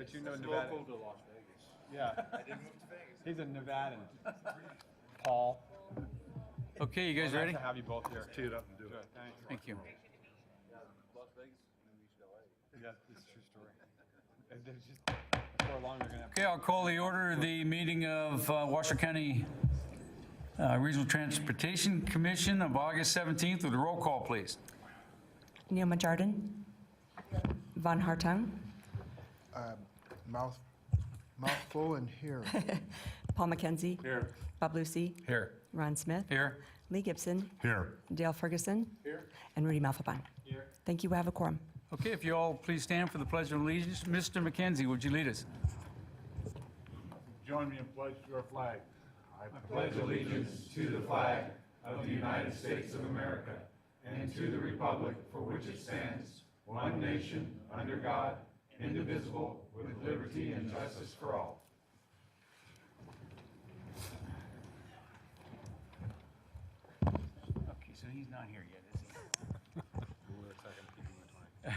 but you know Nevada. Local to Las Vegas. Yeah, I didn't move to Vegas. he's a Nevadan. Paul. Okay, you guys ready? Nice to have you both here. Tee it up and do Good, it. thanks. Thank you. Las Vegas, and then we should LA. Yeah, it's a true story. And there's just, before long, they're gonna have. Okay, I'll call the order of the meeting of Washoe County Regional Transportation Commission of August 17th with a roll call, please. Neil Majardin. Von Hartung. Mouthful and here. Paul McKenzie. Here. Bob Lucy. Here. Ron Smith. Here. Lee Gibson. Here. Dale Ferguson. Here. And Rudy Malfabon. Here. Thank you. We have a quorum. Okay, if you all please stand for the Pledge of Allegiance. Mr. McKenzie, would you lead us? Join me in pledge to our flag. I pledge allegiance to the flag of the United States of America and to the republic for which it stands, one nation, under God, indivisible, with liberty and justice for all. Okay, so he's not here yet, is he?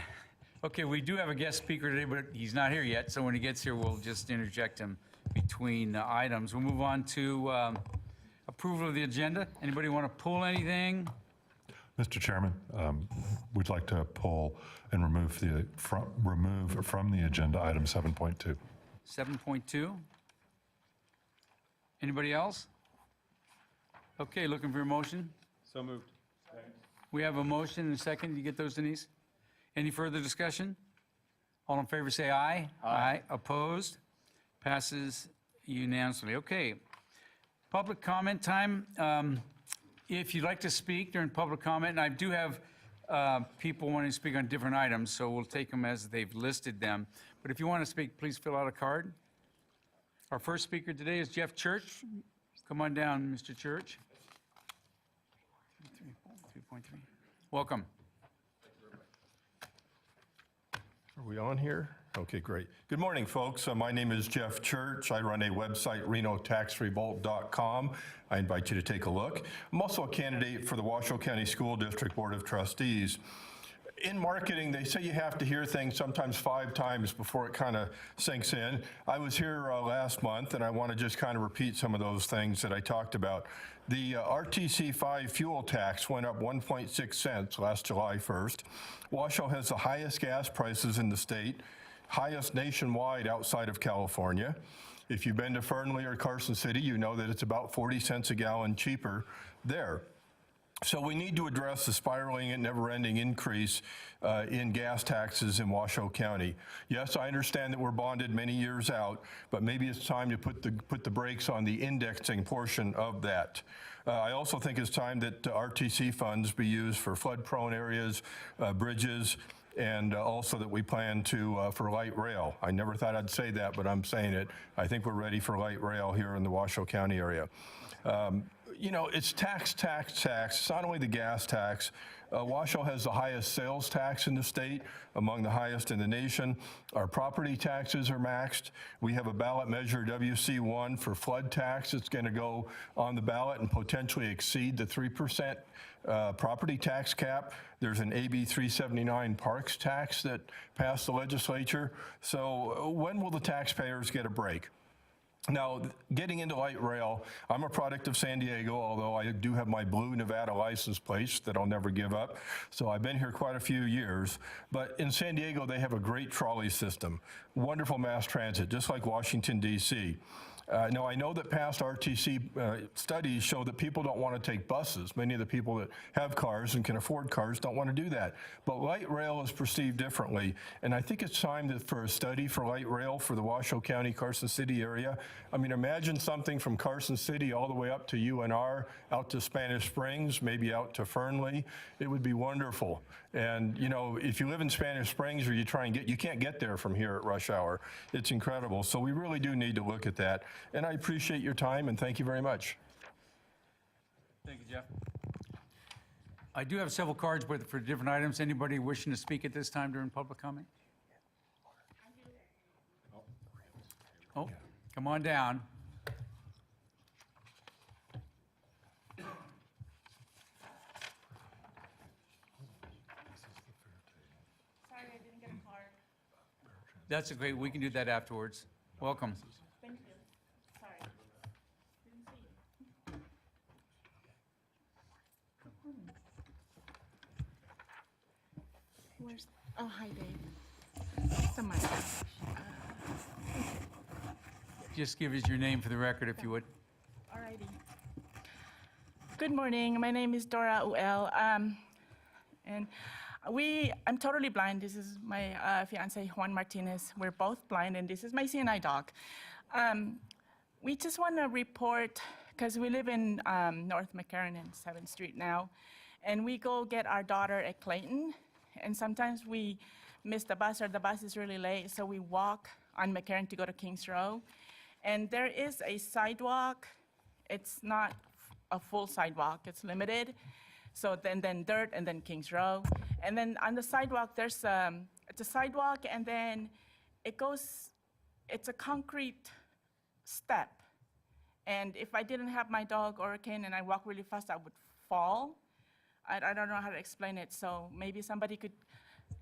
Okay, we do have a guest speaker today, but he's not here yet, so when he gets here, we'll just interject him between items. We'll move on to approval of the agenda. Anybody want to pull anything? Mr. Chairman, we'd like to pull and remove from the agenda item 7.2. 7.2? Anybody else? Okay, looking for a motion? So moved. We have a motion and a second. You get those, Denise? Any further discussion? All in favor say aye. Aye. Opposed? Passes unanimously. Okay. Public comment time. If you'd like to speak during public comment, and I do have people wanting to speak on different items, so we'll take them as they've listed them. But if you want to speak, please fill out a card. Our first speaker today is Jeff Church. Come on down, Mr. Church. 3.3. Welcome. Are we on here? Okay, great. Good morning, folks. My name is Jeff Church. I run a website, renotaxrevolt.com. I invite you to take a look. I'm also a candidate for the Washoe County School District Board of Trustees. In marketing, they say you have to hear things sometimes 5 times before it kind of sinks in. I was here last month, and I want to just kind of repeat some of those things that I talked about. The RTC 5 fuel tax went up 1.6 cents last July 1st. Washoe has the highest gas prices in the state, highest nationwide outside of California. If you've been to Fernley or Carson City, you know that it's about 40 cents a gallon cheaper there. So we need to address the spiraling and never-ending increase in gas taxes in Washoe County. Yes, I understand that we're bonded many years out, but maybe it's time to put the brakes on the indexing portion of that. I also think it's time that RTC funds be used for flood-prone areas, bridges, and also that we plan to for light rail. I never thought I'd say that, but I'm saying it. I think we're ready for light rail here in the Washoe County area. You know, it's tax. It's not only the gas tax. Washoe has the highest sales tax in the state, among the highest in the nation. Our property taxes are maxed. We have a ballot measure, WC1, for flood tax. It's going to go on the ballot and potentially exceed the 3% property tax cap. There's an AB 379 parks tax that passed the legislature. So when will the taxpayers get a break? Now, getting into light rail, I'm a product of San Diego, although I do have my blue Nevada license plate that I'll never give up. So I've been here quite a few years. But in San Diego, they have a great trolley system, wonderful mass transit, just like Washington, D.C. Now, I know that past RTC studies show that people don't want to take buses. Many of the people that have cars and can afford cars don't want to do that. But light rail is perceived differently. And I think it's time for a study for light rail for the Washoe County, Carson City area. I mean, imagine something from Carson City all the way up to UNR, out to Spanish Springs, maybe out to Fernley. It would be wonderful. And, you know, if you live in Spanish Springs or you can't get there from here at rush hour. It's incredible. So we really do need to look at that. And I appreciate your time, and thank you very much. Thank you, Jeff. I do have several cards for different items. Anybody wishing to speak at this time during public comment? Oh, come on down. That's a great, we can do that afterwards. Welcome. Thank you. Sorry. Didn't see you. Where's, oh, hi, Dave. The mic. Just give us your name for the record, if you would. Alrighty. Good morning. My name is Dora Uel. And I'm totally blind. This is my fiance, Juan Martinez. We're both blind, and this is my CNI dog. We just want to report, because we live in North McCarran and 7th Street now, and we go get our daughter at Clayton, and sometimes we miss the bus or the bus is really late, so we walk on McCarran to go to Kings Row. And there is a sidewalk. It's not a full sidewalk, it's limited. So then dirt, and then Kings Row. And then on the sidewalk, it's a sidewalk, and then it's a concrete step. And if I didn't have my dog or a cane and I walk really fast, I would fall. I don't know how to explain it, so maybe somebody could,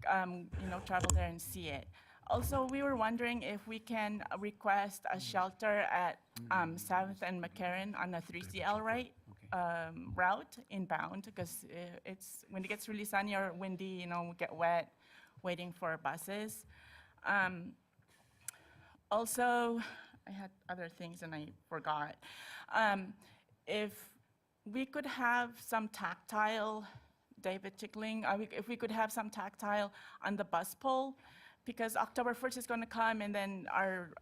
travel there and see it. Also, we were wondering if we can request a shelter at 7th and McCarran on a 3CL route inbound, because when it gets really sunny or windy, we get wet waiting for buses. Also, I had other things and I forgot. If we could have some tactile, David Tickling, if we could have some tactile on the bus pole, because October 1st is going to come, and then our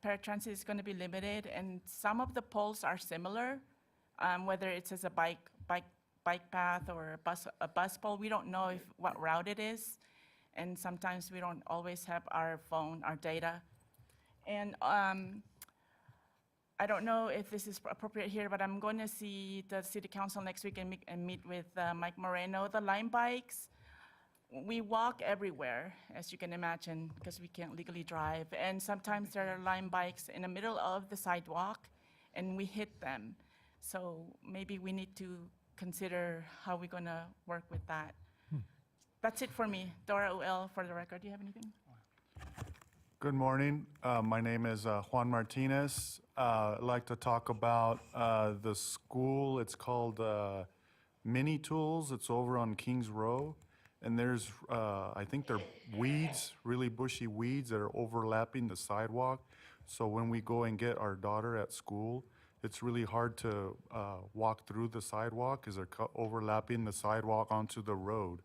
paratransit is going to be limited, and some of the poles are similar, whether it's as a bike path or a bus pole. We don't know what route it is, and sometimes we don't always have our data. And I don't know if this is appropriate here, but I'm going to see the city council next week and meet with Mike Moreno. The Lime bikes, we walk everywhere, as you can imagine, because we can't legally drive. And sometimes there are Lime bikes in the middle of the sidewalk, and we hit them. So maybe we need to consider how we're going to work with that. That's it for me. Dora Uel, for the record. Do you have anything? Good morning. My name is Juan Martinez. I'd like to talk about the school. It's called Mini Tools. It's over on Kings Row. And there's, I think they're weeds, really bushy weeds that are overlapping the sidewalk. So when we go and get our daughter at school, it's really hard to walk through the sidewalk because they're overlapping the sidewalk onto the road.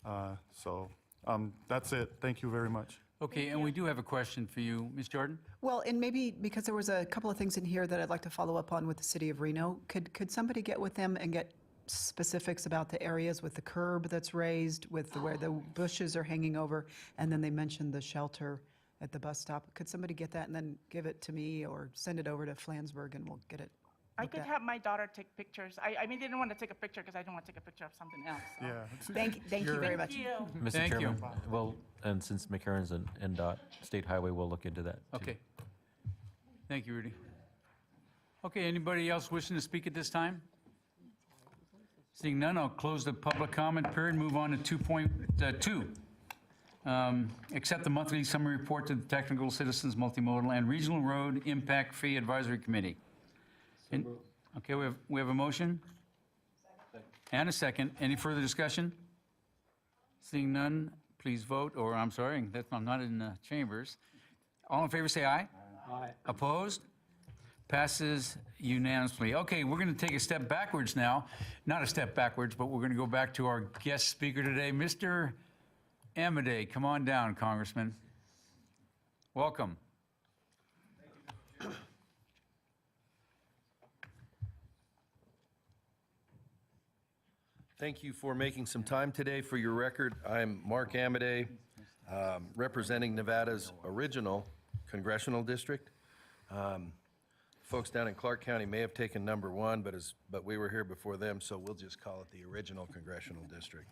That's it. Thank you very much. Okay, and we do have a question for you. Ms. Jordan? Well, and maybe because there was a couple of things in here that I'd like to follow up on with the city of Reno, could somebody get with them and get specifics about the areas with the curb that's raised, with where the bushes are hanging over, and then they mentioned the shelter at the bus stop. Could somebody get that and then give it to me or send it over to Flansburgh and we'll get it? I could have my daughter take pictures. I didn't want to take a picture because I didn't want to take a picture of something else. So. Yeah. Thank you very much. Thank you. Mr. Thank Chairman, you. well, and since McCarran's an NDOT state highway, we'll look into that, too. Okay. Thank you, Rudy. Okay, anybody else wishing to speak at this time? Seeing none, I'll close the public comment period, move on to 2.2. Accept the monthly summary report to the Technical Citizens Multimodal and Regional Road Impact Fee Advisory Committee. Okay, we have a motion? And a second. Any further discussion? Seeing none, please vote, or I'm sorry, I'm not in chambers. All in favor, say aye. Aye. Opposed? Passes unanimously. Okay, we're going to take a step backwards now. Not a step backwards, but we're going to go back to our guest speaker today, Mr. Amodei. Come on down, Congressman. Welcome. Thank you for making some time today. For your record, I'm Mark Amodei, representing Nevada's original congressional district. Folks down in Clark County may have taken number one, but we were here before them, so we'll just call it the original congressional district.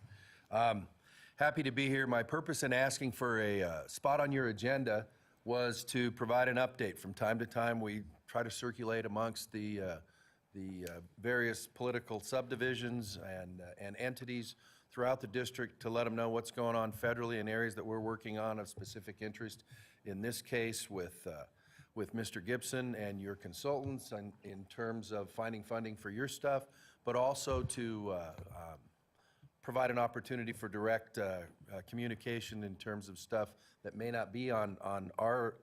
Happy to be here. My purpose in asking for a spot on your agenda was to provide an update. From time to time, we try to circulate amongst the various political subdivisions and entities throughout the district to let them know what's going on federally in areas that we're working on of specific interest. In this case, with Mr. Gibson and your consultants in terms of finding funding for your stuff, but also to provide an opportunity for direct communication in terms of stuff that may not be on our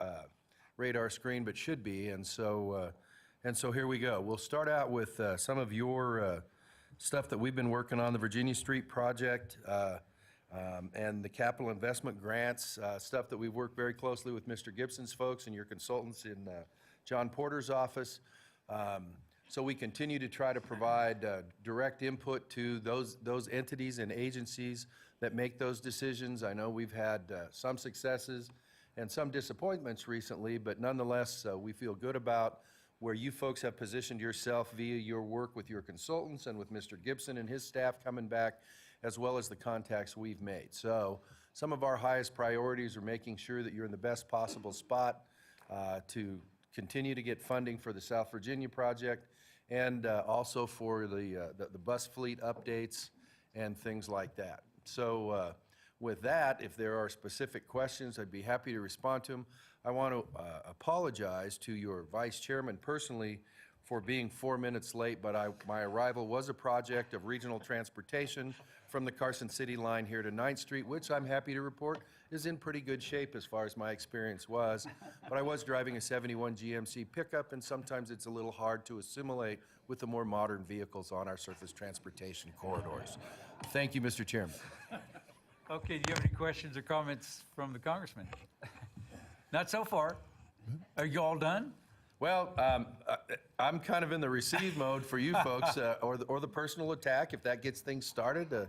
radar screen, but should be. And so here we go. We'll start out with some of your stuff that we've been working on, the Virginia Street project and the capital investment grants, stuff that we've worked very closely with Mr. Gibson's folks and your consultants in John Porter's office. So we continue to try to provide direct input to those entities and agencies that make those decisions. I know we've had some successes and some disappointments recently, but nonetheless, we feel good about where you folks have positioned yourself via your work with your consultants and with Mr. Gibson and his staff coming back, as well as the contacts we've made. So some of our highest priorities are making sure that you're in the best possible spot to continue to get funding for the South Virginia project, and also for the bus fleet updates and things like that. So with that, if there are specific questions, I'd be happy to respond to them. I want to apologize to your vice chairman personally for being 4 minutes late, but my arrival was a project of regional transportation from the Carson City line here to 9th Street, which I'm happy to report is in pretty good shape as far as my experience was. But I was driving a 71 GMC pickup, and sometimes it's a little hard to assimilate with the more modern vehicles on our surface transportation corridors. Thank you, Mr. Chairman. Okay, do you have any questions or comments from the congressman? Not so far. Are you all done? Well, I'm kind of in the receive mode for you folks, or the personal attack, if that gets things started.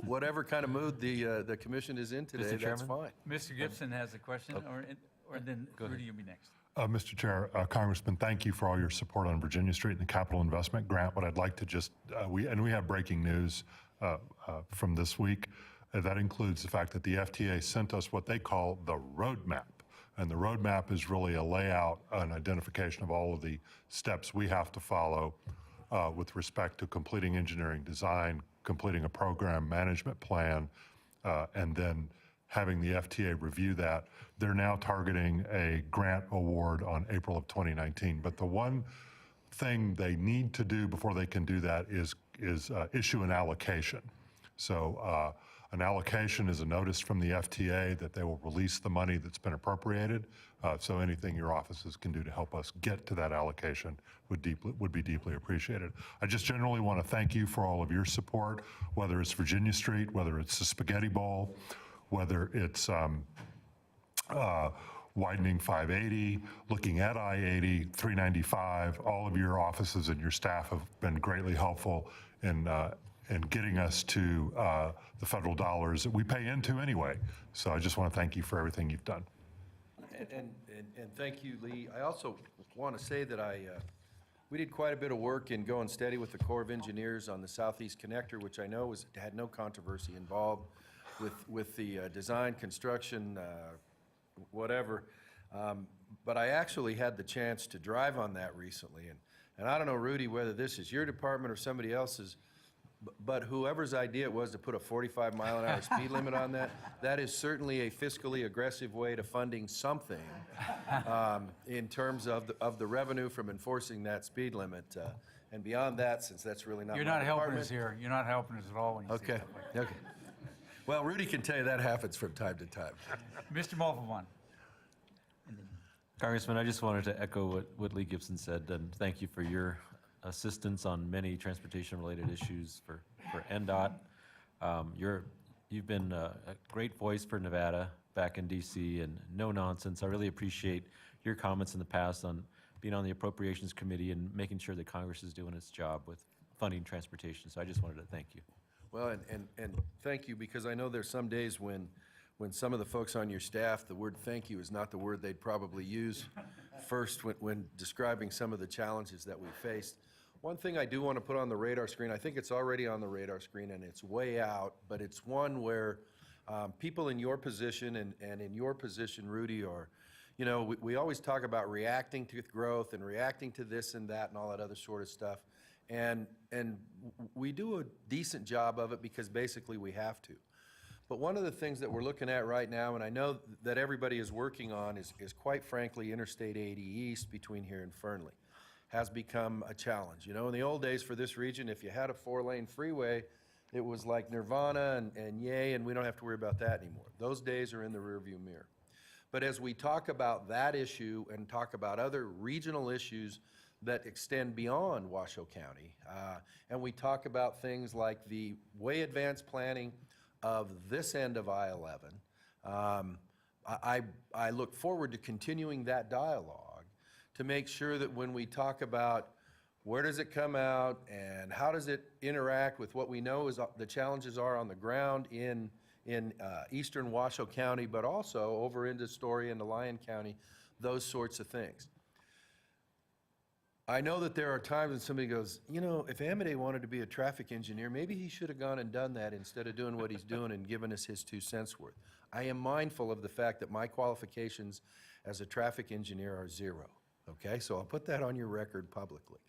Whatever kind of mood the commission is in today, that's fine. Mr. Gibson has a question, or then Rudy, you'll be next. Mr. Chair, Congressman, thank you for all your support on Virginia Street and the capital investment grant. But I'd like to just, we have breaking news from this week. That includes the fact that the FTA sent us what they call the roadmap. And the roadmap is really a layout, an identification of all of the steps we have to follow with respect to completing engineering design, completing a program management plan, and then having the FTA review that. They're now targeting a grant award on April of 2019. But the one thing they need to do before they can do that is issue an allocation. So an allocation is a notice from the FTA that they will release the money that's been appropriated. So anything your offices can do to help us get to that allocation would be deeply appreciated. I just generally want to thank you for all of your support, whether it's Virginia Street, whether it's the Spaghetti Bowl, whether it's widening 580, looking at I-80, 395. All of your offices and your staff have been greatly helpful in getting us to the federal dollars that we pay into anyway. So I just want to thank you for everything you've done. And thank you, Lee. I also want to say that we did quite a bit of work in going steady with the Corps of Engineers on the Southeast Connector, which I know had no controversy involved with the design, construction, whatever. But I actually had the chance to drive on that recently. And I don't know, Rudy, whether this is your department or somebody else's, but whoever's idea it was to put a 45-mile-an-hour speed limit on that is certainly a fiscally aggressive way to funding something in terms of the revenue from enforcing that speed limit. And beyond that, since that's really not You're my not helping department. us here. You're not helping us at all when you say Okay, stuff like that. okay. Well, Rudy can tell you that happens from time to time. Mr. Malfavon. Congressman, I just wanted to echo what Lee Gibson said, and thank you for your assistance on many transportation-related issues for NDOT. You've been a great voice for Nevada back in D.C. and no nonsense. I really appreciate your comments in the past on being on the Appropriations Committee and making sure that Congress is doing its job with funding transportation. So I just wanted to thank you. Well, and thank you, because I know there's some days when some of the folks on your staff, the word thank you is not the word they'd probably use first when describing some of the challenges that we faced. One thing I do want to put on the radar screen, I think it's already on the radar screen and it's way out, but it's one where people in your position and in your position, Rudy, are, you know, we always talk about reacting to growth and reacting to this and that and all that other sort of stuff. And we do a decent job of it because basically we have to. But one of the things that we're looking at right now, and I know that everybody is working on, is quite frankly Interstate 80 East between here and Fernley has become a challenge. You know, in the old days for this region, if you had a 4-lane freeway, it was like nirvana and yay, and we don't have to worry about that anymore. Those days are in the rearview mirror. But as we talk about that issue and talk about other regional issues that extend beyond Washoe County, and we talk about things like the way advanced planning of this end of I-11, I look forward to continuing that dialogue to make sure that when we talk about where does it come out and how does it interact with what we know is the challenges are on the ground in eastern Washoe County, but also over into Story and Lyon County, those sorts of things. I know that there are times when somebody goes, you know, if Amodei wanted to be a traffic engineer, maybe he should have gone and done that instead of doing what he's doing and given us his 2 cents worth. I am mindful of the fact that my qualifications as a traffic engineer are 0, okay? So I'll put that on your record publicly.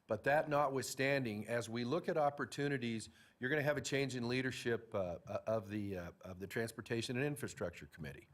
But that notwithstanding, as we look at opportunities, you're going to have a change in leadership of the Transportation and Infrastructure Committee.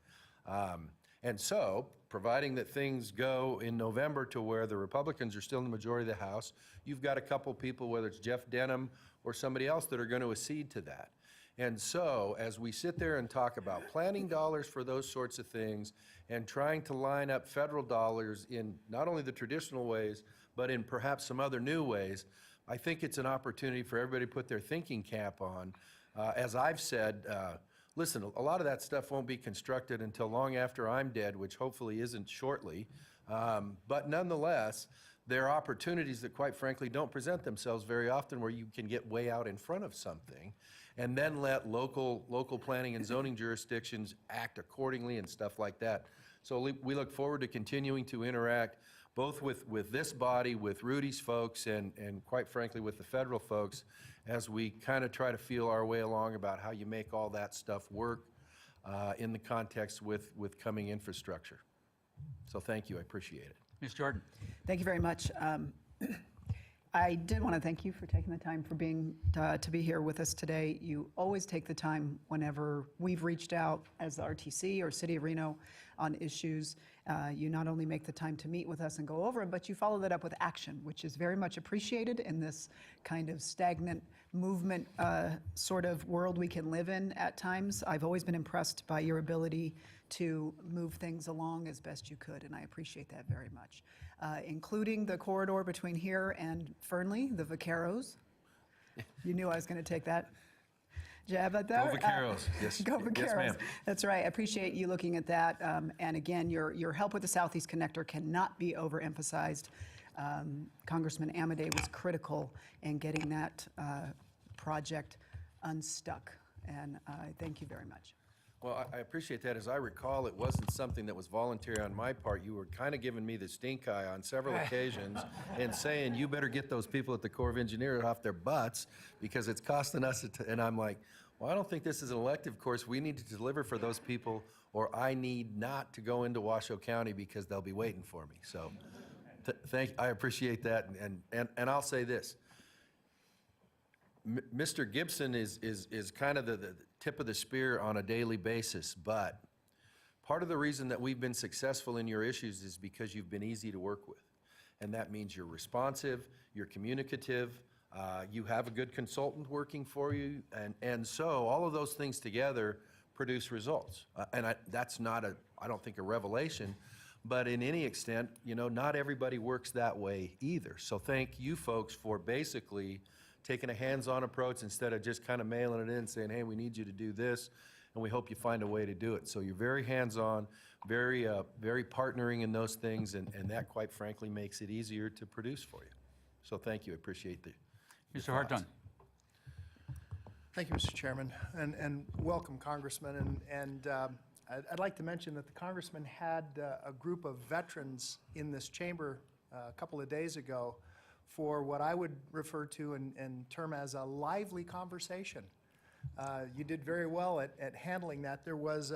And so, providing that things go in November to where the Republicans are still in the majority of the House, you've got a couple people, whether it's Jeff Denham or somebody else, that are going to accede to that. And so, as we sit there and talk about planning dollars for those sorts of things and trying to line up federal dollars in not only the traditional ways, but in perhaps some other new ways, I think it's an opportunity for everybody to put their thinking cap on. As I've said, listen, a lot of that stuff won't be constructed until long after I'm dead, which hopefully isn't shortly. But nonetheless, there are opportunities that quite frankly don't present themselves very often where you can get way out in front of something and then let local planning and zoning jurisdictions act accordingly and stuff like that. So we look forward to continuing to interact both with this body, with Rudy's folks, and quite frankly with the federal folks as we kind of try to feel our way along about how you make all that stuff work in the context with coming infrastructure. So thank you, I appreciate it. Ms. Jordan. Thank you very much. I did want to thank you for taking the time for being to be here with us today. You always take the time whenever we've reached out as the RTC or City of Reno on issues. You not only make the time to meet with us and go over it, but you follow that up with action, which is very much appreciated in this kind of stagnant movement sort of world we can live in at times. I've always been impressed by your ability to move things along as best you could, and I appreciate that very much. Including the corridor between here and Fernley, the Vaqueros. You knew I was going to take that jab at that. Go Vaqueros. Yes. Go Vaqueros. Yes, ma'am. That's right. I appreciate you looking at that. And again, your help with the Southeast Connector cannot be overemphasized. Congressman Amodei was critical in getting that project unstuck, and I thank you very much. Well, I appreciate that. As I recall, it wasn't something that was voluntary on my part. You were kind of giving me the stink eye on several occasions and saying, you better get those people at the Corps of Engineers off their butts because it's costing us, and I'm like, well, I don't think this is an elective course. We need to deliver for those people, or I need not to go into Washoe County because they'll be waiting for me. So I appreciate that, and I'll say this. Mr. Gibson is kind of the tip of the spear on a daily basis, but part of the reason that we've been successful in your issues is because you've been easy to work with. And that means you're responsive, you're communicative, you have a good consultant working for you, and so all of those things together produce results. That's not, I don't think, a revelation, but in any extent, you know, not everybody works that way either. So thank you folks for basically taking a hands-on approach instead of just kind of mailing it in saying, hey, we need you to do this, and we hope you find a way to do it. So you're very hands-on, very partnering in those things, and that, quite frankly, makes it easier to produce for you. So thank you, I appreciate the Mr. Hartung. Thank you, Mr. Chairman, and welcome, Congressman. And I'd like to mention that the Congressman had a group of veterans in this chamber a couple of days ago for what I would refer to and term as a lively conversation. You did very well at handling that. There was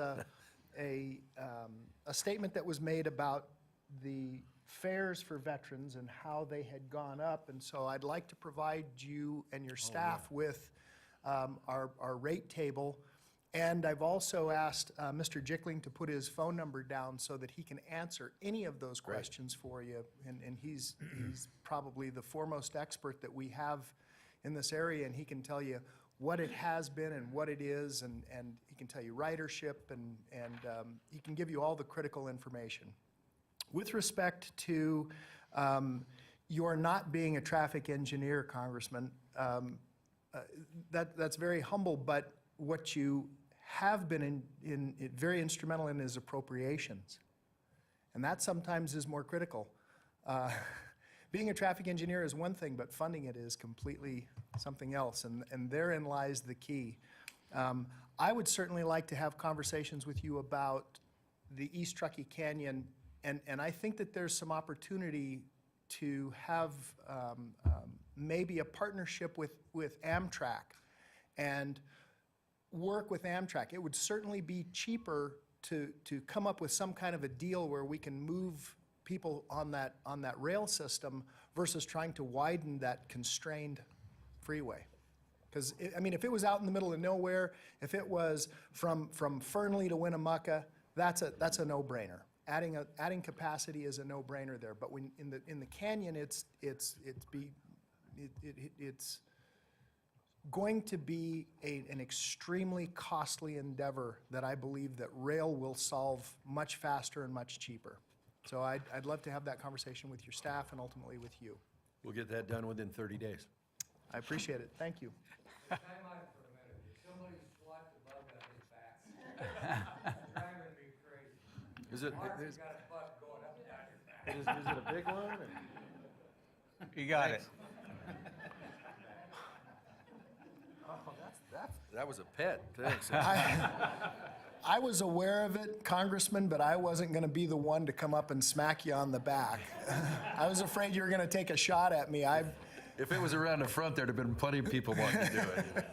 a statement that was made about the fares for veterans and how they had gone up. And so I'd like to provide you and your staff with our rate table. And I've also asked Mr. Jickling to put his phone number down so that he can answer any of those questions for you. And he's probably the foremost expert that we have in this area, and he can tell you what it has been and what it is, and he can tell you ridership, and he can give you all the critical information. With respect to your not being a traffic engineer, Congressman, that's very humble, but what you have been very instrumental in is appropriations. And that sometimes is more critical. Being a traffic engineer is one thing, but funding it is completely something else, and therein lies the key. I would certainly like to have conversations with you about the East Truckee Canyon, and I think that there's some opportunity to have maybe a partnership with Amtrak and work with Amtrak. It would certainly be cheaper to come up with some kind of a deal where we can move people on that rail system versus trying to widen that constrained freeway. Because, I mean, if it was out in the middle of nowhere, if it was from Fernley to Winnemucca, that's a no-brainer. Adding capacity is a no-brainer there. But when in the canyon, it's going to be an extremely costly endeavor that I believe that rail will solve much faster and much cheaper. So I'd love to have that conversation with your staff and ultimately with you. We'll get that done within 30 days. I appreciate it. Thank you. Time out for a minute. If somebody swats a bug out his back, it's driving me crazy. Is it, Mark, you is got a bug going up and down your back. is it a big one? You got it. That was a pet, thanks. I was aware of it, Congressman, but I wasn't going to be the one to come up and smack you on the back. I was afraid you were going to take a shot at me. If it was around the front, there'd have been plenty of people wanting to do it.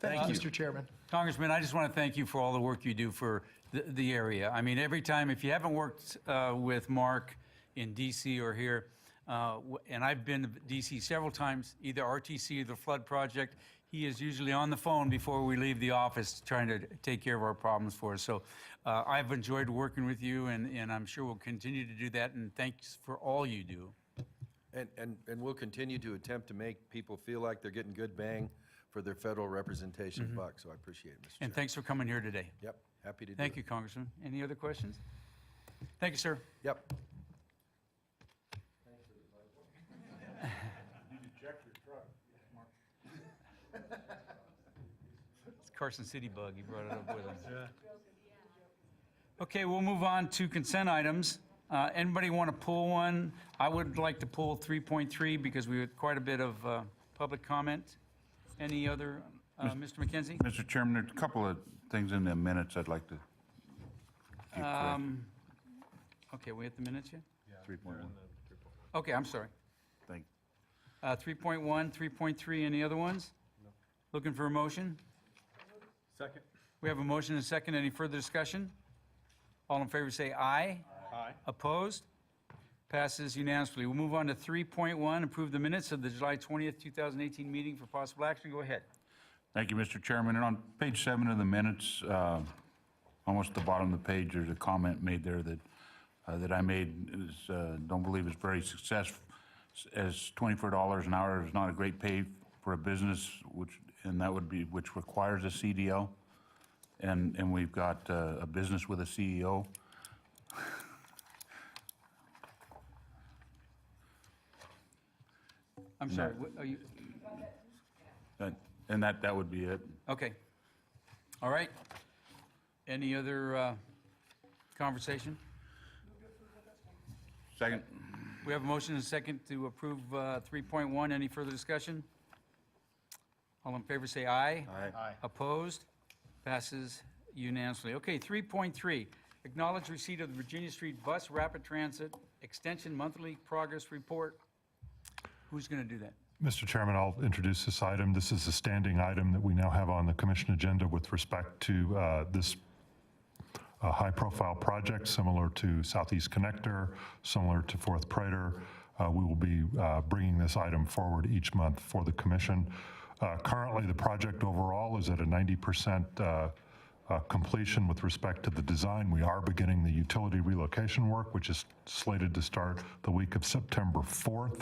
Thank you, Mr. Chairman. Congressman, I just want to thank you for all the work you do for the area. I mean, every time, if you haven't worked with Mark in DC or here, and I've been to DC several times, either RTC or the flood project, he is usually on the phone before we leave the office trying to take care of our problems for us. So I've enjoyed working with you, and I'm sure we'll continue to do that, and thanks for all you do. And we'll continue to attempt to make people feel like they're getting good bang for their federal representation buck, so I appreciate it, Mr. Chairman. And thanks for coming here today. Yep, happy to do it. Thank you, Congressman. Any other questions? Thank you, sir. Yep. It's Carson City bug. He brought it up with him. Okay, we'll move on to consent items. Anybody want to pull one? I would like to pull 3.3 because we had quite a bit of public comment. Any other, Mr. McKenzie? Mr. Chairman, there's a couple of things in the minutes I'd like to get corrected. Okay, we at the minutes yet? 3.1. Okay, I'm sorry. Thank 3.1, 3.3, any other ones? No. Looking for a motion? Second. We have a motion and a second. Any further discussion? All in favor say aye. Aye. Opposed? Passes unanimously. We'll move on to 3.1, approve the minutes of the July 20th, 2018 meeting for possible action. Go ahead. Thank you, Mr. Chairman. And on page 7 of the minutes, almost at the bottom of the page, there's a comment made there that I made, don't believe it's very successful, as $24 an hour is not a great pay for a business, which requires a CDL. And we've got a business with a CEO. I'm sorry, what are you, And that would be it. okay. All right. Any other conversation? Second. We have a motion and a second to approve 3.1. Any further discussion? All in favor say aye. Aye. Opposed? Passes unanimously. Okay, 3.3, acknowledge receipt of the Virginia Street Bus Rapid Transit Extension Monthly Progress Report. Who's going to do that? Mr. Chairman, I'll introduce this item. This is a standing item that we now have on the commission agenda with respect to this high-profile projects similar to Southeast Connector, similar to Fourth Prater. We will be bringing this item forward each month for the commission. Currently, the project overall is at a 90% completion with respect to the design. We are beginning the utility relocation work, which is slated to start the week of September 4th.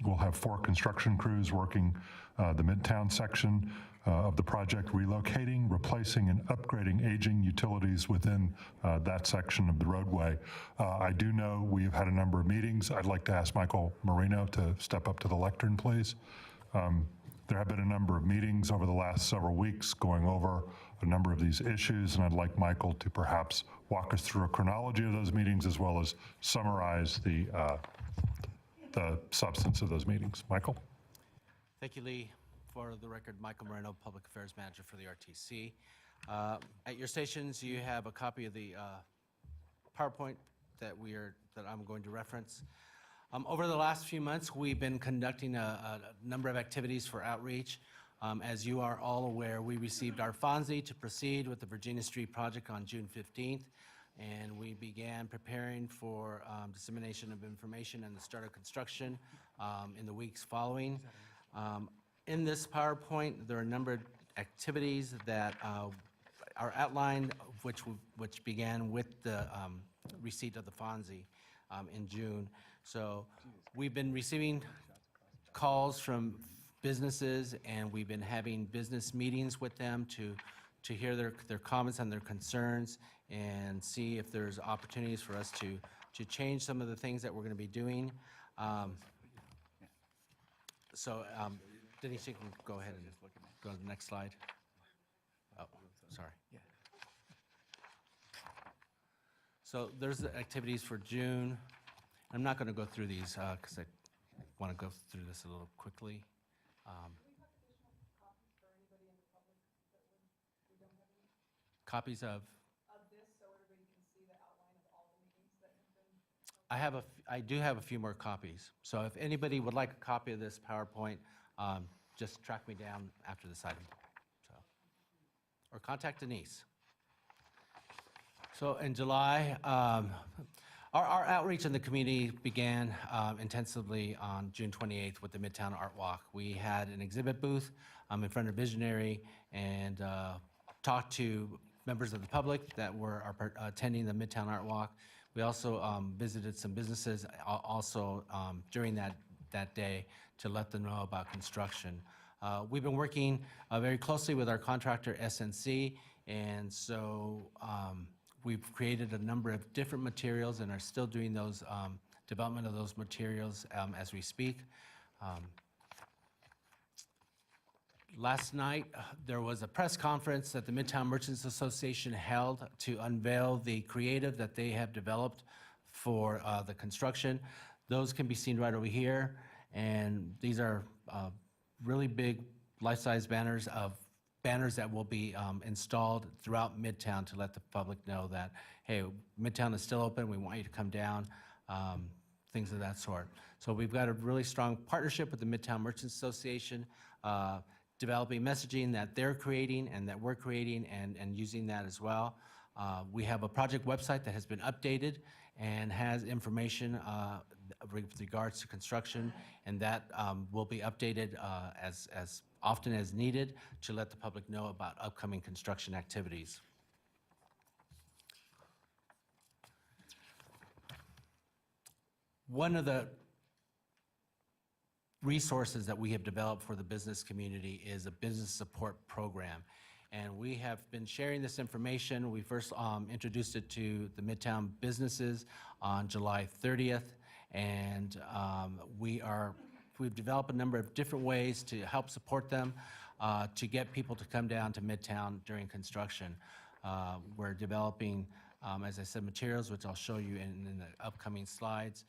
We'll have 4 construction crews working the Midtown section of the project, relocating, replacing, and upgrading aging utilities within that section of the roadway. I do know we have had a number of meetings. I'd like to ask Michael Marino to step up to the lectern, please. There have been a number of meetings over the last several weeks going over a number of these issues, and I'd like Michael to perhaps walk us through a chronology of those meetings as well as summarize the substance of those meetings. Michael? Thank you, Lee. For the record, Michael Moreno, Public Affairs Manager for the RTC. At your stations, you have a copy of the PowerPoint that I'm going to reference. Over the last few months, we've been conducting a number of activities for outreach. As you are all aware, we received our FONSI to proceed with the Virginia Street project on June 15th, and we began preparing for dissemination of information and the start of construction in the weeks following. In this PowerPoint, there are a number of activities that are outlined, which began with the receipt of the FONSI in June. So we've been receiving calls from businesses, and we've been having business meetings with them to hear their comments and their concerns and see if there's opportunities for us to change some of the things that we're going to be doing. Denise, you can go ahead and go to the next slide. Oh, sorry. So there's the activities for June. I'm not going to go through these because I want to go through this a little quickly. Copies of this, so everybody can see the outline of all the meetings that have been. I do have a few more copies. So if anybody would like a copy of this PowerPoint, just track me down after this item. Or contact Denise. So in July, our outreach in the community began intensively on June 28th with the Midtown Art Walk. We had an exhibit booth in front of Visionary and talked to members of the public that were attending the Midtown Art Walk. We also visited some businesses also during that day to let them know about construction. We've been working very closely with our contractor SNC, and so we've created a number of different materials and are still doing those development of those materials as we speak. Last night, there was a press conference that the Midtown Merchants Association held to unveil the creative that they have developed for the construction. Those can be seen right over here, and these are really big life-size banners that will be installed throughout Midtown to let the public know that, hey, Midtown is still open, we want you to come down, things of that sort. So we've got a really strong partnership with the Midtown Merchants Association, developing messaging that they're creating and that we're creating and using that as well. We have a project website that has been updated and has information with regards to construction, and that will be updated as often as needed to let the public know about upcoming construction activities. One of the resources that we have developed for the business community is a business support program. And we have been sharing this information. We first introduced it to the Midtown businesses on July 30th. And we've developed a number of different ways to help support them, to get people to come down to Midtown during construction. We're developing, as I said, materials, which I'll show you in the upcoming slides,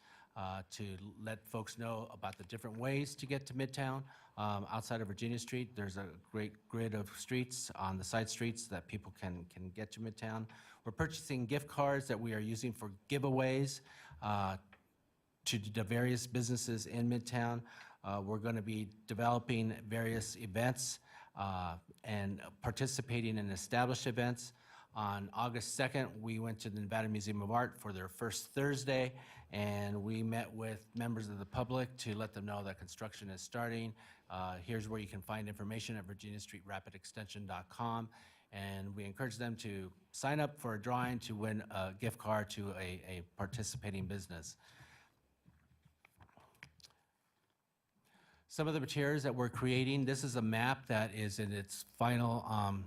to let folks know about the different ways to get to Midtown. Outside of Virginia Street, there's a great grid of streets on the side streets that people can get to Midtown. We're purchasing gift cards that we are using for giveaways to the various businesses in Midtown. We're going to be developing various events and participating in established events. On August 2nd, we went to the Nevada Museum of Art for their first Thursday, and we met with members of the public to let them know that construction is starting. Here's where you can find information at virginiastreetrapidextension.com, and we encourage them to sign up for a drawing to win a gift card to a participating business. Some of the materials that we're creating, this is a map that is in its final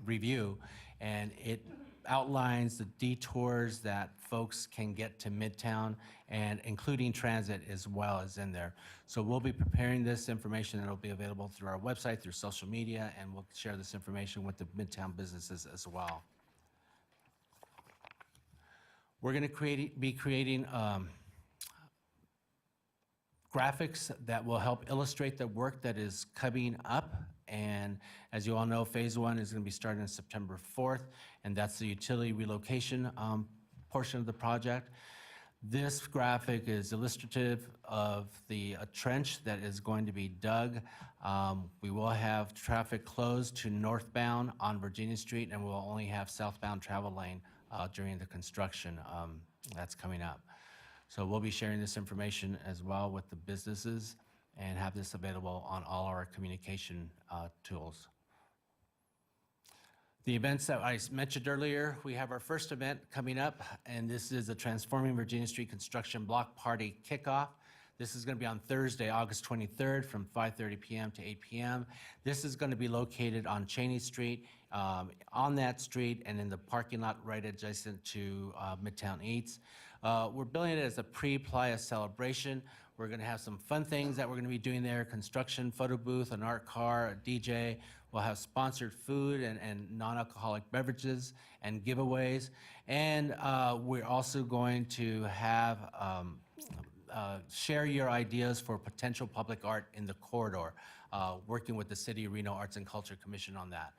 review, and it outlines the detours that folks can get to Midtown, and including transit as well as in there. So we'll be preparing this information, and it'll be available through our website, through social media, and we'll share this information with the Midtown businesses as well. We're going to be creating graphics that will help illustrate the work that is coming up. And as you all know, phase 1 is going to be starting on September 4th, and that's the utility relocation portion of the project. This graphic is illustrative of the trench that is going to be dug. We will have traffic closed to northbound on Virginia Street, and we'll only have southbound travel lane during the construction that's coming up. So we'll be sharing this information as well with the businesses and have this available on all our communication tools. The events that I mentioned earlier, we have our first event coming up, and this is the Transforming Virginia Street Construction Block Party Kickoff. This is going to be on Thursday, August 23rd from 5:30 p.m. to 8 p.m. This is going to be located on Cheney Street, on that street and in the parking lot right adjacent to Midtown Eats. We're billing it as a pre-Playa celebration. We're going to have some fun things that we're going to be doing there: construction, photo booth, an art car, a DJ. We'll have sponsored food and non-alcoholic beverages and giveaways. And we're also going to have share your ideas for potential public art in the corridor, working with the City of Reno Arts and Culture Commission on that.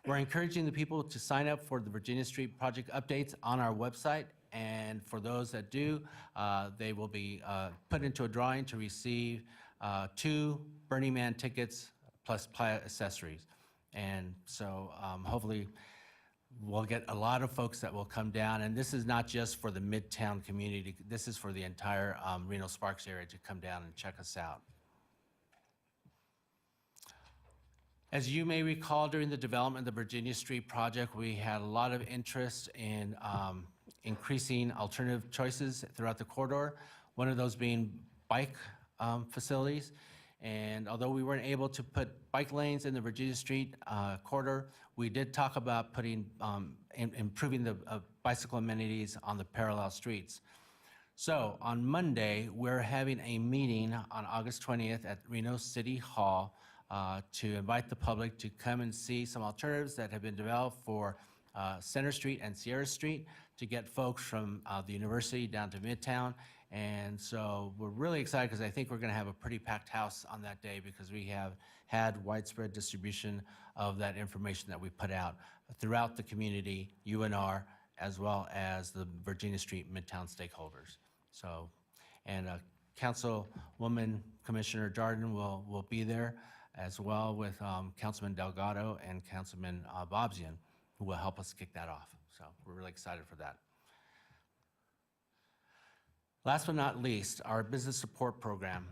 We're encouraging the people to sign up for the Virginia Street project updates on our website, and for those that do, they will be put into a drawing to receive 2 Burning Man tickets plus Playa accessories. And so hopefully we'll get a lot of folks that will come down, and this is not just for the Midtown community, this is for the entire Reno-Sparks area to come down and check us out. As you may recall, during the development of the Virginia Street project, we had a lot of interest in increasing alternative choices throughout the corridor, one of those being bike facilities. And although we weren't able to put bike lanes in the Virginia Street corridor, we did talk about putting, improving the bicycle amenities on the parallel streets. So on Monday, we're having a meeting on August 20th at Reno City Hall to invite the public to come and see some alternatives that have been developed for Center Street and Sierra Street to get folks from the university down to Midtown. And so we're really excited because I think we're going to have a pretty packed house on that day, because we have had widespread distribution of that information that we put out throughout the community, UNR, as well as the Virginia Street Midtown stakeholders. So, and Councilwoman Commissioner Jordan will be there, as well with Councilman Delgado and Councilman Bobzian, who will help us kick that off. So we're really excited for that. Last but not least, our business support program.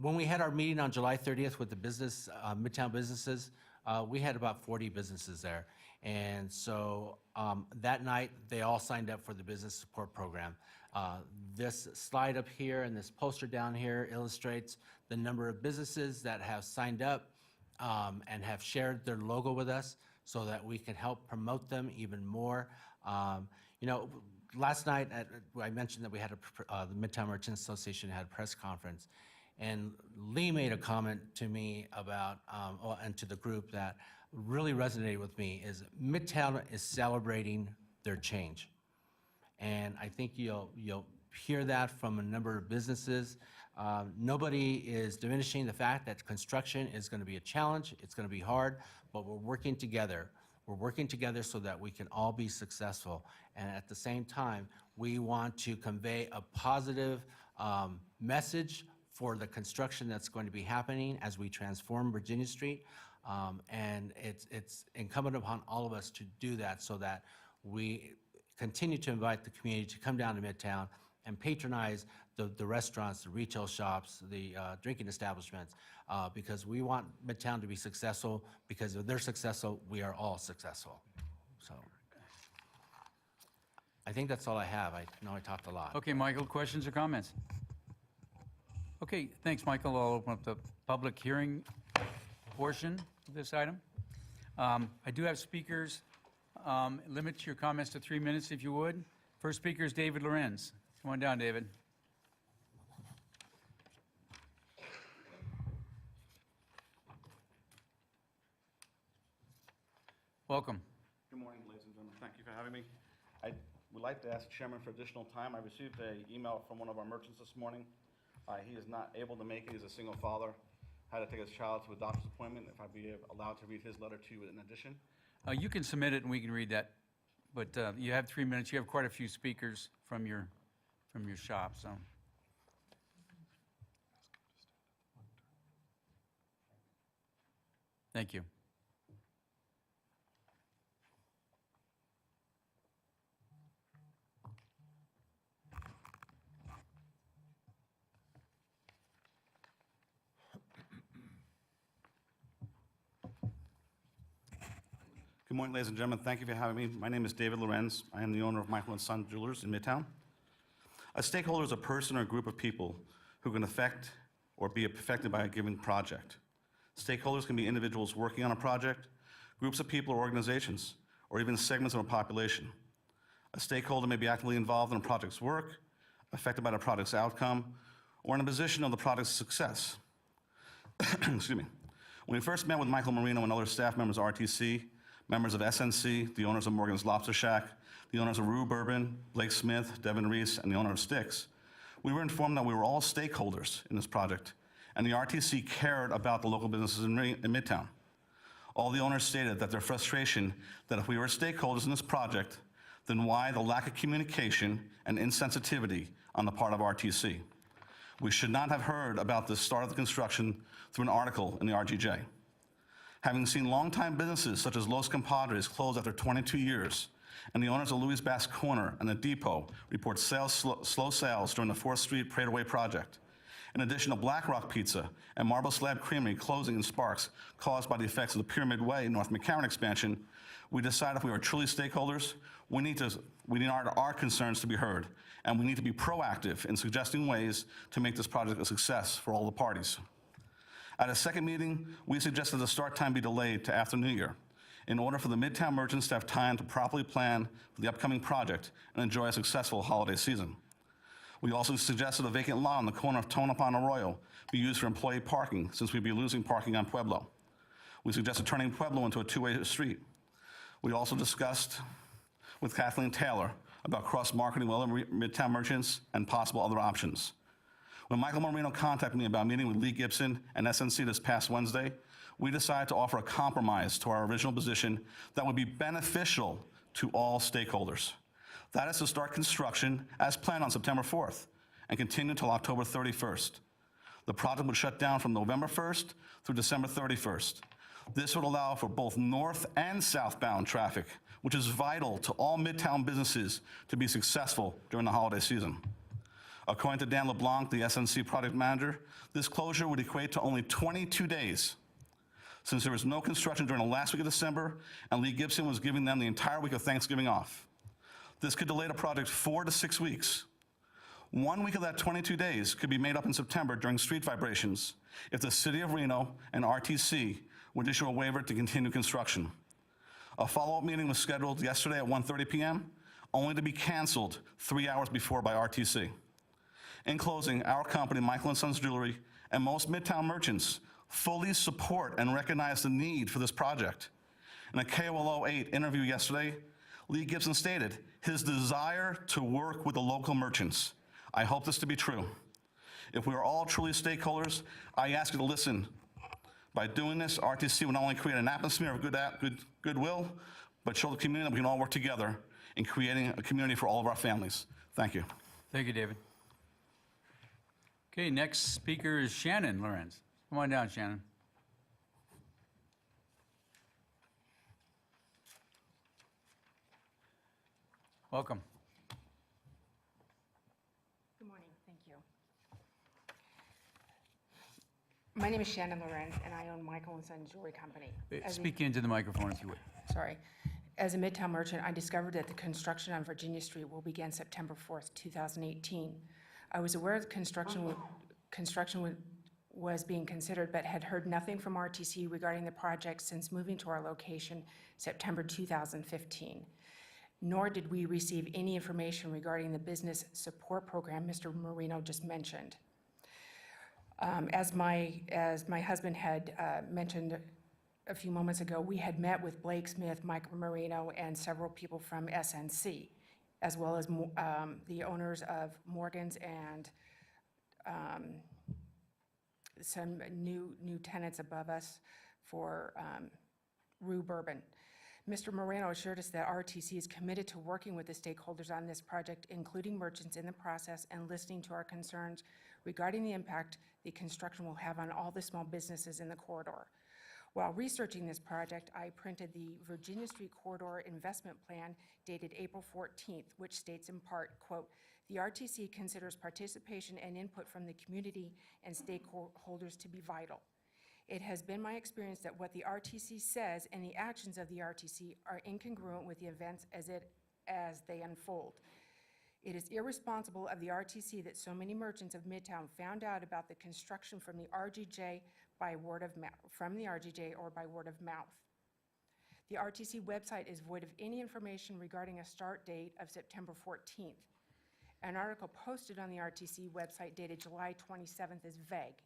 When we had our meeting on July 30th with the business, Midtown businesses, we had about 40 businesses there. And so that night, they all signed up for the business support program. This slide up here and this poster down here illustrates the number of businesses that have signed up and have shared their logo with us so that we can help promote them even more. You know, last night, I mentioned that we had the Midtown Merchants Association had a press conference, and Lee made a comment to me about, and to the group, that really resonated with me, is Midtown is celebrating their change. And I think you'll hear that from a number of businesses. Nobody is diminishing the fact that construction is going to be a challenge, it's going to be hard, but we're working together. We're working together so that we can all be successful. And at the same time, we want to convey a positive message for the construction that's going to be happening as we transform Virginia Street. And it's incumbent upon all of us to do that so that we continue to invite the community to come down to Midtown and patronize the restaurants, the retail shops, the drinking establishments, because we want Midtown to be successful, because if they're successful, we are all successful. So I think that's all I have. I know I talked a lot. Okay, Michael, questions or comments? Okay, thanks, Michael. I'll open up the public hearing portion of this item. I do have speakers. Limit your comments to 3 minutes if you would. First speaker is David Lorenz. Come on down, David. Welcome. Good morning, ladies and gentlemen. Thank you for having me. I would like to ask the chairman for additional time. I received an email from one of our merchants this morning. He is not able to make it. He's a single father. Had to take his child to a doctor's appointment. If I'd be allowed to read his letter to you in addition. You can submit it and we can read that, but you have 3 minutes. You have quite a few speakers from your shop, so. Thank you. Good morning, ladies and gentlemen. Thank you for having me. My name is David Lorenz. I am the owner of Michael & Son Jewelers in Midtown. A stakeholder is a person or a group of people who can affect or be affected by a given project. Stakeholders can be individuals working on a project, groups of people or organizations, or even segments of a population. A stakeholder may be actively involved in a project's work, affected by the project's outcome, or in a position of the project's success. Excuse me. When we first met with Michael Marino and other staff members of RTC, members of SNC, the owners of Morgan's Lobster Shack, the owners of Rue Bourbon, Blake Smith, Devin Reese, and the owner of Styx, we were informed that we were all stakeholders in this project, and the RTC cared about the local businesses in Midtown. All the owners stated that their frustration that if we were stakeholders in this project, then why the lack of communication and insensitivity on the part of RTC? We should not have heard about the start of the construction through an article in the RGJ. Having seen longtime businesses such as Los Compadres close after 22 years, and the owners of Louis Bass Corner and the Depot report slow sales during the 4th Street Parade Way project, in addition to Black Rock Pizza and Marble Slab Creamery closing in Sparks caused by the effects of the Pyramid Way North McCarran expansion, we decided if we are truly stakeholders, we need our concerns to be heard, and we need to be proactive in suggesting ways to make this project a success for all the parties. At a second meeting, we suggested the start time be delayed to after New Year in order for the Midtown merchants to have time to properly plan for the upcoming project and enjoy a successful holiday season. We also suggested a vacant lot on the corner of Tonopah and Arroyo be used for employee parking since we'd be losing parking on Pueblo. We suggested turning Pueblo into a two-way street. We also discussed with Kathleen Taylor about cross-marketing with other Midtown merchants and possible other options. When Michael Marino contacted me about meeting with Lee Gibson and SNC this past Wednesday, we decided to offer a compromise to our original position that would be beneficial to all stakeholders. That is to start construction as planned on September 4th and continue until October 31st. The project would shut down from November 1st through December 31st. This would allow for both north and southbound traffic, which is vital to all Midtown businesses to be successful during the holiday season. According to Dan LeBlanc, the SNC project manager, this closure would equate to only 22 days. Since there was no construction during the last week of December, and Lee Gibson was giving them the entire week of Thanksgiving off. This could delay the project 4 to 6 weeks. 1 week of that 22 days could be made up in September during street vibrations if the City of Reno and RTC would issue a waiver to continue construction. A follow-up meeting was scheduled yesterday at 1:30 p.m., only to be canceled 3 hours before by RTC. In closing, our company, Michael & Sons Jewelry, and most Midtown merchants fully support and recognize the need for this project. In a KOLO 8 interview yesterday, Lee Gibson stated his desire to work with the local merchants. I hope this to be true. If we are all truly stakeholders, I ask you to listen. By doing this, RTC will not only create an atmosphere of goodwill, but show the community that we can all work together in creating a community for all of our families. Thank you. Thank you, David. Okay, next speaker is Shannon Lorenz. Come on down, Shannon. Welcome. Good morning, thank you. My name is Shannon Lorenz, and I own Michael & Son Jewelry Company. Speak into the microphone if you would. Sorry. As a Midtown merchant, I discovered that the construction on Virginia Street will begin September 4th, 2018. I was aware that construction was being considered, but had heard nothing from RTC regarding the project since moving to our location September 2015. Nor did we receive any information regarding the business support program Mr. Marino just mentioned. As my husband had mentioned a few moments ago, we had met with Blake Smith, Mike Marino, and several people from SNC, as well as the owners of Morgan's and some new tenants above us for Rue Bourbon. Mr. Moreno assured us that RTC is committed to working with the stakeholders on this project, including merchants in the process, and listening to our concerns regarding the impact the construction will have on all the small businesses in the corridor. While researching this project, I printed the Virginia Street Corridor Investment Plan dated April 14th, which states in part, quote, "The RTC considers participation and input from the community and stakeholders to be vital. It has been my experience that what the RTC says and the actions of the RTC are incongruent with the events as they unfold. It is irresponsible of the RTC that so many merchants of Midtown found out about the construction from the RGJ by word of mouth, from the RGJ or by word of mouth. The RTC website is void of any information regarding a start date of September 14th. An article posted on the RTC website dated July 27th is vague.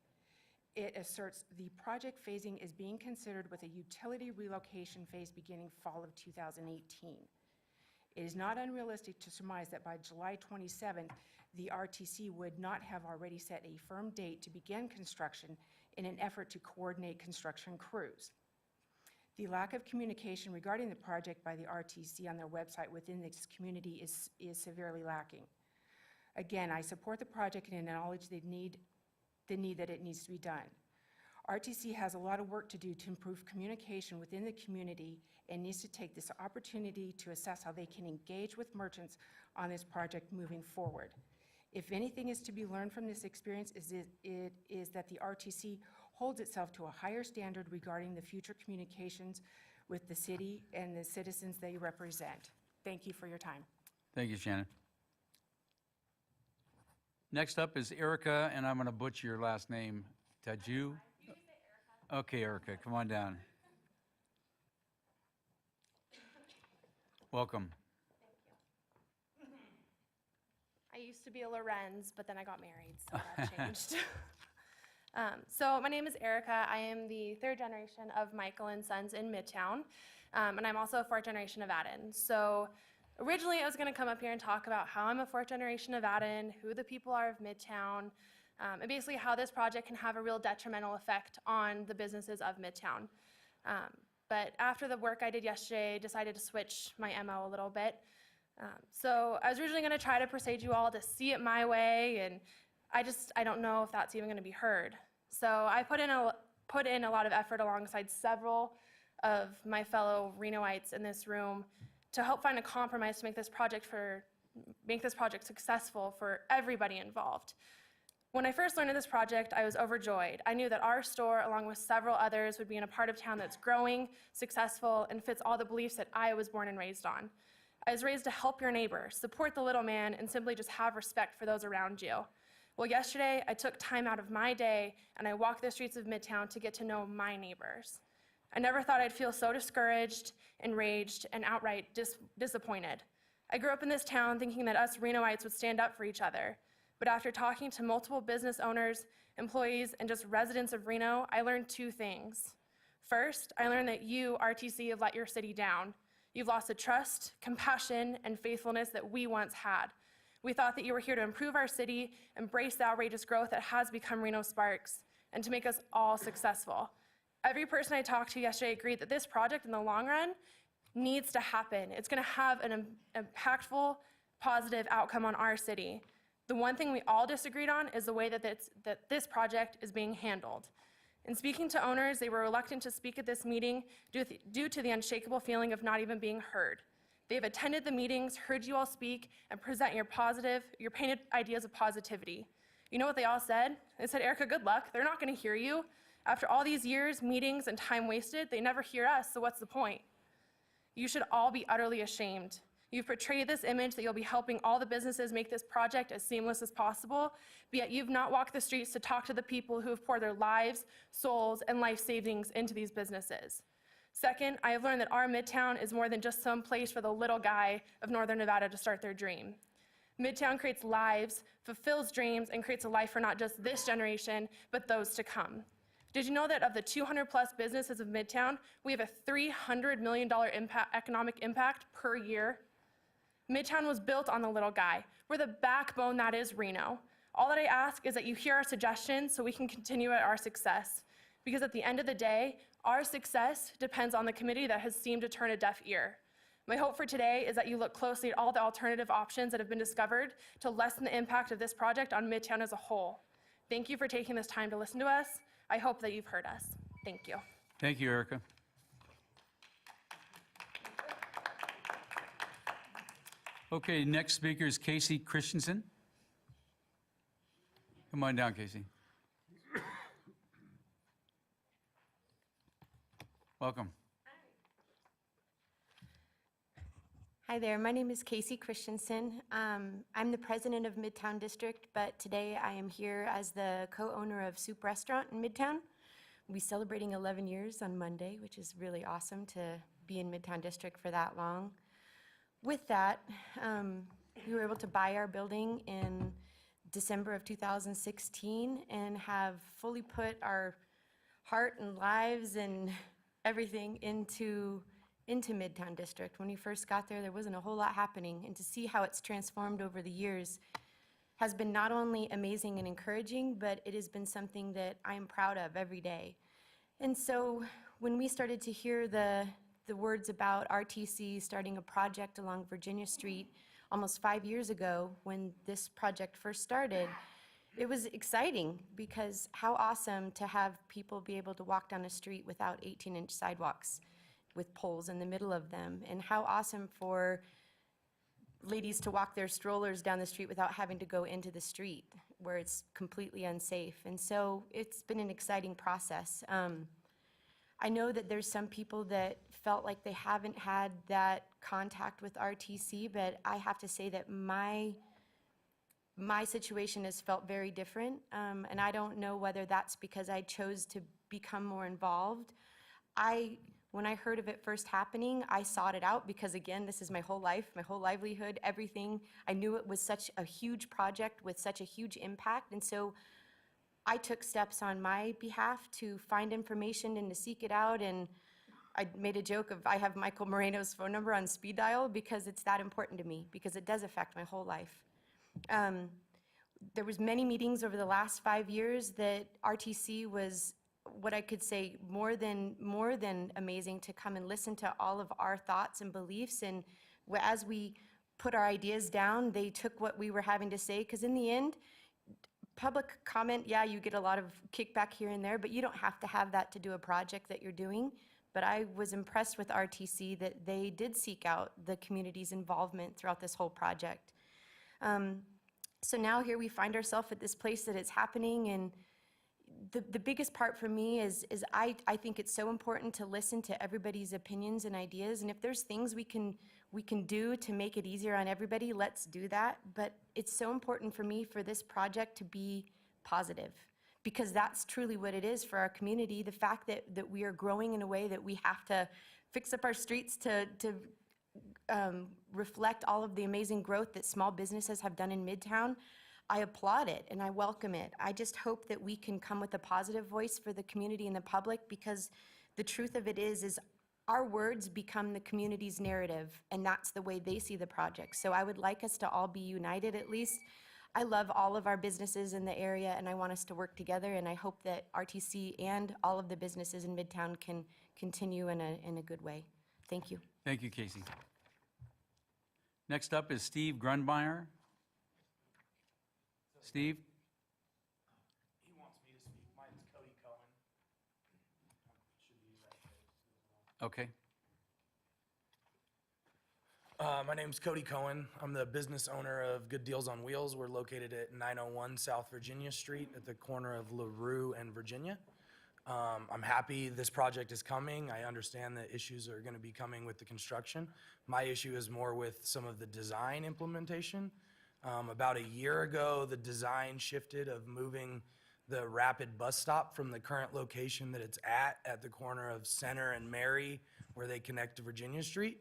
It asserts the project phasing is being considered with a utility relocation phase beginning fall of 2018. It is not unrealistic to surmise that by July 27th, the RTC would not have already set a firm date to begin construction in an effort to coordinate construction crews. The lack of communication regarding the project by the RTC on their website within this community is severely lacking. Again, I support the project and acknowledge the need that it needs to be done. RTC has a lot of work to do to improve communication within the community and needs to take this opportunity to assess how they can engage with merchants on this project moving forward. If anything is to be learned from this experience, it is that the RTC holds itself to a higher standard regarding the future communications with the city and the citizens they represent. Thank you for your time. Thank you, Shannon. Next up is Erica, and I'm going to butcher your last name. Taju? Okay, Erica, come on down. Welcome. I used to be a Lorenz, but then I got married, so that changed. So my name is Erica. I am the third generation of Michael & Sons in Midtown, and I'm also a fourth generation Nevadan. So originally I was going to come up here and talk about how I'm a fourth generation Nevadan, who the people are of Midtown, and basically how this project can have a real detrimental effect on the businesses of Midtown. But after the work I did yesterday, I decided to switch my MO a little bit. So I was originally going to try to persuade you all to see it my way, and I don't know if that's even going to be heard. So I put in a lot of effort alongside several of my fellow Renoites in this room to help find a compromise to make this project successful for everybody involved. When I first learned of this project, I was overjoyed. I knew that our store, along with several others, would be in a part of town that's growing, successful, and fits all the beliefs that I was born and raised on. I was raised to help your neighbor, support the little man, and simply just have respect for those around you. Well, yesterday, I took time out of my day, and I walked the streets of Midtown to get to know my neighbors. I never thought I'd feel so discouraged, enraged, and outright disappointed. I grew up in this town thinking that us Renoites would stand up for each other. But after talking to multiple business owners, employees, and just residents of Reno, I learned two things. First, I learned that you, RTC, have let your city down. You've lost the trust, compassion, and faithfulness that we once had. We thought that you were here to improve our city, embrace the outrageous growth that has become Reno Sparks, and to make us all successful. Every person I talked to yesterday agreed that this project, in the long run, needs to happen. It's going to have an impactful, positive outcome on our city. The one thing we all disagreed on is the way that this project is being handled. In speaking to owners, they were reluctant to speak at this meeting due to the unshakable feeling of not even being heard. They have attended the meetings, heard you all speak, and present your painted ideas of positivity. You know what they all said? They said, Erica, good luck. They're not going to hear you. After all these years, meetings, and time wasted, they never hear us, so what's the point? You should all be utterly ashamed. You've portrayed this image that you'll be helping all the businesses make this project as seamless as possible, but yet you've not walked the streets to talk to the people who have poured their lives, souls, and life savings into these businesses. Second, I have learned that our Midtown is more than just some place for the little guy of Northern Nevada to start their dream. Midtown creates lives, fulfills dreams, and creates a life for not just this generation, but those to come. Did you know that of the 200 plus businesses of Midtown, we have a $300 million economic impact per year? Midtown was built on the little guy. We're the backbone that is Reno. All that I ask is that you hear our suggestions so we can continue at our success. Because at the end of the day, our success depends on the committee that has seemed to turn a deaf ear. My hope for today is that you look closely at all the alternative options that have been discovered to lessen the impact of this project on Midtown as a whole. Thank you for taking this time to listen to us. I hope that you've heard us. Thank you. Thank you, Erica. Okay, next speaker is Casey Christensen. Come on down, Casey. Welcome. Hi there, my name is Casey Christensen. I'm the president of Midtown District, but today I am here as the co-owner of Soup Restaurant in Midtown. We'll be celebrating 11 years on Monday, which is really awesome to be in Midtown District for that long. With that, we were able to buy our building in December of 2016 and have fully put our heart and lives and everything into Midtown District. When we first got there, there wasn't a whole lot happening, and to see how it's transformed over the years has been not only amazing and encouraging, but it has been something that I am proud of every day. And so when we started to hear the words about RTC starting a project along Virginia Street almost 5 years ago, when this project first started, it was exciting, because how awesome to have people be able to walk down a street without 18-inch sidewalks with poles in the middle of them, and how awesome for ladies to walk their strollers down the street without having to go into the street where it's completely unsafe. And so it's been an exciting process. I know that there's some people that felt like they haven't had that contact with RTC, but I have to say that my situation has felt very different, and I don't know whether that's because I chose to become more involved. When I heard of it first happening, I sought it out because, again, this is my whole life, my whole livelihood, everything. I knew it was such a huge project with such a huge impact, and so I took steps on my behalf to find information and to seek it out. And I made a joke of, I have Michael Moreno's phone number on speed dial because it's that important to me, because it does affect my whole life. There was many meetings over the last 5 years that RTC was what I could say more than amazing to come and listen to all of our thoughts and beliefs. And as we put our ideas down, they took what we were having to say, because in the end, public comment, yeah, you get a lot of kickback here and there, but you don't have to have that to do a project that you're doing. But I was impressed with RTC that they did seek out the community's involvement throughout this whole project. So now here we find ourselves at this place that it's happening, and the biggest part for me is I think it's so important to listen to everybody's opinions and ideas, and if there's things we can do to make it easier on everybody, let's do that. But it's so important for me for this project to be positive, because that's truly what it is for our community. The fact that we are growing in a way that we have to fix up our streets to reflect all of the amazing growth that small businesses have done in Midtown, I applaud it and I welcome it. I just hope that we can come with a positive voice for the community and the public, because the truth of it is our words become the community's narrative, and that's the way they see the project. So I would like us to all be united at least. I love all of our businesses in the area, and I want us to work together, and I hope that RTC and all of the businesses in Midtown can continue in a good way. Thank you. Thank you, Casey. Next up is Steve Grunmeyer. Steve? He wants me to speak. My name's Cody Cohen. Should be right there as well. Okay. My name's Cody Cohen. I'm the business owner of Good Deals on Wheels. We're located at 901 South Virginia Street at the corner of LaRue and Virginia. I'm happy this project is coming. I understand that issues are going to be coming with the construction. My issue is more with some of the design implementation. About a year ago, the design shifted of moving the rapid bus stop from the current location that it's at the corner of Center and Mary, where they connect to Virginia Street.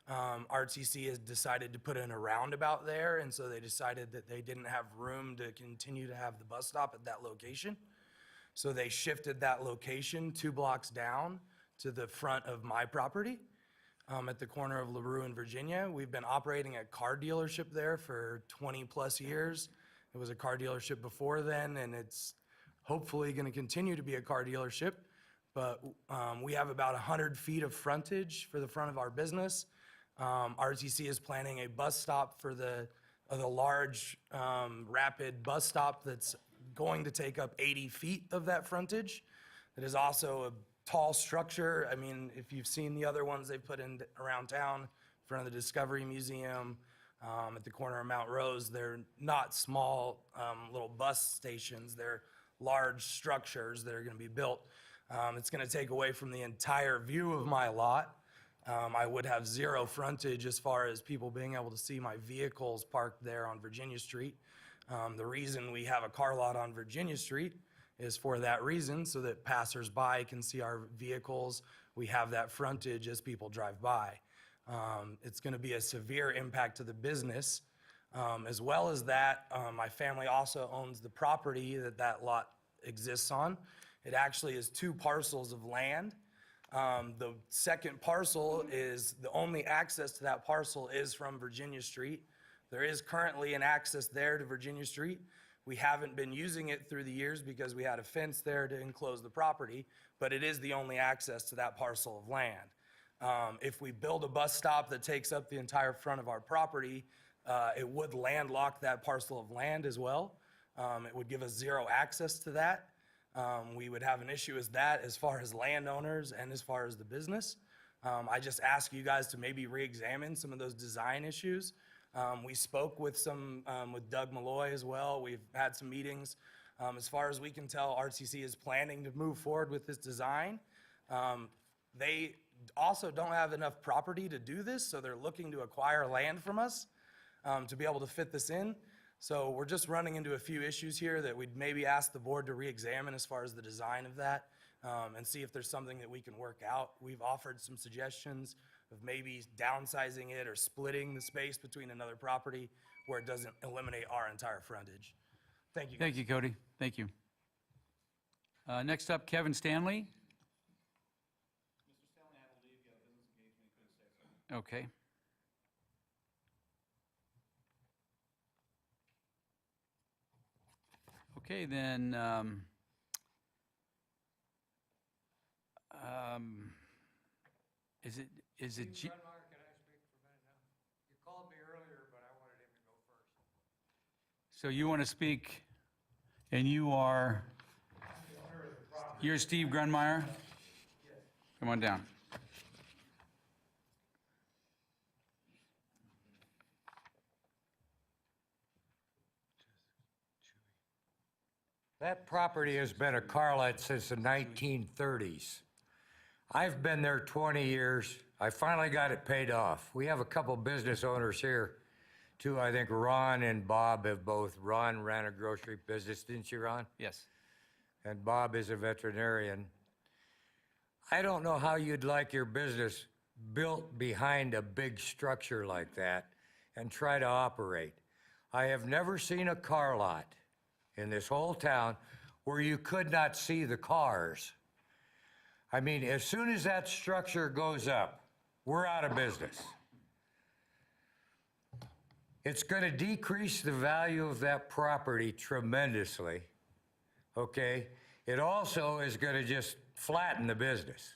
RTC has decided to put in a roundabout there, and so they decided that they didn't have room to continue to have the bus stop at that location. So they shifted that location 2 blocks down to the front of my property at the corner of LaRue and Virginia. We've been operating a car dealership there for 20 plus years. It was a car dealership before then, and it's hopefully going to continue to be a car dealership. But we have about 100 feet of frontage for the front of our business. RTC is planning a bus stop for the large rapid bus stop that's going to take up 80 feet of that frontage. It is also a tall structure. I mean, if you've seen the other ones they've put in around town, in front of the Discovery Museum, at the corner of Mount Rose, they're not small little bus stations. They're large structures that are going to be built. It's going to take away from the entire view of my lot. I would have zero frontage as far as people being able to see my vehicles parked there on Virginia Street. The reason we have a car lot on Virginia Street is for that reason, so that passersby can see our vehicles. We have that frontage as people drive by. It's going to be a severe impact to the business. As well as that, my family also owns the property that lot exists on. It actually is 2 parcels of land. The second parcel is, the only access to that parcel is from Virginia Street. There is currently an access there to Virginia Street. We haven't been using it through the years because we had a fence there to enclose the property, but it is the only access to that parcel of land. If we build a bus stop that takes up the entire front of our property, it would landlock that parcel of land as well. It would give us zero access to that. We would have an issue as that as far as landowners and as far as the business. I just ask you guys to maybe re-examine some of those design issues. We spoke with with Doug Malloy as well. We've had some meetings. As far as we can tell, RTC is planning to move forward with this design. They also don't have enough property to do this, so they're looking to acquire land from us to be able to fit this in. So we're just running into a few issues here that we'd maybe ask the board to re-examine as far as the design of that and see if there's something that we can work out. We've offered some suggestions of maybe downsizing it or splitting the space between another property where it doesn't eliminate our entire frontage. Thank you. Thank you, Cody. Thank you. Next up, Kevin Stanley. Mr. Stanley had to leave. He had a business engagement. He couldn't stay. Okay. Okay, then, is it? Steve Grunmeyer, can I speak for a minute now? You called me earlier, but I wanted him to go first. So you want to speak, and you are? You're Steve Grunmeyer? Yes. Come on down. That property has been a car lot since the 1930s. I've been there 20 years. I finally got it paid off. We have a couple business owners here, too. I think Ron and Bob have both. Ron ran a grocery business, didn't you, Ron? Yes. And Bob is a veterinarian. I don't know how you'd like your business built behind a big structure like that and try to operate. I have never seen a car lot in this whole town where you could not see the cars. I mean, as soon as that structure goes up, we're out of business. It's going to decrease the value of that property tremendously, okay? It also is going to just flatten the business.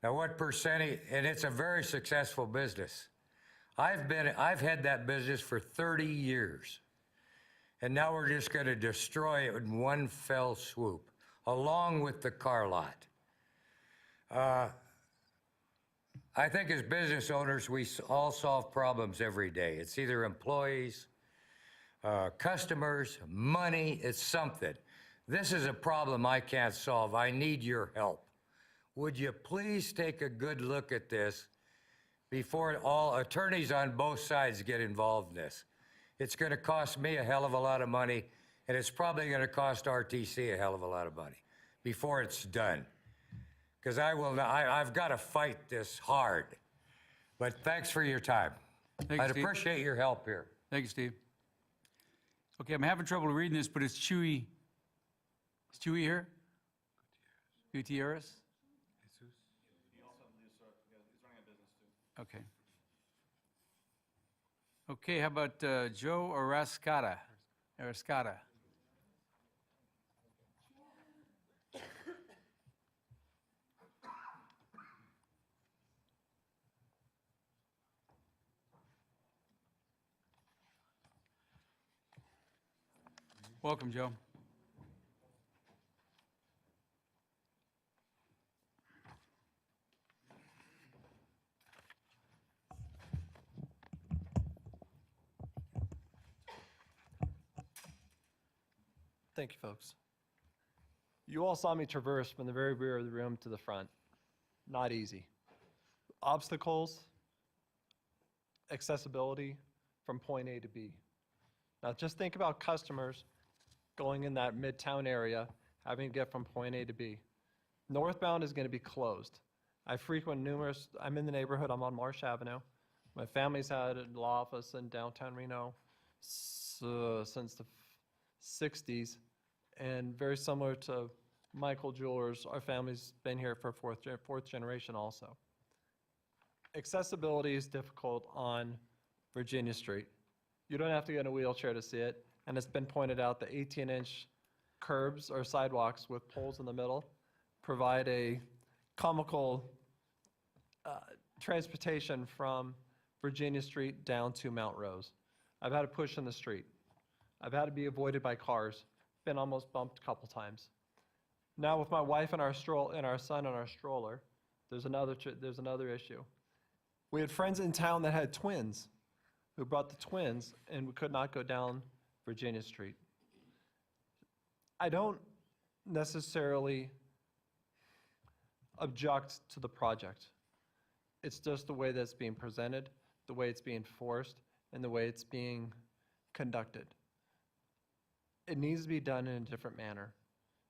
Now, what percentage, and it's a very successful business. I've had that business for 30 years. And now we're just going to destroy it in one fell swoop, along with the car lot. I think as business owners, we all solve problems every day. It's either employees, customers, money, it's something. This is a problem I can't solve. I need your help. Would you please take a good look at this before all attorneys on both sides get involved in this? It's going to cost me a hell of a lot of money, and it's probably going to cost RTC a hell of a lot of money before it's done. Because I've got to fight this hard. But thanks for your time. Thank you, I'd Steve. appreciate your help here. Thank you, Steve. Okay, I'm having trouble reading this, but it's Chewy. Is Chewy here? Gutierrez? Okay. Okay, how about Joe Arascata? Arascata. Welcome, Joe. Thank you, folks. You all saw me traverse from the very rear of the room to the front. Not easy. Obstacles, accessibility from point A to B. Now just think about customers going in that midtown area, having to get from point A to B. Northbound is going to be closed. I'm in the neighborhood, I'm on Marsh Avenue. My family's had a law office in downtown Reno since the 60s, and very similar to Michael Jewelers, our family's been here for fourth generation also. Accessibility is difficult on Virginia Street. You don't have to get in a wheelchair to see it, and it's been pointed out that 18-inch curbs or sidewalks with poles in the middle provide a comical transportation from Virginia Street down to Mount Rose. I've had to push in the street. I've had to be avoided by cars. Been almost bumped a couple times. Now with my wife and our son in our stroller, there's another issue. We had friends in town that had twins, who brought the twins, and we could not go down Virginia Street. I don't necessarily object to the project. It's just the way that's being presented, the way it's being forced, and the way it's being conducted. It needs to be done in a different manner.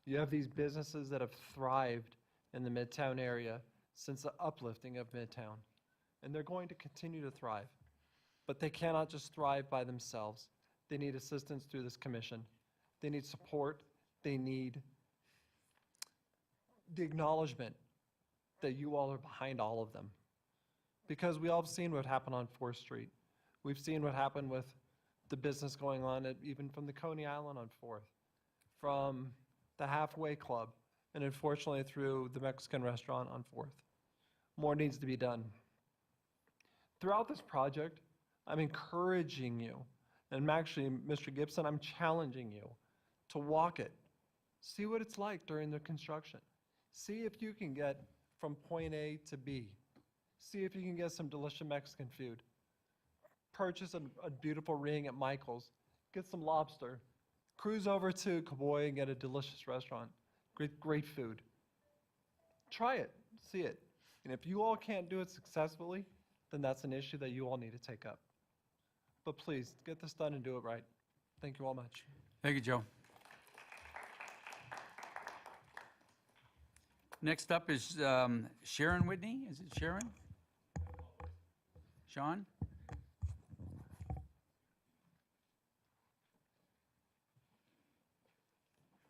You have these businesses that have thrived in the Midtown area since the uplifting of Midtown, and they're going to continue to thrive. But they cannot just thrive by themselves. They need assistance through this commission. They need support. They need the acknowledgement that you all are behind all of them. Because we all have seen what happened on 4th Street. We've seen what happened with the business going on even from the Coney Island on 4th, from the Halfway Club, and unfortunately through the Mexican restaurant on 4th. More needs to be done. Throughout this project, I'm encouraging you, and actually, Mr. Gibson, I'm challenging you to walk it. See what it's like during the construction. See if you can get from point A to B. See if you can get some delicious Mexican food. Purchase a beautiful ring at Michael's. Get some lobster. Cruise over to Kaboy and get a delicious restaurant. Great food. Try it. See it. And if you all can't do it successfully, then that's an issue that you all need to take up. But please, get this done and do it right. Thank you all much. Thank you, Joe. Next up is Sharon Whitney. Is it Sharon? Sean?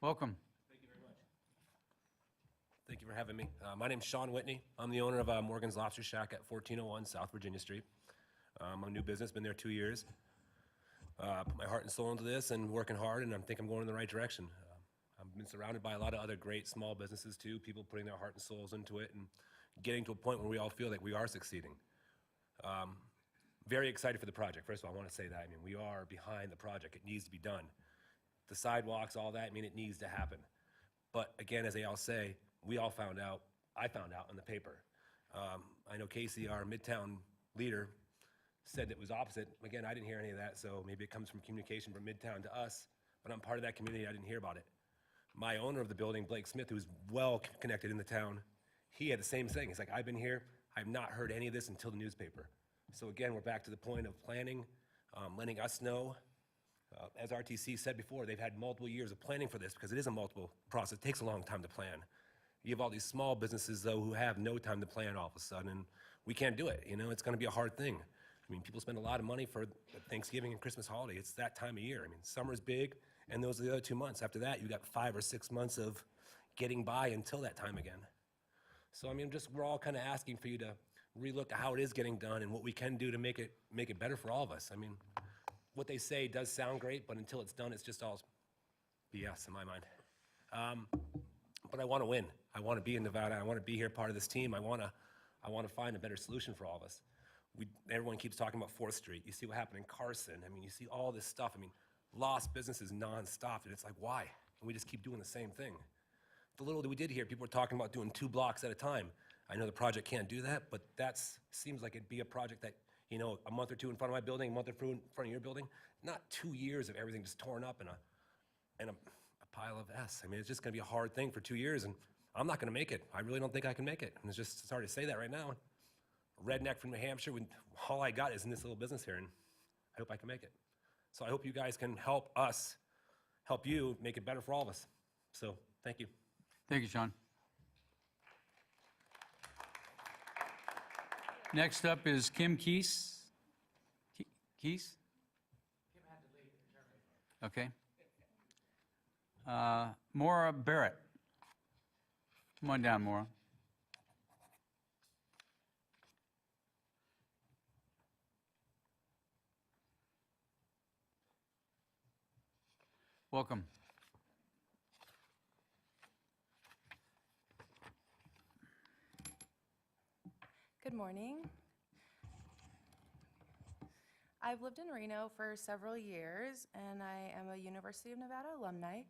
Welcome. Thank you for having me. My name's Sean Whitney. I'm the owner of Morgan's Lobster Shack at 1401 South Virginia Street. I'm a new business, been there 2 years. Put my heart and soul into this and working hard, and I think I'm going in the right direction. I've been surrounded by a lot of other great small businesses too, people putting their heart and souls into it and getting to a point where we all feel like we are succeeding. Very excited for the project. First of all, I want to say that. I mean, we are behind the project. It needs to be done. The sidewalks, all that, I mean, it needs to happen. But again, as they all say, we all found out, I found out in the paper. I know Casey, our Midtown leader, said it was opposite. Again, I didn't hear any of that, so maybe it comes from communication from Midtown to us, but I'm part of that community, I didn't hear about it. My owner of the building, Blake Smith, who's well connected in the town, he had the same thing. He's like, I've been here, I've not heard any of this until the newspaper. So again, we're back to the point of planning, letting us know. As RTC said before, they've had multiple years of planning for this because it is a multiple process. It takes a long time to plan. You have all these small businesses, though, who have no time to plan all of a sudden, and we can't do it. You know, it's going to be a hard thing. I mean, people spend a lot of money for Thanksgiving and Christmas holiday. It's that time of year. I mean, summer's big, and those are the other 2 months. After that, you got 5 or 6 months of getting by until that time again. So, I mean, we're all kind of asking for you to relook at how it is getting done and what we can do to make it better for all of us. I mean, what they say does sound great, but until it's done, it's just all BS in my mind. But I want to win. I want to be in Nevada. I want to be here, part of this team. I want to find a better solution for all of us. Everyone keeps talking about 4th Street. You see what happened in Carson. I mean, you see all this stuff. I mean, lost businesses nonstop, and it's like, why? And we just keep doing the same thing. The little that we did here, people were talking about doing 2 blocks at a time. I know the project can't do that, but that seems like it'd be a project that, you know, a month or 2 in front of my building, a month or 2 in front of your building, not 2 years of everything just torn up in a pile of S. I mean, it's just going to be a hard thing for 2 years, and I'm not going to make it. I really don't think I can make it. And it's just sorry to say that right now. A redneck from New Hampshire, when all I got is in this little business here, and I hope I can make it. So I hope you guys can help us, help you make it better for all of us. So thank you. Thank you, Sean. Next up is Kim Keese. Keese? Okay. Maura Barrett. Come on down, Maura. Welcome. Good morning. I've lived in Reno for several years, and I am a University of Nevada alumni,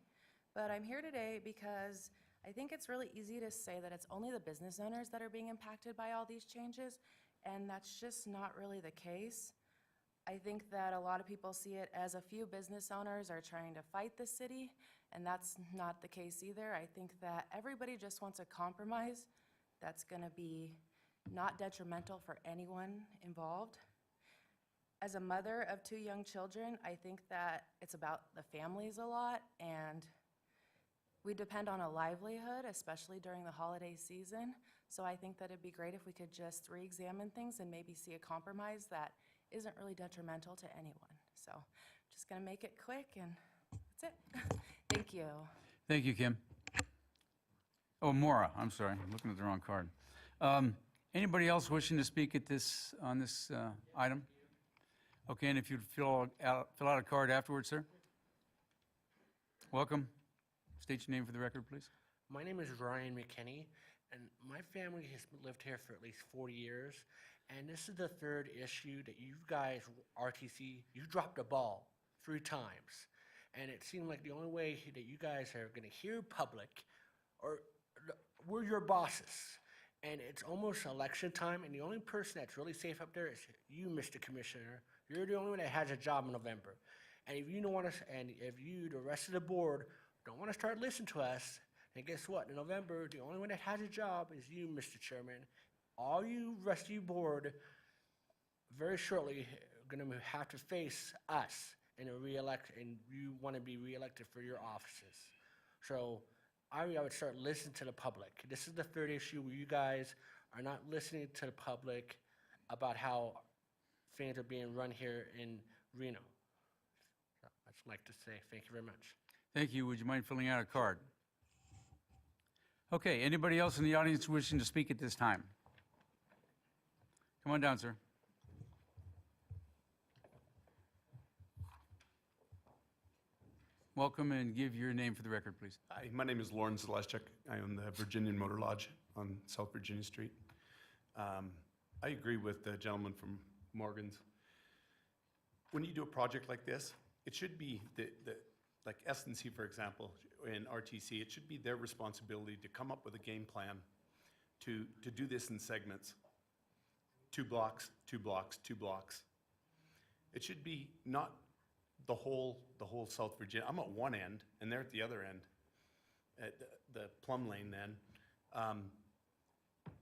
but I'm here today because I think it's really easy to say that it's only the business owners that are being impacted by all these changes, and that's just not really the case. I think that a lot of people see it as a few business owners are trying to fight the city, and that's not the case either. I think that everybody just wants a compromise that's going to be not detrimental for anyone involved. As a mother of 2 young children, I think that it's about the families a lot, and we depend on a livelihood, especially during the holiday season. So I think that it'd be great if we could just re-examine things and maybe see a compromise that isn't really detrimental to anyone. So just gonna make it quick, and that's it. Thank you. Thank you, Kim. Oh, Maura, I'm sorry, I'm looking at the wrong card. Anybody else wishing to speak on this item? Okay, and if you'd fill out a card afterwards, sir. Welcome. State your name for the record, please. My name is Ryan McKinney, and my family has lived here for at least 40 years, and this is the 3rd issue that you guys, RTC, you dropped the ball 3 times, and it seemed like the only way that you guys are going to hear public, or we're your bosses, and it's almost election time, and the only person that's really safe up there is you, Mr. Commissioner. You're the only one that has a job in November, and if you don't want to, and if you, the rest of the board, don't want to start listening to us, and guess what? In November, the only one that has a job is you, Mr. Chairman. All you rest of you board, very shortly, are going to have to face us in a re-elect, and you want to be re-elected for your offices. So I would start listening to the public. This is the 3rd issue where you guys are not listening to the public about how things are being run here in Reno. So I'd just like to say thank you very much. Thank you. Would you mind filling out a card? Okay, anybody else in the audience wishing to speak at this time? Come on down, sir. Welcome, and give your name for the record, please. Hi, my name is Lauren Zaleschuk. I own the Virginian Motor Lodge on South Virginia Street. I agree with the gentleman from Morgan's. When you do a project like this, it should be like S&C, for example, in RTC, it should be their responsibility to come up with a game plan to do this in segments. 2 blocks, 2 blocks, 2 blocks. It should be not the whole South Virginia. I'm at one end, and they're at the other end, at the Plum Lane then.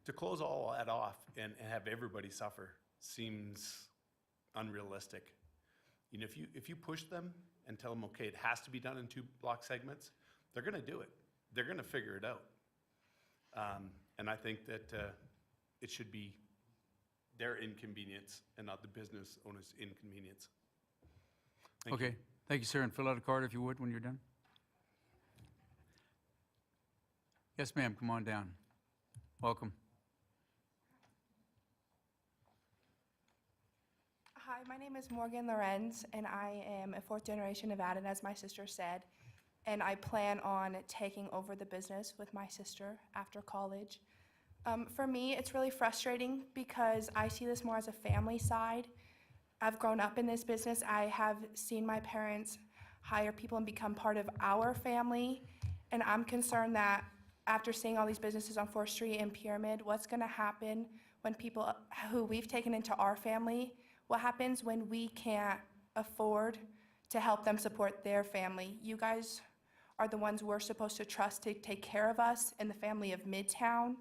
To close all that off and have everybody suffer seems unrealistic. You know, if you push them and tell them, okay, it has to be done in 2 block segments, they're gonna do it. They're gonna figure it out. And I think that it should be their inconvenience and not the business owner's inconvenience. Thank you. Okay, thank you, sir, and fill out a card if you would when you're done. Yes, ma'am, come on down. Welcome. Hi, my name is Morgan Lorenz, and I am a 4th-generation Nevadan, as my sister said, and I plan on taking over the business with my sister after college. For me, it's really frustrating because I see this more as a family side. I've grown up in this business. I have seen my parents hire people and become part of our family, and I'm concerned that after seeing all these businesses on 4th Street and Pyramid, what's gonna happen when people who we've taken into our family, what happens when we can't afford to help them support their family? You guys are the ones we're supposed to trust to take care of us and the family of Midtown.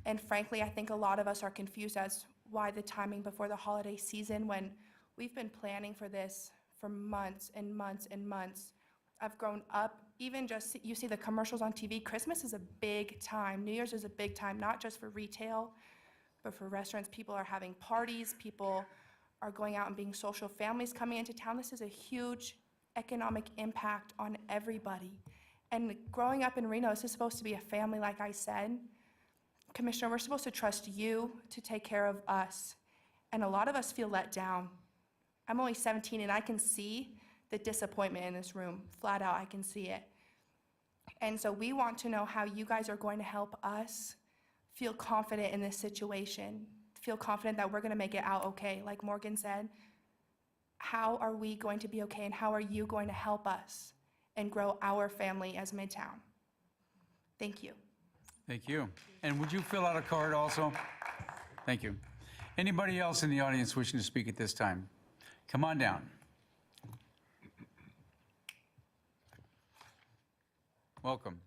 And frankly, I think a lot of us are confused as why the timing before the holiday season, when we've been planning for this for months and months and months. I've grown up, even just, you see the commercials on TV, Christmas is a big time, New Year's is a big time, not just for retail, but for restaurants. People are having parties, people are going out and being social, families coming into town. This is a huge economic impact on everybody. And growing up in Reno, this is supposed to be a family, like I said. Commissioner, we're supposed to trust you to take care of us. And a lot of us feel let down. I'm only 17 and I can see the disappointment in this room, flat out, I can see it. And so we want to know how you guys are going to help us feel confident in this situation, feel confident that we're gonna make it out okay. Like Morgan said, how are we going to be okay and how are you going to help us and grow our family as Midtown? Thank you. Thank you. And would you fill out a card also? Thank you. Anybody else in the audience wishing to speak at this time? Come on down. Welcome.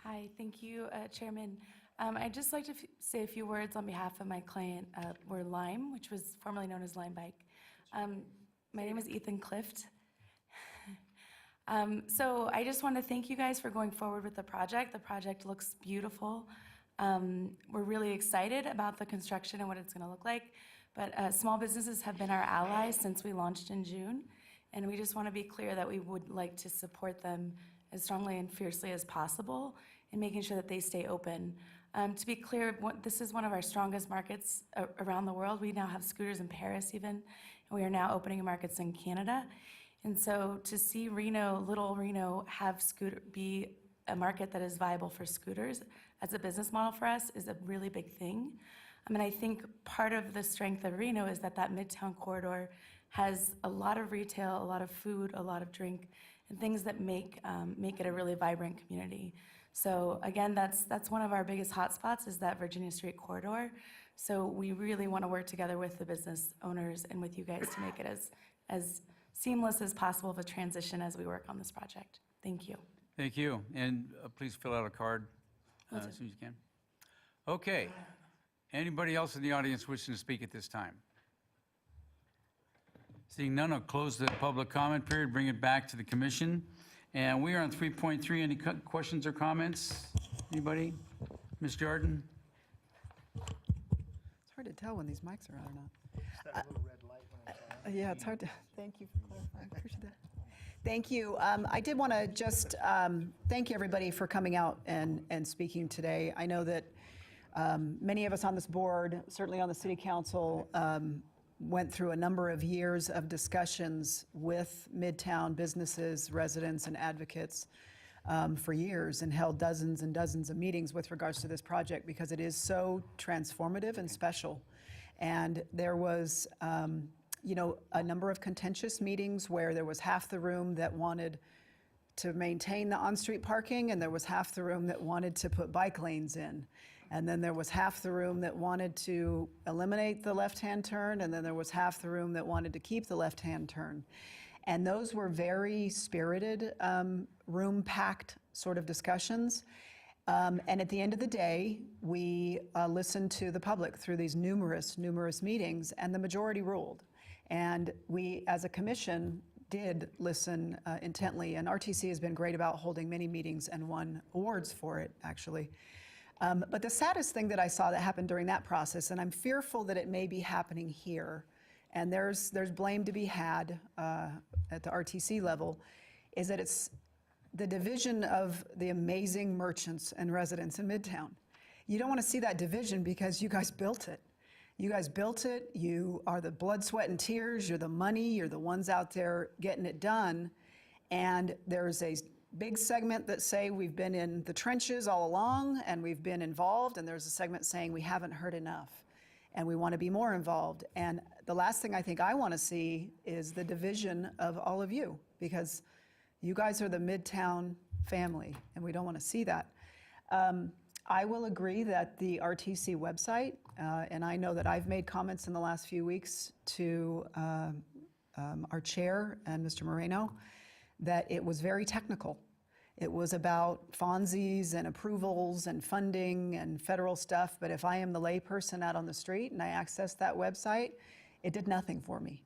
Hi, thank you, Chairman. I'd just like to say a few words on behalf of my client, we're Lime, which was formerly known as Lime Bike. My name is Ethan Clift. So I just want to thank you guys for going forward with the project. The project looks beautiful. We're really excited about the construction and what it's going to look like. But small businesses have been our allies since we launched in June. And we just want to be clear that we would like to support them as strongly and fiercely as possible in making sure that they stay open. To be clear, this is one of our strongest markets around the world. We now have scooters in Paris even, and we are now opening markets in Canada. And so to see Reno, little Reno, be a market that is viable for scooters as a business model for us is a really big thing. I mean, I think part of the strength of Reno is that Midtown corridor has a lot of retail, a lot of food, a lot of drink, and things that make it a really vibrant community. So again, that's one of our biggest hotspots is that Virginia Street corridor. So we really want to work together with the business owners and with you guys to make it as seamless as possible of a transition as we work on this project. Thank you. Thank you. And please fill out a card as soon as you can. Okay. Anybody else in the audience wishing to speak at this time? Seeing none, I'll close the public comment period, bring it back to the commission. And we are on 3.3. Any questions or comments? Anybody? Ms. Jordan? It's hard to tell when these mics are on or not. Yeah, it's hard to, thank you for clarifying, I appreciate that. Thank you. I did want to just thank everybody for coming out and speaking today. I know that many of us on this board, certainly on the city council, went through a number of years of discussions with Midtown businesses, residents, and advocates for years and held dozens and dozens of meetings with regards to this project because it is so transformative and special. And there was a number of contentious meetings where there was half the room that wanted to maintain the on-street parking, and there was half the room that wanted to put bike lanes in. And then there was half the room that wanted to eliminate the left-hand turn, and then there was half the room that wanted to keep the left-hand turn. And those were very spirited, room-packed sort of discussions. And at the end of the day, we listened to the public through these numerous meetings, and the majority ruled. And we, as a commission, did listen intently, and RTC has been great about holding many meetings and won awards for it, actually. But the saddest thing that I saw that happened during that process, and I'm fearful that it may be happening here, and there's blame to be had at the RTC level, is that it's the division of the amazing merchants and residents in Midtown. You don't want to see that division because you guys built it. You guys built it. You are the blood, sweat, and tears. You're the money. You're the ones out there getting it done. And there's a big segment that say we've been in the trenches all along and we've been involved, and there's a segment saying we haven't heard enough and we want to be more involved. And the last thing I think I want to see is the division of all of you, because you guys are the Midtown family and we don't want to see that. I will agree that the RTC website, and I know that I've made comments in the last few weeks to our chair and Mr. Moreno, that it was very technical. It was about Fonzies and approvals and funding and federal stuff, but if I am the layperson out on the street and I access that website, it did nothing for me.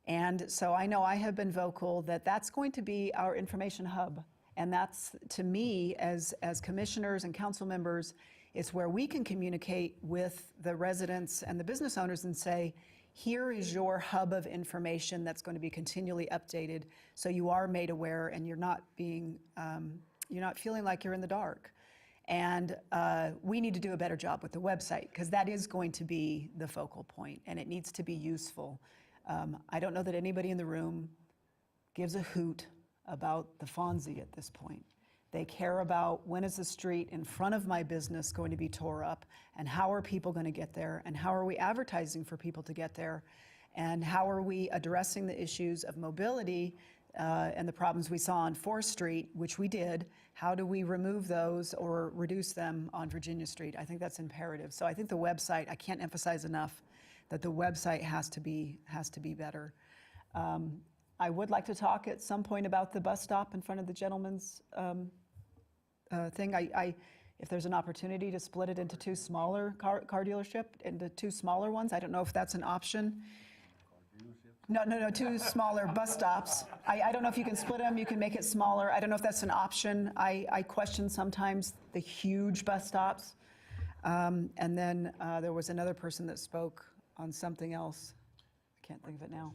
And so I know I have been vocal that that's going to be our information hub. And that's, to me, as commissioners and council members, it's where we can communicate with the residents and the business owners and say, here is your hub of information that's going to be continually updated, so you are made aware and you're not being, you're not feeling like you're in the dark. And we need to do a better job with the website, because that is going to be the focal point, and it needs to be useful. I don't know that anybody in the room gives a hoot about the Fonzie at this point. They care about, when is the street in front of my business going to be tore up, and how are people going to get there, and how are we advertising for people to get there, and how are we addressing the issues of mobility and the problems we saw on 4th Street, which we did. How do we remove those or reduce them on Virginia Street? I think that's imperative. So I think the website, I can't emphasize enough that the website has to be better. I would like to talk at some point about the bus stop in front of the gentleman's thing. If there's an opportunity to split it into two smaller car dealership, into two smaller ones, I don't know if that's an option. No, two smaller bus stops. I don't know if you can split them, you can make it smaller. I don't know if that's an option. I question sometimes the huge bus stops. And then there was another person that spoke on something else. I can't think of it now.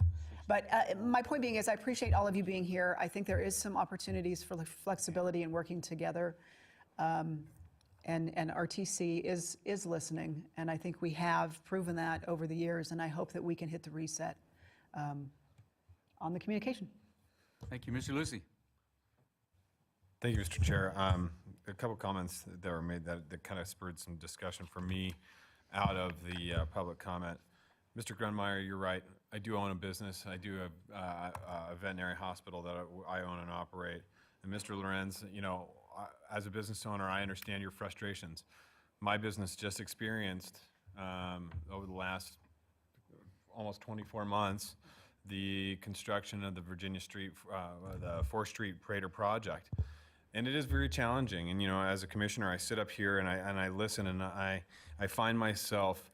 But my point being is I appreciate all of you being here. I think there is some opportunities for flexibility and working together. And RTC is listening, and I think we have proven that over the years, and I hope that we can hit the reset on the communication. Thank you. Mr. Lucy. Thank you, Mr. Chair. A couple comments that were made that kind of spurred some discussion for me out of the public comment. Mr. Grunmeyer, you're right. I do own a business. I do have a veterinary hospital that I own and operate. And Mr. Lorenz, you know, as a business owner, I understand your frustrations. My business just experienced, over the last almost 24 months, the construction of the Virginia Street, the 4th Street Prater project. And it is very challenging. And, you know, as a commissioner, I sit up here and I listen, and I find myself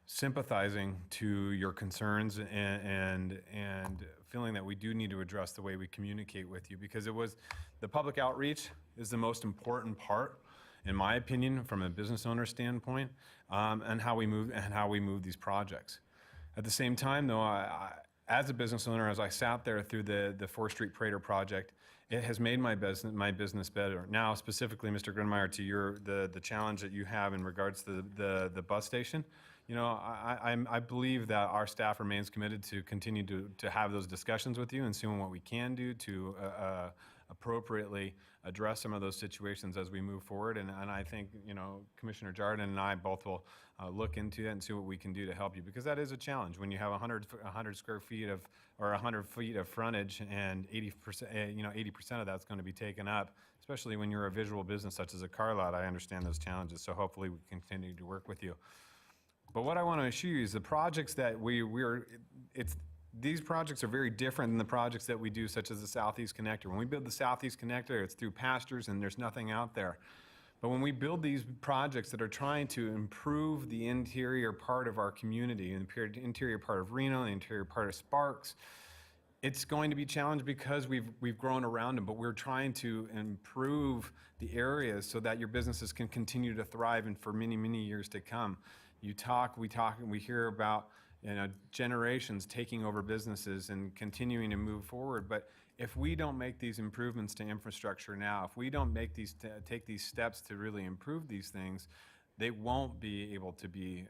sympathizing to your concerns and feeling that we do need to address the way we communicate with you, because it was the public outreach is the most important part, in my opinion, from a business owner standpoint, and how we move these projects. At the same time, though, as a business owner, as I sat there through the 4th Street Prater project, it has made my business better. Now, specifically, Mr. Grunmeyer, to the challenge that you have in regards to the bus station, you know, I believe that our staff remains committed to continue to have those discussions with you and seeing what we can do to appropriately address some of those situations as we move forward. And I think, you know, Commissioner Jardin and I both will look into it and see what we can do to help you, because that is a challenge when you have 100 square feet of, or 100 feet of frontage, and 80%, you know, 80% of that's going to be taken up, especially when you're a visual business such as a car lot. I understand those challenges, so hopefully we continue to work with you. But what I want to assure you is the projects that these projects are very different than the projects that we do, such as the Southeast Connector. When we build the Southeast Connector, it's through pastures and there's nothing out there. But when we build these projects that are trying to improve the interior part of our community, the interior part of Reno, the interior part of Sparks, it's going to be challenged because we've grown around them, but we're trying to improve the areas so that your businesses can continue to thrive and for many, many years to come. We talk, and we hear about, you know, generations taking over businesses and continuing to move forward. But if we don't make these improvements to infrastructure now, if we don't make take these steps to really improve these things, they won't be able to be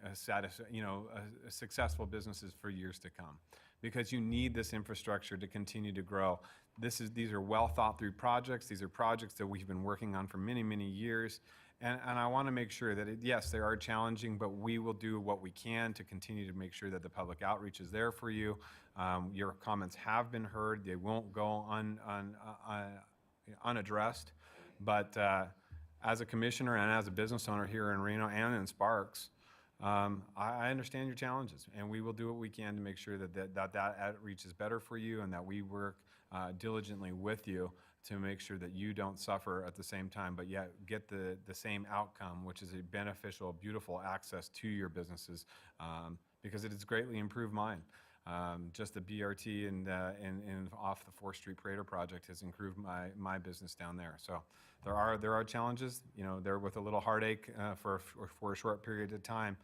successful businesses for years to come, because you need this infrastructure to continue to grow. These are well thought through projects. These are projects that we've been working on for many, many years. And I want to make sure that, yes, they are challenging, but we will do what we can to continue to make sure that the public outreach is there for you. Your comments have been heard. They won't go unaddressed. But as a commissioner and as a business owner here in Reno and in Sparks, I understand your challenges, and we will do what we can to make sure that outreach is better for you, and that we work diligently with you to make sure that you don't suffer at the same time, but yet get the same outcome, which is a beneficial, beautiful access to your businesses, because it has greatly improved mine. Just the BRT and off the 4th Street Parade project has improved my business down there. So there are challenges. You know, there with a little heartache for a short period of time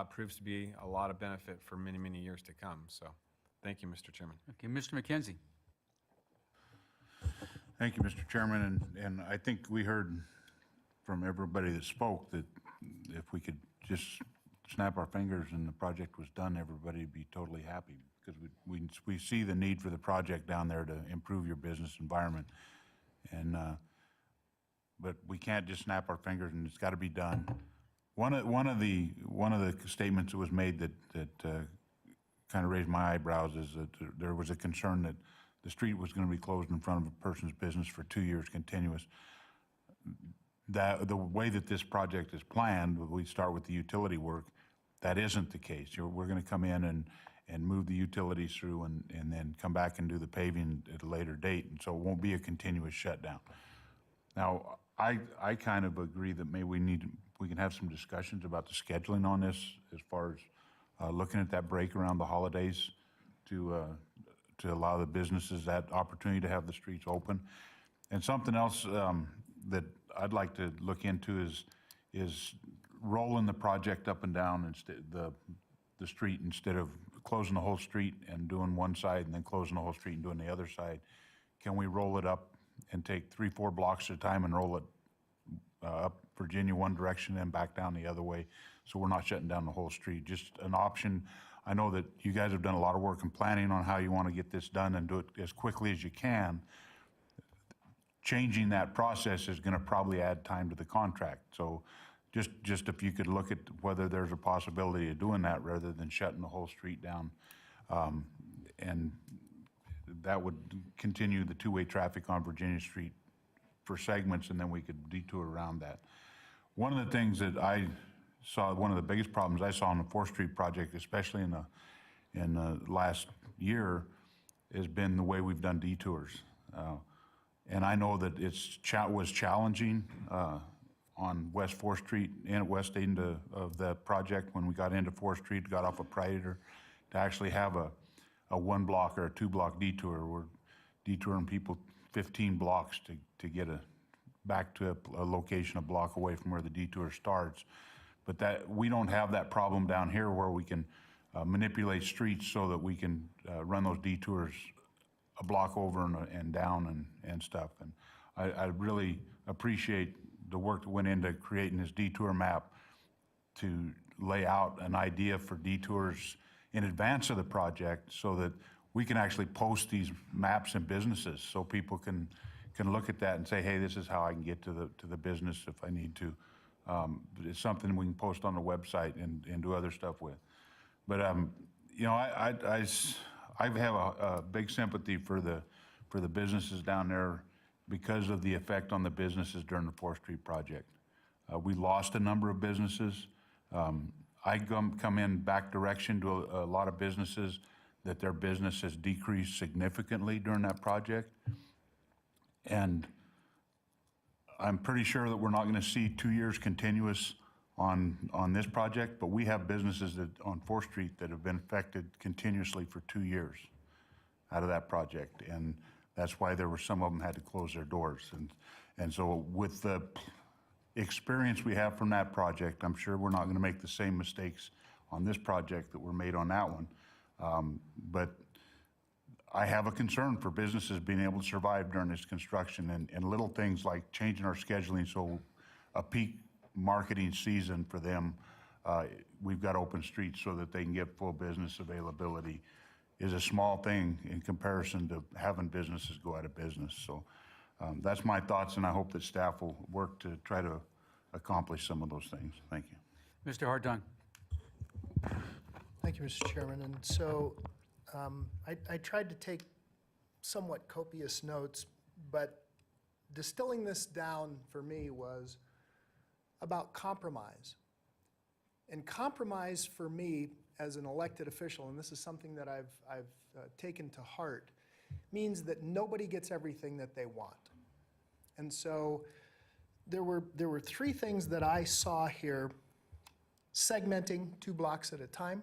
proves to be a lot of benefit for many, many years to come. So thank you, Mr. Chairman. Okay, Mr. McKenzie. Thank you, Mr. Chairman, and I think we heard from everybody that spoke that if we could just snap our fingers and the project was done, everybody would be totally happy, because we see the need for the project down there to improve your business environment. And but we can't just snap our fingers, and it's got to be done. One of the statements that was made that kind of raised my eyebrows is that there was a concern that the street was going to be closed in front of a person's business for 2 years continuous. The way that this project is planned, we start with the utility work, that isn't the case. We're going to come in and move the utilities through and then come back and do the paving at a later date, and so it won't be a continuous shutdown. Now, I kind of agree that maybe we can have some discussions about the scheduling on this, as far as looking at that break around the holidays to allow the businesses that opportunity to have the streets open. And something else that I'd like to look into is rolling the project up and down the street, instead of closing the whole street and doing one side and then closing the whole street and doing the other side. Can we roll it up and take 3-4 blocks at a time and roll it up Virginia one direction and back down the other way, so we're not shutting down the whole street? Just an option. I know that you guys have done a lot of work in planning on how you want to get this done and do it as quickly as you can. Changing that process is going to probably add time to the contract. So just if you could look at whether there's a possibility of doing that rather than shutting the whole street down. And that would continue the two-way traffic on Virginia Street for segments, and then we could detour around that. One of the things that I saw, one of the biggest problems I saw on the 4th Street project, especially in the last year, has been the way we've done detours. And I know that was challenging on West 4th Street and at west end of the project when we got into 4th Street, got off of Predator, to actually have a 1 block or a 2 block detour. We're detouring people 15 blocks to get back to a location a block away from where the detour starts. But that we don't have that problem down here, where we can manipulate streets so that we can run those detours a block over and down and stuff. And I really appreciate the work that went into creating this detour map to lay out an idea for detours in advance of the project, so that we can actually post these maps in businesses so people can can look at that and say, hey, this is how I can get to the business if I need to. It's something we can post on the website and do other stuff with. But, you know, I have a big sympathy for the businesses down there because of the effect on the businesses during the 4th Street project. We lost a number of businesses. I come in back direction to a lot of businesses that their business has decreased significantly during that project. And I'm pretty sure that we're not going to see 2 years continuous on this project, but we have businesses that on 4th Street that have been affected continuously for 2 years out of that project. And that's why there were some of them had to close their doors. And so with the experience we have from that project, I'm sure we're not going to make the same mistakes on this project that were made on that one. But I have a concern for businesses being able to survive during this construction and little things like changing our scheduling so a peak marketing season for them, we've got open streets so that they can get full business availability is a small thing in comparison to having businesses go out of business. So that's my thoughts, and I hope that staff will work to try to accomplish some of those things. Thank you. Mr. Hartung. Thank you, Mr. Chairman. And so I tried to take somewhat copious notes, but distilling this down for me was about compromise. And compromise for me as an elected official, and this is something that I've taken to heart, means that nobody gets everything that they want. And so there were 3 things that I saw here: segmenting 2 blocks at a time,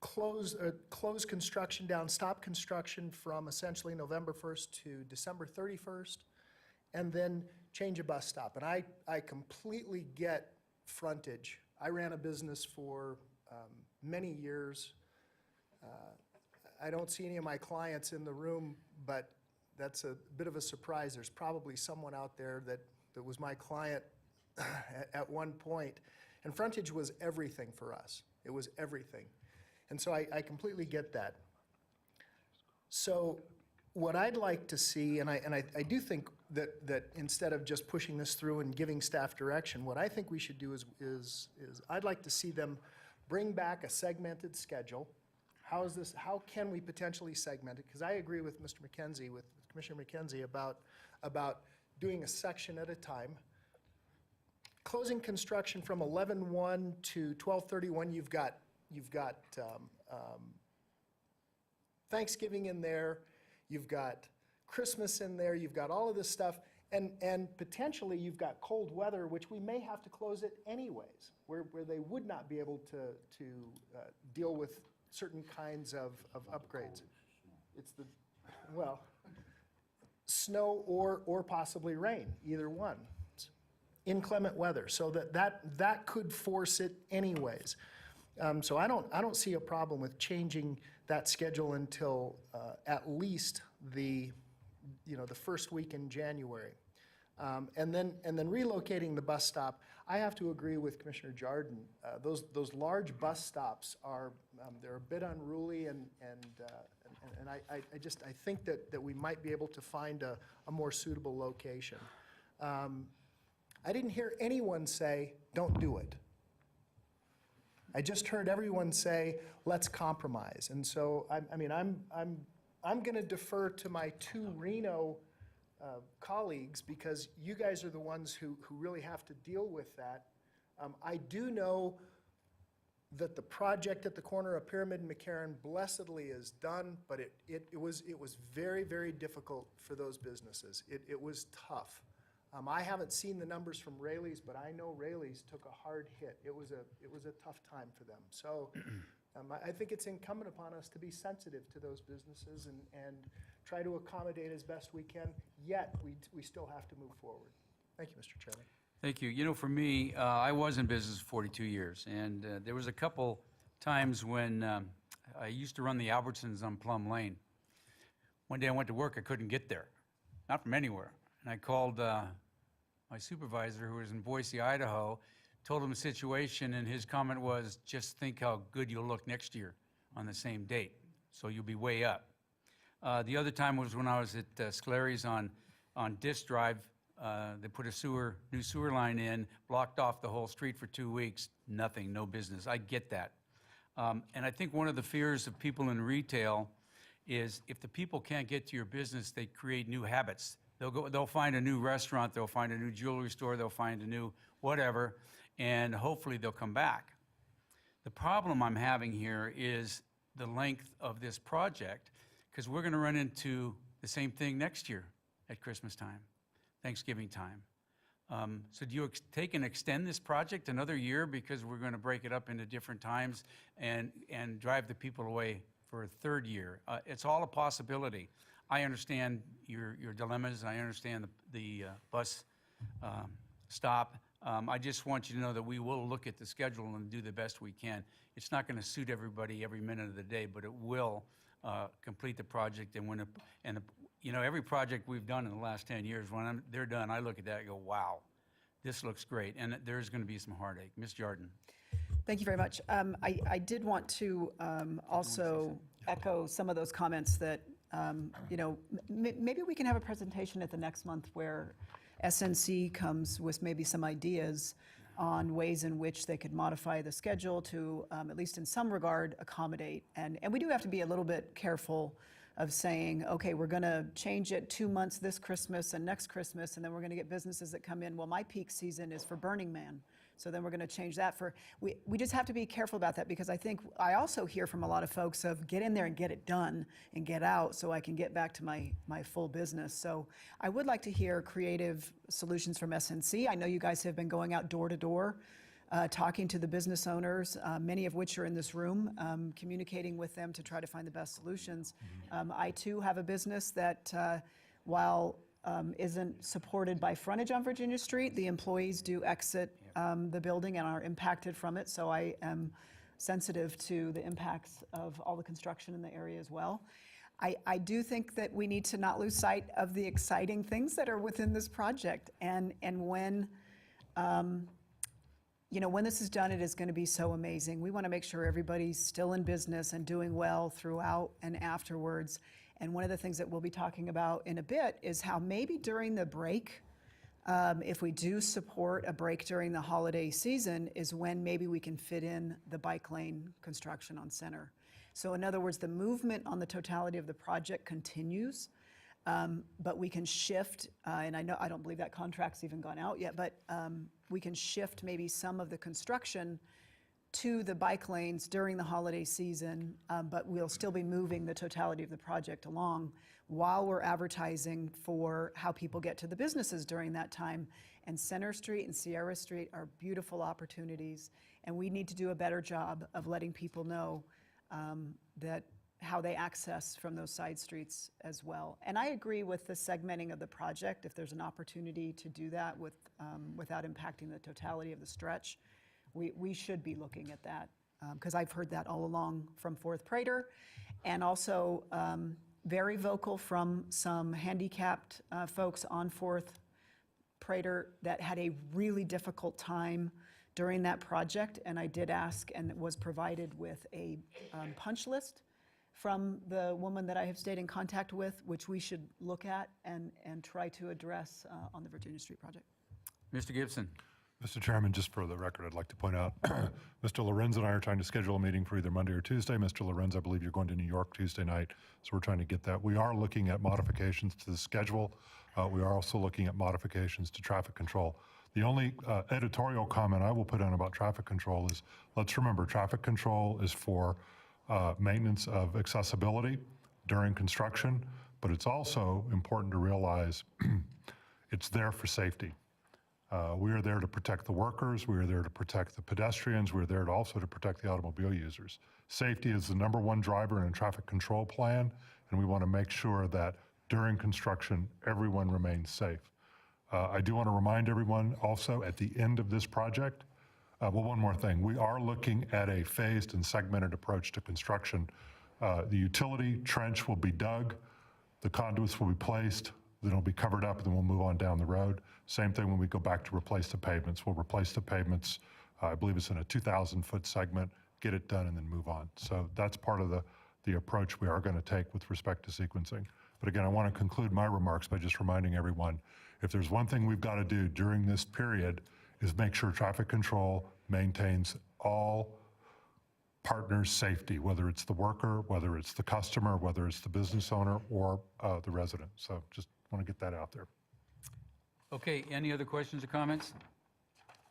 close construction down, stop construction from essentially November 1st to December 31st, and then change a bus stop. And I completely get frontage. I ran a business for many years. I don't see any of my clients in the room, but that's a bit of a surprise. There's probably someone out there that was my client at one point. And frontage was everything for us. It was everything. And so I completely get that. So what I'd like to see, and I do think that instead of just pushing this through and giving staff direction, what I think we should do is I'd like to see them bring back a segmented schedule. How can we potentially segment it? Because I agree with Mr. McKenzie, with Commissioner McKenzie about doing a section at a time. Closing construction from 11/1 to 12/31, you've got Thanksgiving in there, you've got Christmas in there, you've got all of this stuff, and potentially you've got cold weather, which we may have to close it anyways, where they would not be able to deal with certain kinds of upgrades. It's snow or possibly rain, either one. Inclement weather, so that could force it anyways. So I don't see a problem with changing that schedule until at least the first week in January, and then relocating the bus stop. I have to agree with Commissioner Jardin. Those large bus stops they're a bit unruly, and I think that we might be able to find a more suitable location. I didn't hear anyone say, don't do it. I just heard everyone say, let's compromise. And so, I'm going to defer to my 2 Reno colleagues, because you guys are the ones who really have to deal with that. I do know that the project at the corner of Pyramid and McCarran blessedly is done, but it was very, very difficult for those businesses. It was tough. I haven't seen the numbers from Raley's, but I know Raley's took a hard hit. It was a tough time for them. So I think it's incumbent upon us to be sensitive to those businesses and try to accommodate as best we can, yet we still have to move forward. Thank you, Mr. Chairman. Thank you. You know, for me, I was in business 42 years, and there was a couple times when I used to run the Albertsons on Plum Lane. One day I went to work, I couldn't get there, not from anywhere. And I called my supervisor, who was in Boise, Idaho, told him the situation, and his comment was, just think how good you'll look next year on the same date, so you'll be way up. The other time was when I was at Scolari's on Disk Drive. They put a new sewer line in, blocked off the whole street for 2 weeks. Nothing, no business. I get that. And I think one of the fears of people in retail is if the people can't get to your business, they create new habits. They'll find a new restaurant, they'll find a new jewelry store, they'll find a new whatever, and hopefully they'll come back. The problem I'm having here is the length of this project, because we're going to run into the same thing next year at Christmas time, Thanksgiving time. So do you take and extend this project another year because we're going to break it up into different times and drive the people away for a third year? It's all a possibility. I understand your dilemmas, and I understand the bus stop. I just want you to know that we will look at the schedule and do the best we can. It's not going to suit everybody every minute of the day, but it will complete the project. And you know, every project we've done in the last 10 years, when they're done, I look at that and go, wow, this looks great. And there's going to be some heartache. Ms. Jordan. Thank you very much. I did want to also echo some of those comments that, you know, maybe we can have a presentation at the next month where SNC comes with maybe some ideas on ways in which they could modify the schedule to, at least in some regard, accommodate. And we do have to be a little bit careful of saying, okay, we're going to change it 2 months this Christmas and next Christmas, and then we're going to get businesses that come in. Well, my peak season is for Burning Man. So then we're going to change that for, we just have to be careful about that, because I think I also hear from a lot of folks of get in there and get it done and get out so I can get back to my full business. So I would like to hear creative solutions from SNC. I know you guys have been going out door to door, talking to the business owners, many of which are in this room, communicating with them to try to find the best solutions. I too have a business that while isn't supported by frontage on Virginia Street, the employees do exit the building and are impacted from it. So I am sensitive to the impacts of all the construction in the area as well. I do think that we need to not lose sight of the exciting things that are within this project. And when, you know, when this is done, it is going to be so amazing. We want to make sure everybody's still in business and doing well throughout and afterwards. And one of the things that we'll be talking about in a bit is how maybe during the break, if we do support a break during the holiday season, is when maybe we can fit in the bike lane construction on Center. So in other words, the movement on the totality of the project continues, but we can shift, and I don't believe that contract's even gone out yet, but we can shift maybe some of the construction to the bike lanes during the holiday season, but we'll still be moving the totality of the project along while we're advertising for how people get to the businesses during that time. And Center Street and Sierra Street are beautiful opportunities, and we need to do a better job of letting people know that how they access from those side streets as well. And I agree with the segmenting of the project. If there's an opportunity to do that without impacting the totality of the stretch, we should be looking at that, because I've heard that all along from Fourth Prater, and also very vocal from some handicapped folks on Fourth Prater that had a really difficult time during that project. And I did ask and was provided with a punch list from the woman that I have stayed in contact with, which we should look at and try to address on the Virginia Street project. Mr. Gibson. Mr. Chairman, just for the record, I'd like to point out, Mr. Lorenz and I are trying to schedule a meeting for either Monday or Tuesday. Mr. Lorenz, I believe you're going to New York Tuesday night, so we're trying to get that. We are looking at modifications to the schedule. We are also looking at modifications to traffic control. The only editorial comment I will put in about traffic control is, let's remember, traffic control is for maintenance of accessibility during construction, but it's also important to realize it's there for safety. We are there to protect the workers, we are there to protect the pedestrians, we're there to also to protect the automobile users. Safety is the #1 driver in a traffic control plan, and we want to make sure that during construction, everyone remains safe. I do want to remind everyone also at the end of this project, well, one more thing, we are looking at a phased and segmented approach to construction. The utility trench will be dug, the conduits will be placed, then it'll be covered up, and then we'll move on down the road. Same thing when we go back to replace the pavements. We'll replace the pavements, I believe it's in a 2,000-foot segment, get it done, and then move on. So that's part of the the approach we are going to take with respect to sequencing. But again, I want to conclude my remarks by just reminding everyone, if there's one thing we've got to do during this period is make sure traffic control maintains all partners' safety, whether it's the worker, whether it's the customer, whether it's the business owner, or the resident. So just want to get that out there. Okay, any other questions or comments?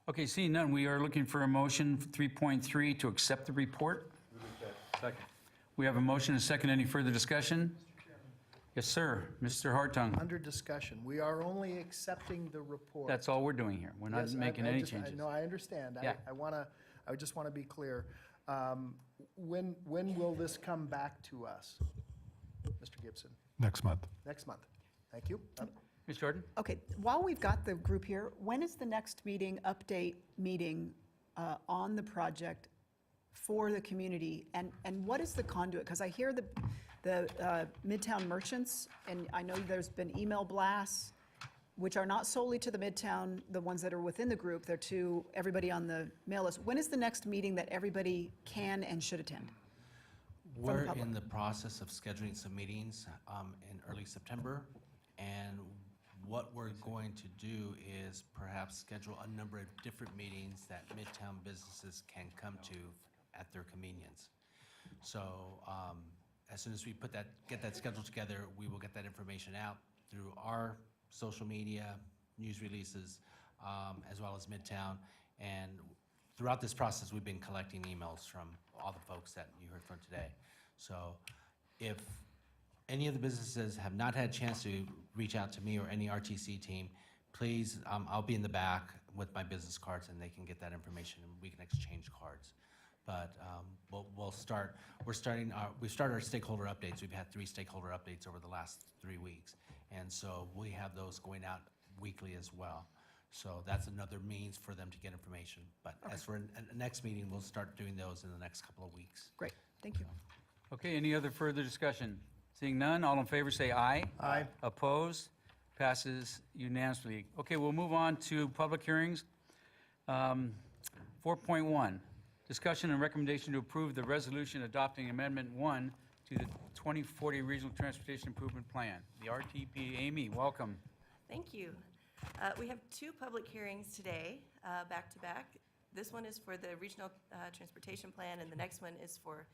Okay, seeing none, we are looking for a motion for 3.3 to accept the report. Second. We have a motion and a second. Any further discussion? Yes, sir. Mr. Hartung. Under discussion, we are only accepting the report. That's all we're doing here. We're not Yes, making any changes. No, I understand. Yeah. I just want to be clear. When will this come back to us, Mr. Gibson? Next month. Next month. Thank you. Ms. Jordan? Okay, while we've got the group here, when is the next meeting, update meeting on the project for the community? And what is the conduit? Because I hear the Midtown merchants, and I know there's been email blasts, which are not solely to the Midtown, the ones that are within the group, they're to everybody on the mail list. When is the next meeting that everybody can and should attend? We're in the process of scheduling some meetings in early September, and what we're going to do is perhaps schedule a number of different meetings that Midtown businesses can come to at their convenience. So as soon as we get that schedule together, we will get that information out through our social media, news releases, as well as Midtown. And throughout this process, we've been collecting emails from all the folks that you heard from today. So if any of the businesses have not had a chance to reach out to me or any RTC team, please, I'll be in the back with my business cards and they can get that information and we can exchange cards. But we've started our stakeholder updates. We've had 3 stakeholder updates over the last 3 weeks. And so we have those going out weekly as well. So that's another means for them to get information. But as for a next meeting, we'll start doing those in the next couple of weeks. Great, thank you. Okay, any other further discussion? Seeing none, all in favor say aye. Aye. Opposed? Passes unanimously. Okay, we'll move on to public hearings. 4.1, discussion and recommendation to approve the resolution adopting Amendment 1 to the 2040 Regional Transportation Improvement Plan. The RTP. Amy, welcome. Thank you. We have 2 public hearings today, back to back. This one is for the Regional Transportation Plan, and the next one is for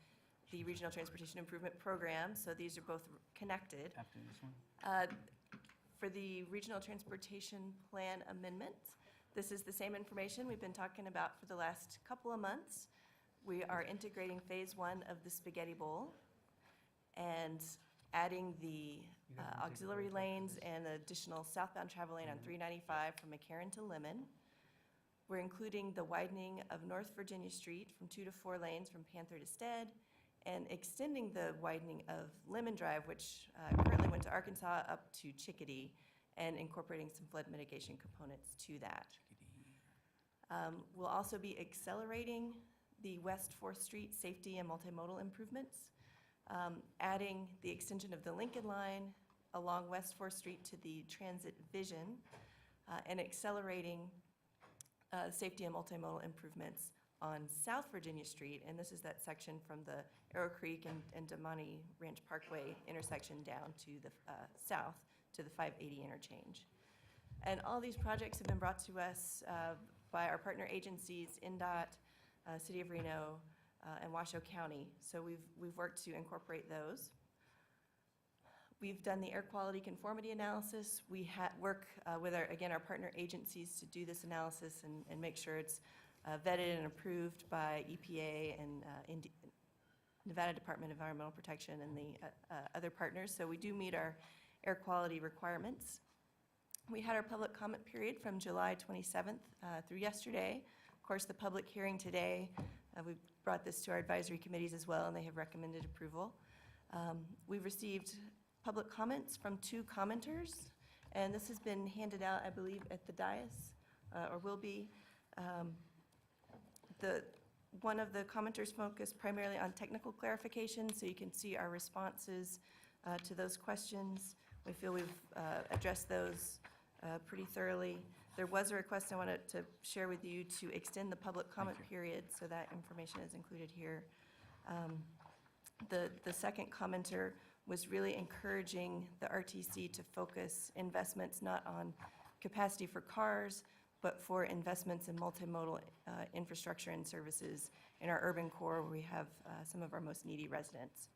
the Regional Transportation Improvement Program. So these are both connected. After this one? For the Regional Transportation Plan Amendment, this is the same information we've been talking about for the last couple of months. We are integrating Phase 1 of the Spaghetti Bowl and adding the auxiliary lanes and additional southbound travel lane on 395 from McCarran to Lemon. We're including the widening of North Virginia Street from 2 to 4 lanes from Panther to Stead, and extending the widening of Lemon Drive, which currently went to Arkansas, up to Chickadee, and incorporating some flood mitigation components to that. We'll also be accelerating the West 4th Street safety and multimodal improvements, adding the extension of the Lincoln Line along West 4th Street to the Transit Vision, and accelerating safety and multimodal improvements on South Virginia Street, and this is that section from the Arrow Creek and Damani Ranch Parkway intersection down to the south to the 580 interchange. And all these projects have been brought to us by our partner agencies, INDOT, City of Reno, and Washoe County. So we've worked to incorporate those. We've done the air quality conformity analysis. We work with our partner agencies to do this analysis and make sure it's vetted and approved by EPA and Nevada Department of Environmental Protection and the other partners. So we do meet our air quality requirements. We had our public comment period from July 27th through yesterday. Of course, the public hearing today, we brought this to our advisory committees as well, and they have recommended approval. We've received public comments from 2 commenters, and this has been handed out, I believe, at the dais, or will be. One of the commenters focused primarily on technical clarification, so you can see our responses to those questions. We feel we've addressed those pretty thoroughly. There was a request I wanted to share with you to extend the public comment period, so that information is included here. The second commenter was really encouraging the RTC to focus investments not on capacity for cars, but for investments in multimodal infrastructure and services in our urban core where we have some of our most needy residents.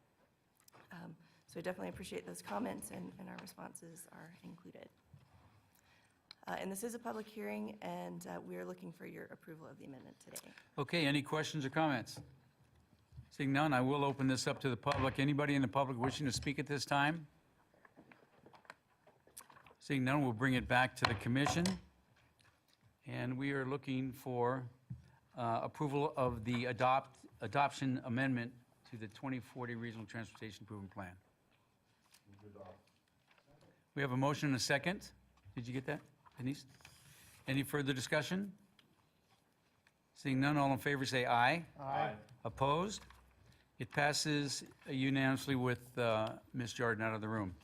So I definitely appreciate those comments, and our responses are included. And this is a public hearing, and we are looking for your approval of the amendment today. Okay, any questions or comments? Seeing none, I will open this up to the public. Anybody in the public wishing to speak at this time? Seeing none, we'll bring it back to the commission. And we are looking for approval of the adoption amendment to the 2040 Regional Transportation Improvement Plan. We have a motion and a second. Did you get that, Denise? Any further discussion? Seeing none, all in favor say aye. Aye. Opposed? It passes unanimously with Ms. Jordan out of the room.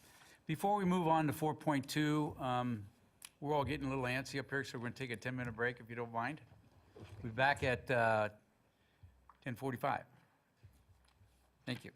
Before we move on to 4.2, we're all getting a little antsy up here, so we're going to take a 10-minute break if you don't mind. We'll be back at 10:45. Thank you.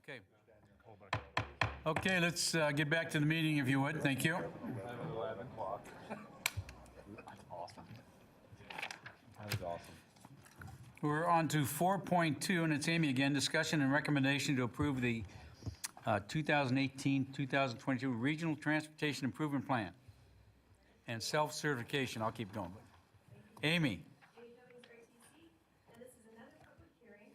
Okay. Okay, let's get back to the meeting, if you would. Thank you. 11 o'clock. Awesome. That is awesome. We're on to 4.2, and it's Amy again. Discussion and recommendation to approve the 2018-2022 Regional Transportation Improvement Plan and self-certification. I'll keep going. Amy. And this is another public hearing.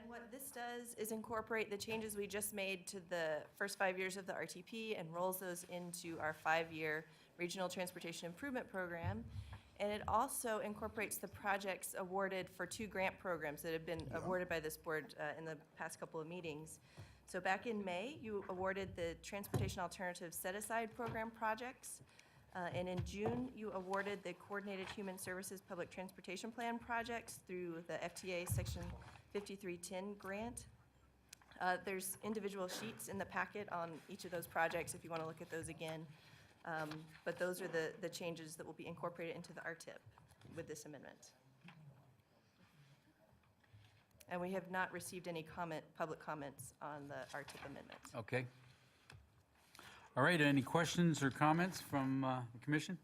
And what this does is incorporate the changes we just made to the first 5 years of the RTP and rolls those into our 5-year Regional Transportation Improvement Program. And it also incorporates the projects awarded for 2 grant programs that have been awarded by this board in the past couple of meetings. So back in May, you awarded the Transportation Alternative Set-Aside Program projects. And in June, you awarded the Coordinated Human Services Public Transportation Plan projects through the FTA Section 5310 grant. There's individual sheets in the packet on each of those projects if you want to look at those again. But those are the changes that will be incorporated into the RTIP with this amendment. And we have not received any public comments on the RTIP amendment. Okay. All right, any questions or comments from the commission?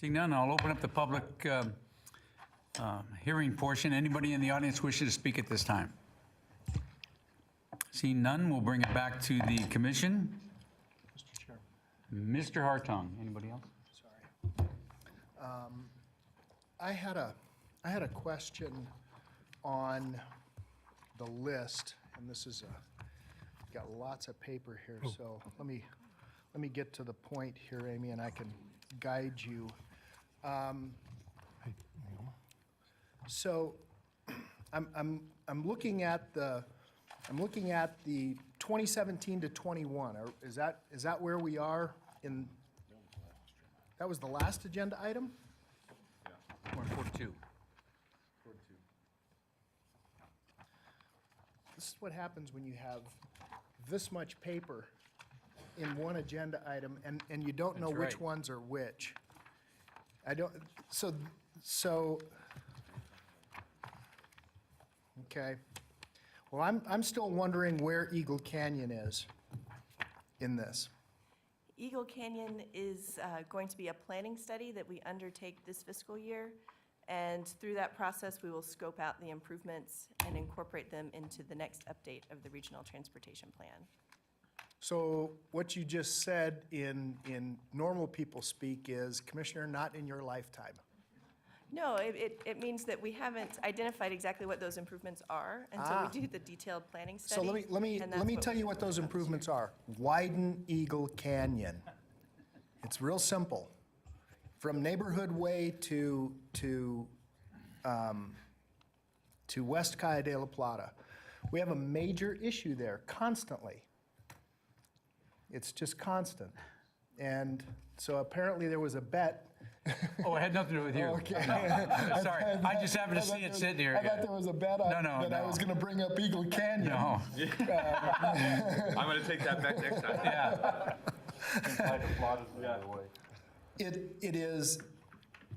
Seeing none, I'll open up the public hearing portion. Anybody in the audience wishing to speak at this time? Seeing none, we'll bring it back to the commission. Mr. Chair. Mr. Hartung, anybody else? Sorry. I had a question on the list, and this is got lots of paper here, so let me get to the point here, Amy, and I can guide you. So I'm looking at the 2017 to 21. Is that where we are in? That was the last agenda item? We're in 42. This is what happens when you have this much paper in one agenda item and you don't know That's which right. ones are which. I don't, so, okay. Well, I'm still wondering where Eagle Canyon is in this. Eagle Canyon is going to be a planning study that we undertake this fiscal year. And through that process, we will scope out the improvements and incorporate them into the next update of the Regional Transportation Plan. So what you just said in normal people speak is, Commissioner, not in your lifetime. No, it means that we haven't identified exactly what those improvements are until we do the detailed planning So study. let me tell you what those improvements are. Widen Eagle Canyon. It's real simple. From Neighborhood Way to West Calle de la Plata. We have a major issue there constantly. It's just constant. And so apparently there was a bet. Oh, it had nothing to do with you. Okay. No. Sorry, I just happened to see it sitting here. I thought there was a bet on that I was going to bring up Eagle Canyon. No. I'm going to take that back next time. Yeah. It is,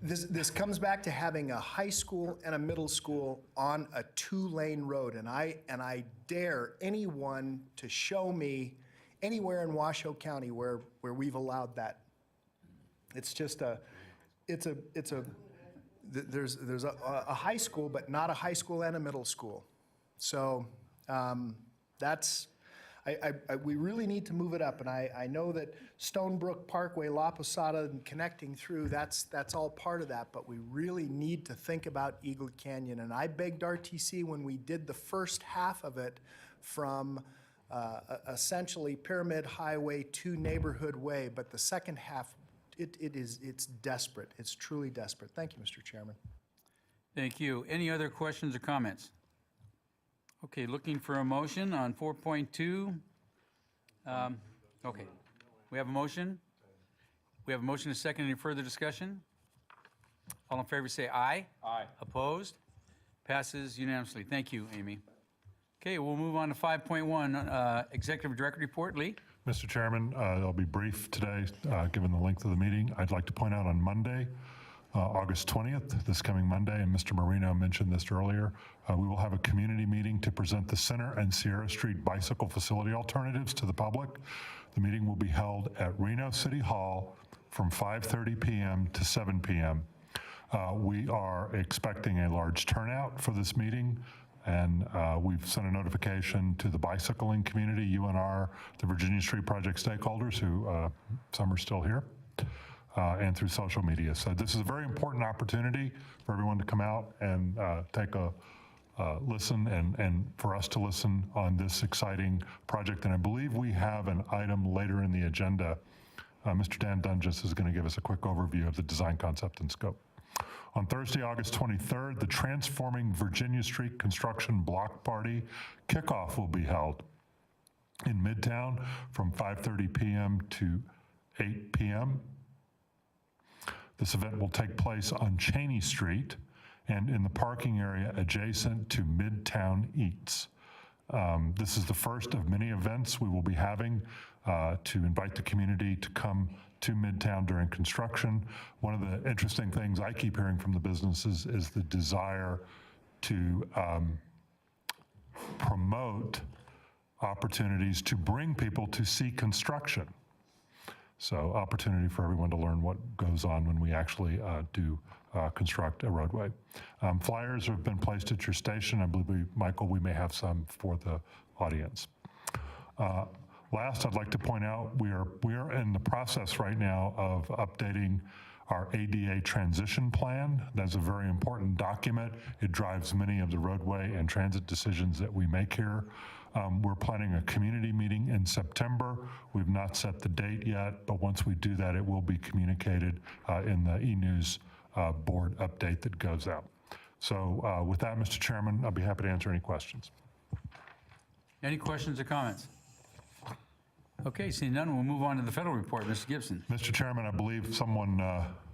this comes back to having a high school and a middle school on a 2-lane road. And I dare anyone to show me anywhere in Washoe County where we've allowed that. It's just there's a high school, but not a high school and a middle school. So we really need to move it up. And I know that Stonebrook Parkway, La Posada, and connecting through, that's all part of that. But we really need to think about Eagle Canyon. And I begged RTC when we did the first half of it from essentially Pyramid Highway to Neighborhood Way. But the second half, it's desperate. It's truly desperate. Thank you, Mr. Chairman. Thank you. Any other questions or comments? Okay, looking for a motion on 4.2. Okay, we have a motion. We have a motion, a second. Any further discussion? All in favor say aye. Aye. Opposed? Passes unanimously. Thank you, Amy. Okay, we'll move on to 5.1, Executive Director Report. Lee? Mr. Chairman, I'll be brief today, given the length of the meeting. I'd like to point out on Monday, August 20th, this coming Monday, and Mr. Marino mentioned this earlier. We will have a community meeting to present the Center and Sierra Street bicycle facility alternatives to the public. The meeting will be held at Reno City Hall from 5:30 p.m. to 7 p.m. We are expecting a large turnout for this meeting, and we've sent a notification to the bicycling community, UNR, the Virginia Street Project stakeholders, who some are still here, and through social media. So this is a very important opportunity for everyone to come out and take a listen, and for us to listen on this exciting project. And I believe we have an item later in the agenda. Mr. Dan Dunges is going to give us a quick overview of the design concept and scope. On Thursday, August 23rd, the Transforming Virginia Street Construction Block Party kickoff will be held in Midtown from 5:30 p.m. to 8 p.m. This event will take place on Cheney Street and in the parking area adjacent to Midtown Eats. This is the first of many events we will be having to invite the community to come to Midtown during construction. One of the interesting things I keep hearing from the businesses is the desire to promote opportunities to bring people to see construction. So opportunity for everyone to learn what goes on when we actually do construct a roadway. Flyers have been placed at your station. I believe, Michael, we may have some for the audience. Last, I'd like to point out we are in the process right now of updating our ADA transition plan. That's a very important document. It drives many of the roadway and transit decisions that we make here. We're planning a community meeting in September. We've not set the date yet, but once we do that, it will be communicated in the e-news board update that goes out. So with that, Mr. Chairman, I'll be happy to answer any questions. Any questions or comments? Okay, seeing none, we'll move on to the federal report. Mr. Gibson. Mr. Chairman, I believe someone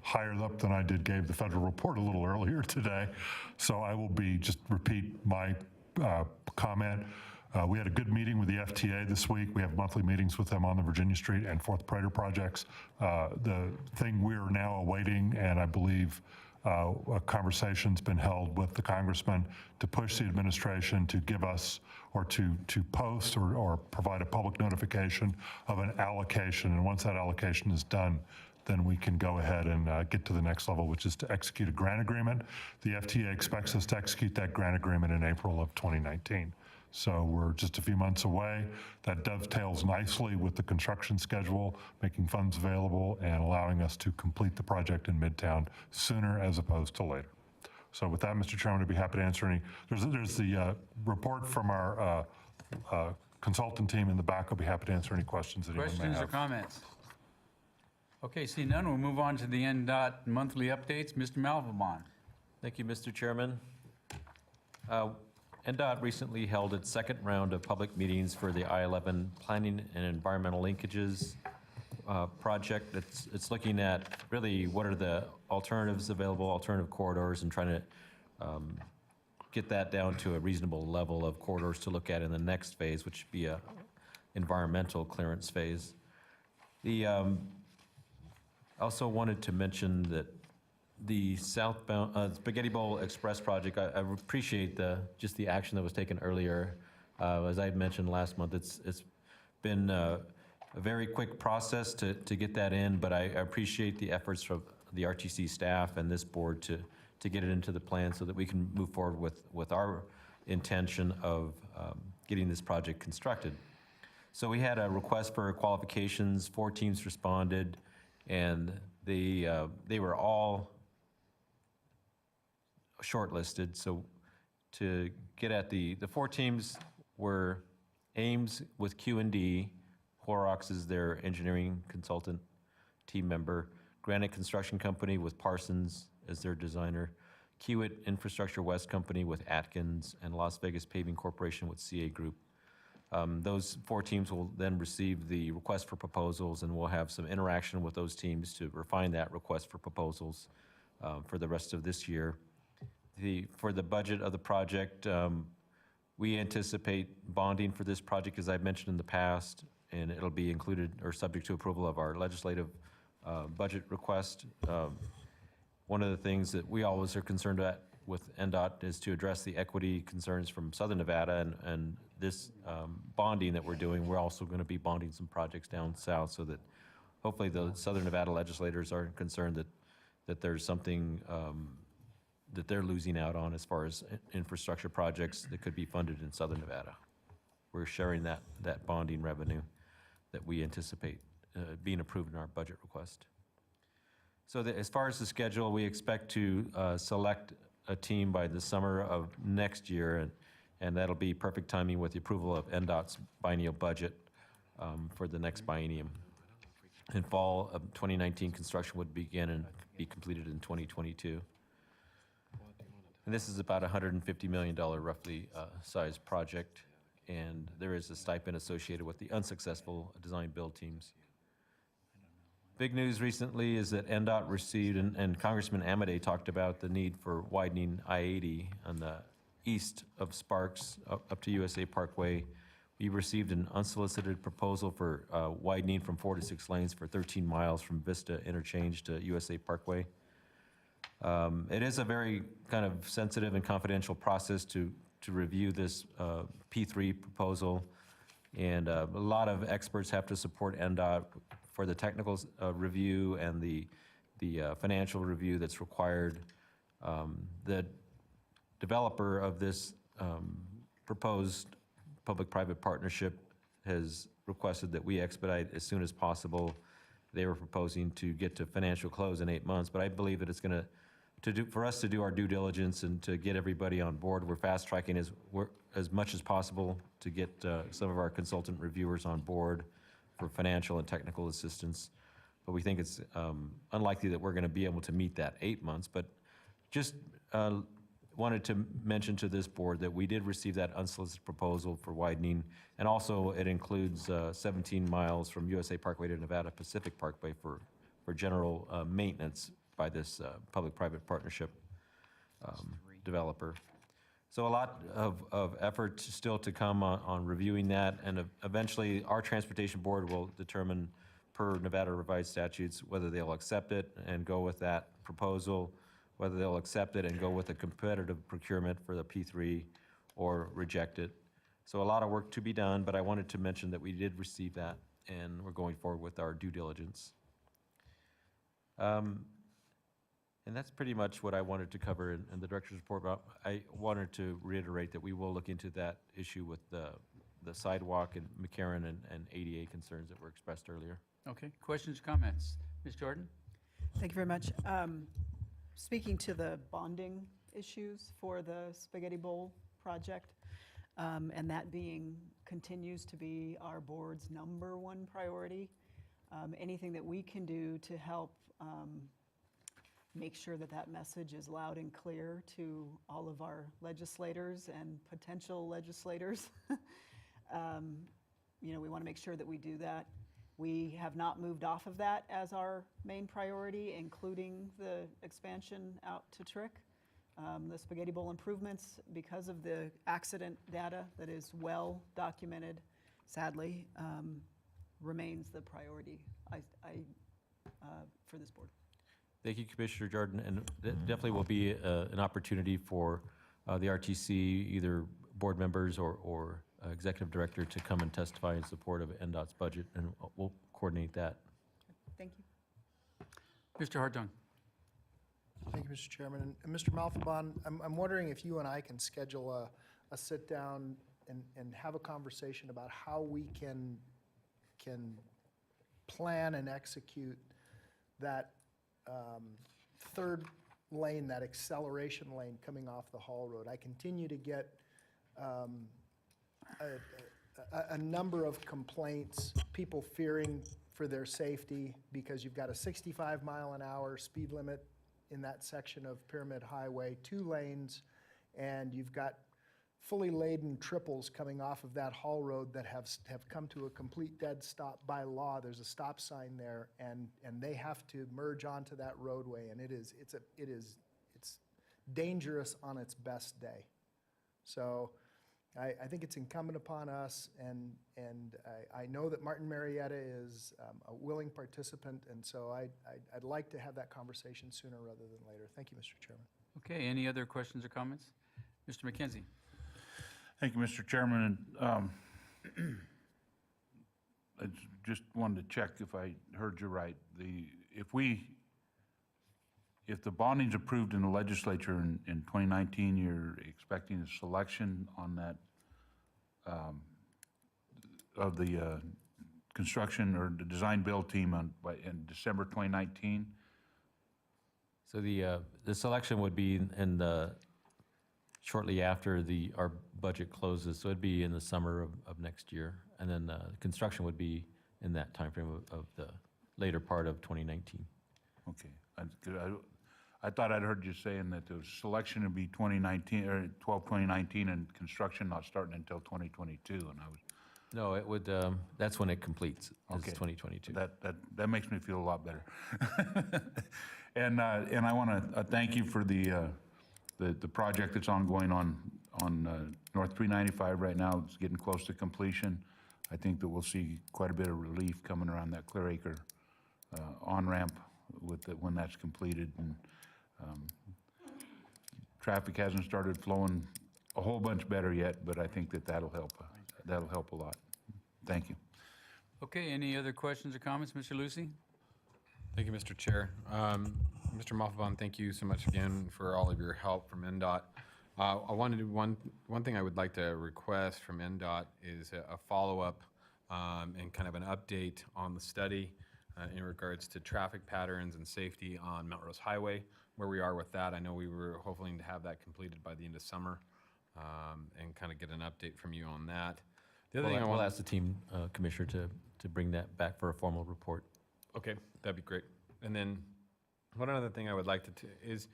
higher up than I did gave the federal report a little earlier today, so I will just repeat my comment. We had a good meeting with the FTA this week. We have monthly meetings with them on the Virginia Street and Fourth Prater projects. The thing we're now awaiting, and I believe a conversation's been held with the congressman to push the administration to give us or to post or provide a public notification of an allocation. And once that allocation is done, then we can go ahead and get to the next level, which is to execute a grant agreement. The FTA expects us to execute that grant agreement in April of 2019. So we're just a few months away. That dovetails nicely with the construction schedule, making funds available and allowing us to complete the project in Midtown sooner as opposed to later. So with that, Mr. Chairman, I'd be happy to answer any. There's the report from our consultant team in the back. I'll be happy to answer any questions that anyone may have. Questions or comments? Okay, seeing none, we'll move on to the NDOT monthly updates. Mr. Malvabon. Thank you, Mr. Chairman. NDOT recently held its second round of public meetings for the I-11 Planning and Environmental Linkages project. It's looking at really what are the alternatives available, alternative corridors, and trying to get that down to a reasonable level of corridors to look at in the next phase, which would be a environmental clearance phase. Also wanted to mention that the southbound Spaghetti Bowl Express project, I appreciate just the action that was taken earlier. As I had mentioned last month, it's been a very quick process to get that in, but I appreciate the efforts from the RTC staff and this board to get it into the plan so that we can move forward with our intention of getting this project constructed. So we had a request for qualifications, 4 teams responded, and they were all shortlisted. So to get at the 4 teams were Ames with Q&D, Horrocks is their engineering consultant team member, Granite Construction Company with Parsons as their designer, Kiewit Infrastructure West Company with Atkins, and Las Vegas Paving Corporation with CA Group. Those 4 teams will then receive the request for proposals, and we'll have some interaction with those teams to refine that request for proposals for the rest of this year. For the budget of the project, we anticipate bonding for this project, as I've mentioned in the past, and it'll be included or subject to approval of our legislative budget request. One of the things that we always are concerned with NDOT is to address the equity concerns from Southern Nevada, and this bonding that we're doing, we're also going to be bonding some projects down south so that hopefully the Southern Nevada legislators aren't concerned that there's something that they're losing out on as far as infrastructure projects that could be funded in Southern Nevada. We're sharing that bonding revenue that we anticipate being approved in our budget request. So as far as the schedule, we expect to select a team by the summer of next year, and that'll be perfect timing with the approval of NDOT's biennial budget for the next biennium. In fall of 2019, construction would begin and be completed in 2022. And this is about a $150 million roughly sized project, and there is a stipend associated with the unsuccessful design-build teams. Big news recently is that NDOT received, and Congressman Amodei talked about the need for widening I-80 on the east of Sparks up to USA Parkway. We received an unsolicited proposal for widening from 4 to 6 lanes for 13 miles from Vista Interchange to USA Parkway. It is a very kind of sensitive and confidential process to review this P3 proposal, and a lot of experts have to support NDOT for the technical review and the financial review that's required. The developer of this proposed public-private partnership has requested that we expedite as soon as possible. They were proposing to get to financial close in 8 months, but I believe that it's going for us to do our due diligence and to get everybody on board. We're fast-tracking as much as possible to get some of our consultant reviewers on board for financial and technical assistance. But we think it's unlikely that we're going to be able to meet that 8 months. But just wanted to mention to this board that we did receive that unsolicited proposal for widening, and also it includes 17 miles from USA Parkway to Nevada Pacific Parkway for general maintenance by this public-private partnership developer. So a lot of effort still to come on reviewing that, and eventually our transportation board will determine per Nevada revised statutes whether they'll accept it and go with that proposal, whether they'll accept it and go with a competitive procurement for the P3 or reject it. So a lot of work to be done, but I wanted to mention that we did receive that and we're going forward with our due diligence. And that's pretty much what I wanted to cover in the director's report. But I wanted to reiterate that we will look into that issue with the sidewalk and McCarran and ADA concerns that were expressed earlier. Okay, questions, comments? Ms. Jordan? Thank you very much. Speaking to the bonding issues for the Spaghetti Bowl project, and that continues to be our board's #1 priority. Anything that we can do to help make sure that message is loud and clear to all of our legislators and potential legislators. We want to make sure that we do that. We have not moved off of that as our main priority, including the expansion out to Trick. The Spaghetti Bowl improvements, because of the accident data that is well documented, sadly, remains the priority for this board. Thank you, Commissioner Jordan, and it definitely will be an opportunity for the RTC, either board members or executive director, to come and testify in support of NDOT's budget, and we'll coordinate that. Thank you. Mr. Hartung. Thank you, Mr. Chairman. And Mr. Malfabon, I'm wondering if you and I can schedule a sit-down and have a conversation about how we can plan and execute that third lane, that acceleration lane coming off the Hall Road. I continue to get a number of complaints, people fearing for their safety because you've got a 65-mile-an-hour speed limit in that section of Pyramid Highway, 2 lanes, and you've got fully laden triples coming off of that Hall Road that have come to a complete dead stop by law. There's a stop sign there, and they have to merge onto that roadway, and it's dangerous on its best day. So I think it's incumbent upon us, and I know that Martin Marietta is a willing participant, and so I'd like to have that conversation sooner rather than later. Thank you, Mr. Chairman. Okay, any other questions or comments? Mr. McKenzie? Thank you, Mr. Chairman. And, I just wanted to check if I heard you right. If the bonding's approved in the legislature in 2019, you're expecting a selection on that of the construction or the design build team in December 2019? So the selection would be in the, shortly after our budget closes, so it'd be in the summer of next year. And then construction would be in that timeframe of the later part of 2019. Okay. I thought I'd heard you saying that the selection would be 2019, or 2019, and construction not starting until 2022, and I was... No, it would, that's when it completes, is Okay. 2022. That makes me feel a lot better. And I want to thank you for the project that's ongoing on North 395 right now. It's getting close to completion. I think that we'll see quite a bit of relief coming around that Clear Acre on-ramp when that's completed. And traffic hasn't started flowing a whole bunch better yet, but I think that'll help a lot. Thank you. Okay, any other questions or comments? Mr. Lucy? Thank you, Mr. Chair. Mr. Moffenbaum, thank you so much again for all of your help from NDOT. I wanted to, one thing I would like to request from NDOT is a follow-up and kind of an update on the study in regards to traffic patterns and safety on Melrose Highway, where we are with that. I know we were hoping to have that completed by the end of summer and kind of get an update from you on that. The other thing I We'll want ask the team commissioner to bring that back for a formal report. Okay, that'd be great. And then one other thing I would like to is,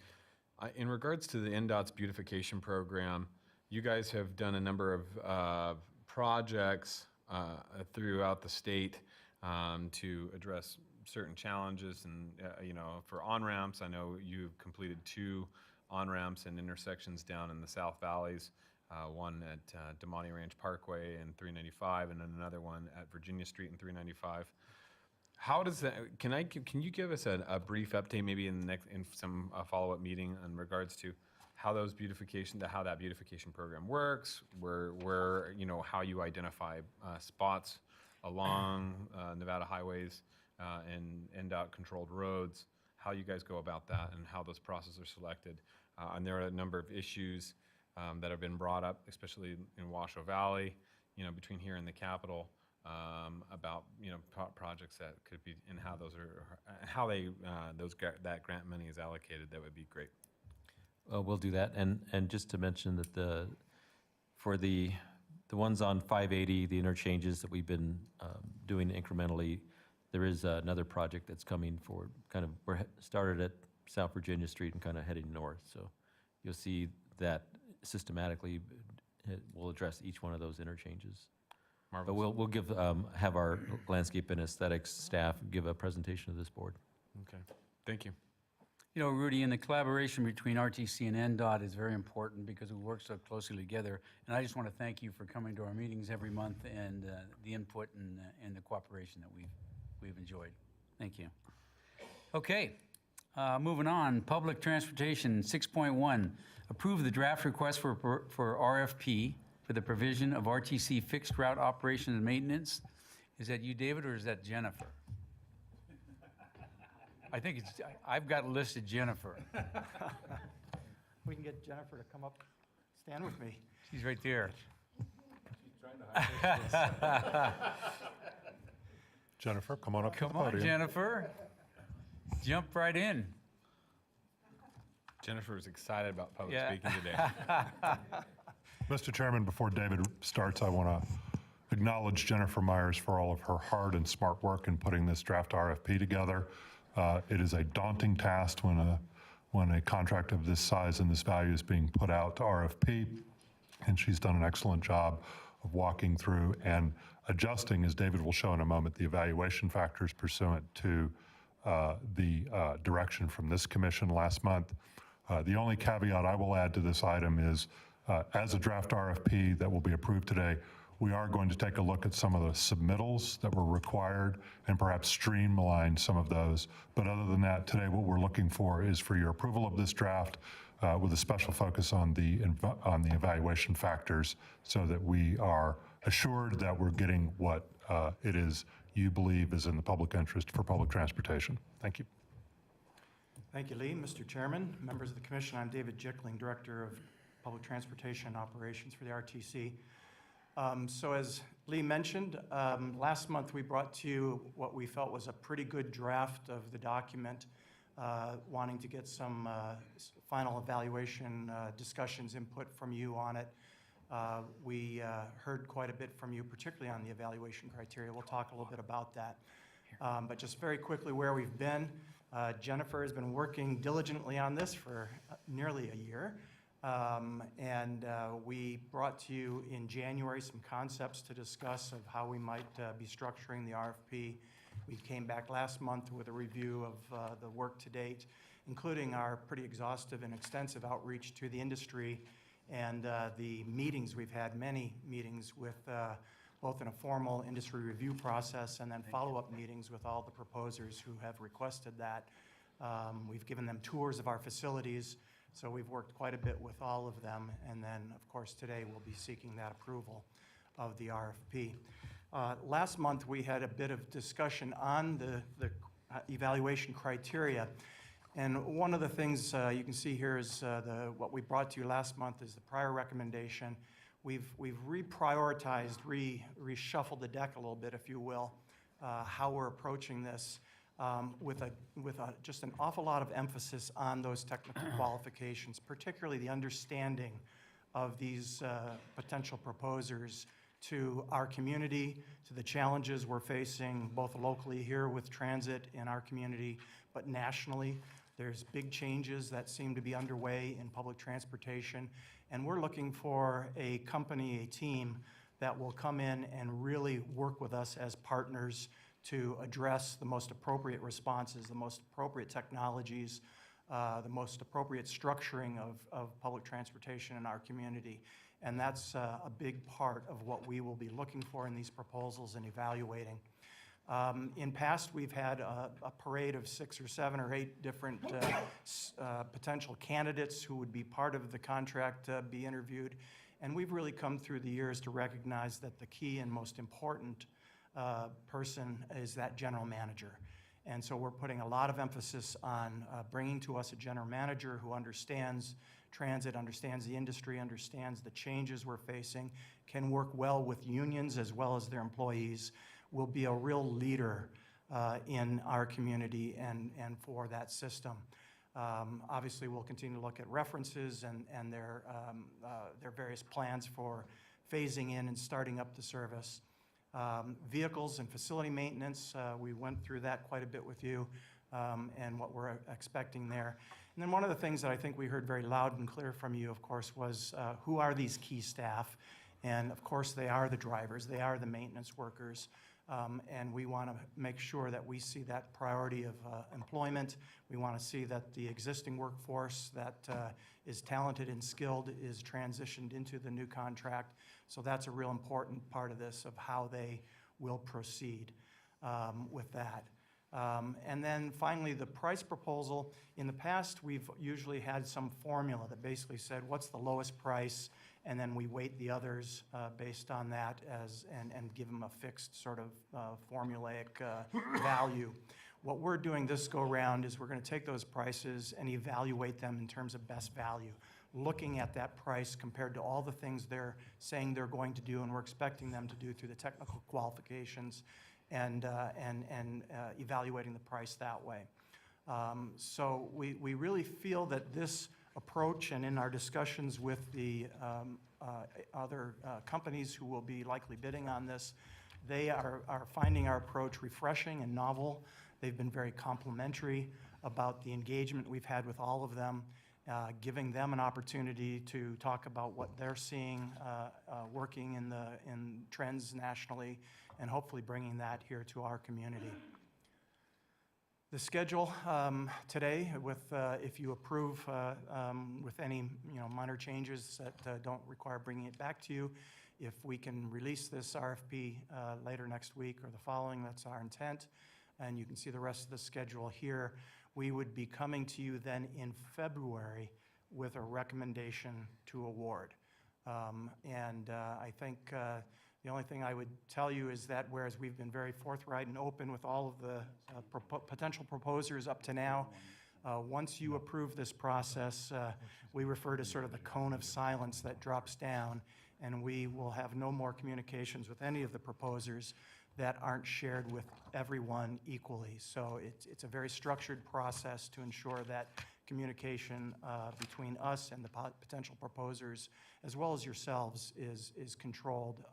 in regards to the NDOT's beautification program, you guys have done a number of projects throughout the state to address certain challenges, and for on-ramps, I know you've completed 2 on-ramps and intersections down in the South Valleys, one at Demonte Ranch Parkway and 395, and then another one at Virginia Street and 395. How does that, can you give us a brief update, maybe in some follow-up meeting in regards to how that beautification program works, where how you identify spots along Nevada highways and NDOT controlled roads, how you guys go about that, and how those processes are selected. And there are a number of issues that have been brought up, especially in Washoe Valley, between here and the Capitol, about projects that could be, and how those are, how that grant money is allocated. That would be great. We'll do that. And just to mention that for the ones on 580, the interchanges that we've been doing incrementally, there is another project that's coming forward. We're started at South Virginia Street and kind of heading north. So you'll see that systematically we'll address each one of those interchanges. But we'll have our landscape and aesthetics staff give a presentation to this board. Okay, thank you. Rudy, and the collaboration between RTC and NDOT is very important because we work so closely together. And I just want to thank you for coming to our meetings every month and the input and the cooperation that we've enjoyed. Thank you. Okay, moving on. Public Transportation 6.1. Approve the draft request for RFP for the provision of RTC fixed route operation and maintenance. Is that you, David, or is that Jennifer? I think I've got listed Jennifer. We can get Jennifer to come up, stand with me. She's right there. Jennifer, come on up to the Come on, podium. Jennifer. Jump right in. Jennifer is excited about public Yeah. speaking today. Mr. Chairman, before David starts, I want to acknowledge Jennifer Myers for all of her hard and smart work in putting this draft RFP together. It is a daunting task when a contract of this size and this value is being put out to RFP, and she's done an excellent job of walking through and adjusting, as David will show in a moment, the evaluation factors pursuant to the direction from this commission last month. The only caveat I will add to this item is As a draft RFP that will be approved today, we are going to take a look at some of the submittals that were required and perhaps streamline some of those. But other than that, today what we're looking for is for your approval of this draft with a special focus on the evaluation factors so that we are assured that we're getting what it is you believe is in the public interest for public transportation. Thank you. Thank you, Lee. Mr. Chairman, members of the commission, I'm David Jickling, Director of Public Transportation Operations for the RTC. So as Lee mentioned, last month we brought to you what we felt was a pretty good draft of the document, wanting to get some final evaluation discussions, input from you on it. We heard quite a bit from you, particularly on the evaluation criteria. We'll talk a little bit about that. But just very quickly where we've been, Jennifer has been working diligently on this for nearly a year. We brought to you in January some concepts to discuss of how we might be structuring the RFP. We came back last month with a review of the work to date, including our pretty exhaustive and extensive outreach to the industry and the meetings. We've had many meetings with both in a formal industry review process and then follow-up meetings with all the proposers who have requested that. We've given them tours of our facilities. So we've worked quite a bit with all of them, and then, of course, today we'll be seeking that approval of the RFP. Last month, we had a bit of discussion on the evaluation criteria, and one of the things you can see here is what we brought to you last month is the prior recommendation. We've reprioritized, reshuffled the deck a little bit, if you will, how we're approaching this. With just an awful lot of emphasis on those technical qualifications, particularly the understanding of these potential proposers to our community, to the challenges we're facing both locally here with transit in our community, but nationally. There's big changes that seem to be underway in public transportation, and we're looking for a company, a team that will come in and really work with us as partners to address the most appropriate responses, the most appropriate technologies, the most appropriate structuring of public transportation in our community. And that's a big part of what we will be looking for in these proposals and evaluating. In past, we've had a parade of 6 or 7 or 8 different potential candidates who would be part of the contract be interviewed. And we've really come through the years to recognize that the key and most important person is that general manager. And so we're putting a lot of emphasis on bringing to us a general manager who understands transit, understands the industry, understands the changes we're facing, can work well with unions as well as their employees, will be a real leader in our community and for that system. Obviously, we'll continue to look at references and their various plans for phasing in and starting up the service. Vehicles and facility maintenance, we went through that quite a bit with you and what we're expecting there. And then one of the things that I think we heard very loud and clear from you, of course, was who are these key staff? And of course, they are the drivers, they are the maintenance workers. And we want to make sure that we see that priority of employment. We want to see that the existing workforce that is talented and skilled is transitioned into the new contract. So that's a real important part of this, of how they will proceed with that. And then finally, the price proposal. In the past, we've usually had some formula that basically said, what's the lowest price? And then we weight the others based on that and give them a fixed sort of formulaic value. What we're doing this go-round is we're going to take those prices and evaluate them in terms of best value, looking at that price compared to all the things they're saying they're going to do and we're expecting them to do through the technical qualifications and evaluating the price that way. So we really feel that this approach, and in our discussions with the other companies who will be likely bidding on this, they are finding our approach refreshing and novel. They've been very complimentary about the engagement we've had with all of them, giving them an opportunity to talk about what they're seeing working in trends nationally, and hopefully bringing that here to our community. The schedule today, with if you approve with any minor changes that don't require bringing it back to you, if we can release this RFP later next week or the following, that's our intent. And you can see the rest of the schedule here. We would be coming to you then in February with a recommendation to award. I think the only thing I would tell you is that whereas we've been very forthright and open with all of the potential proposers up to now, once you approve this process, we refer to sort of the cone of silence that drops down, and we will have no more communications with any of the proposers that aren't shared with everyone equally. So it's a very structured process to ensure that communication between us and the potential proposers, as well as yourselves, is controlled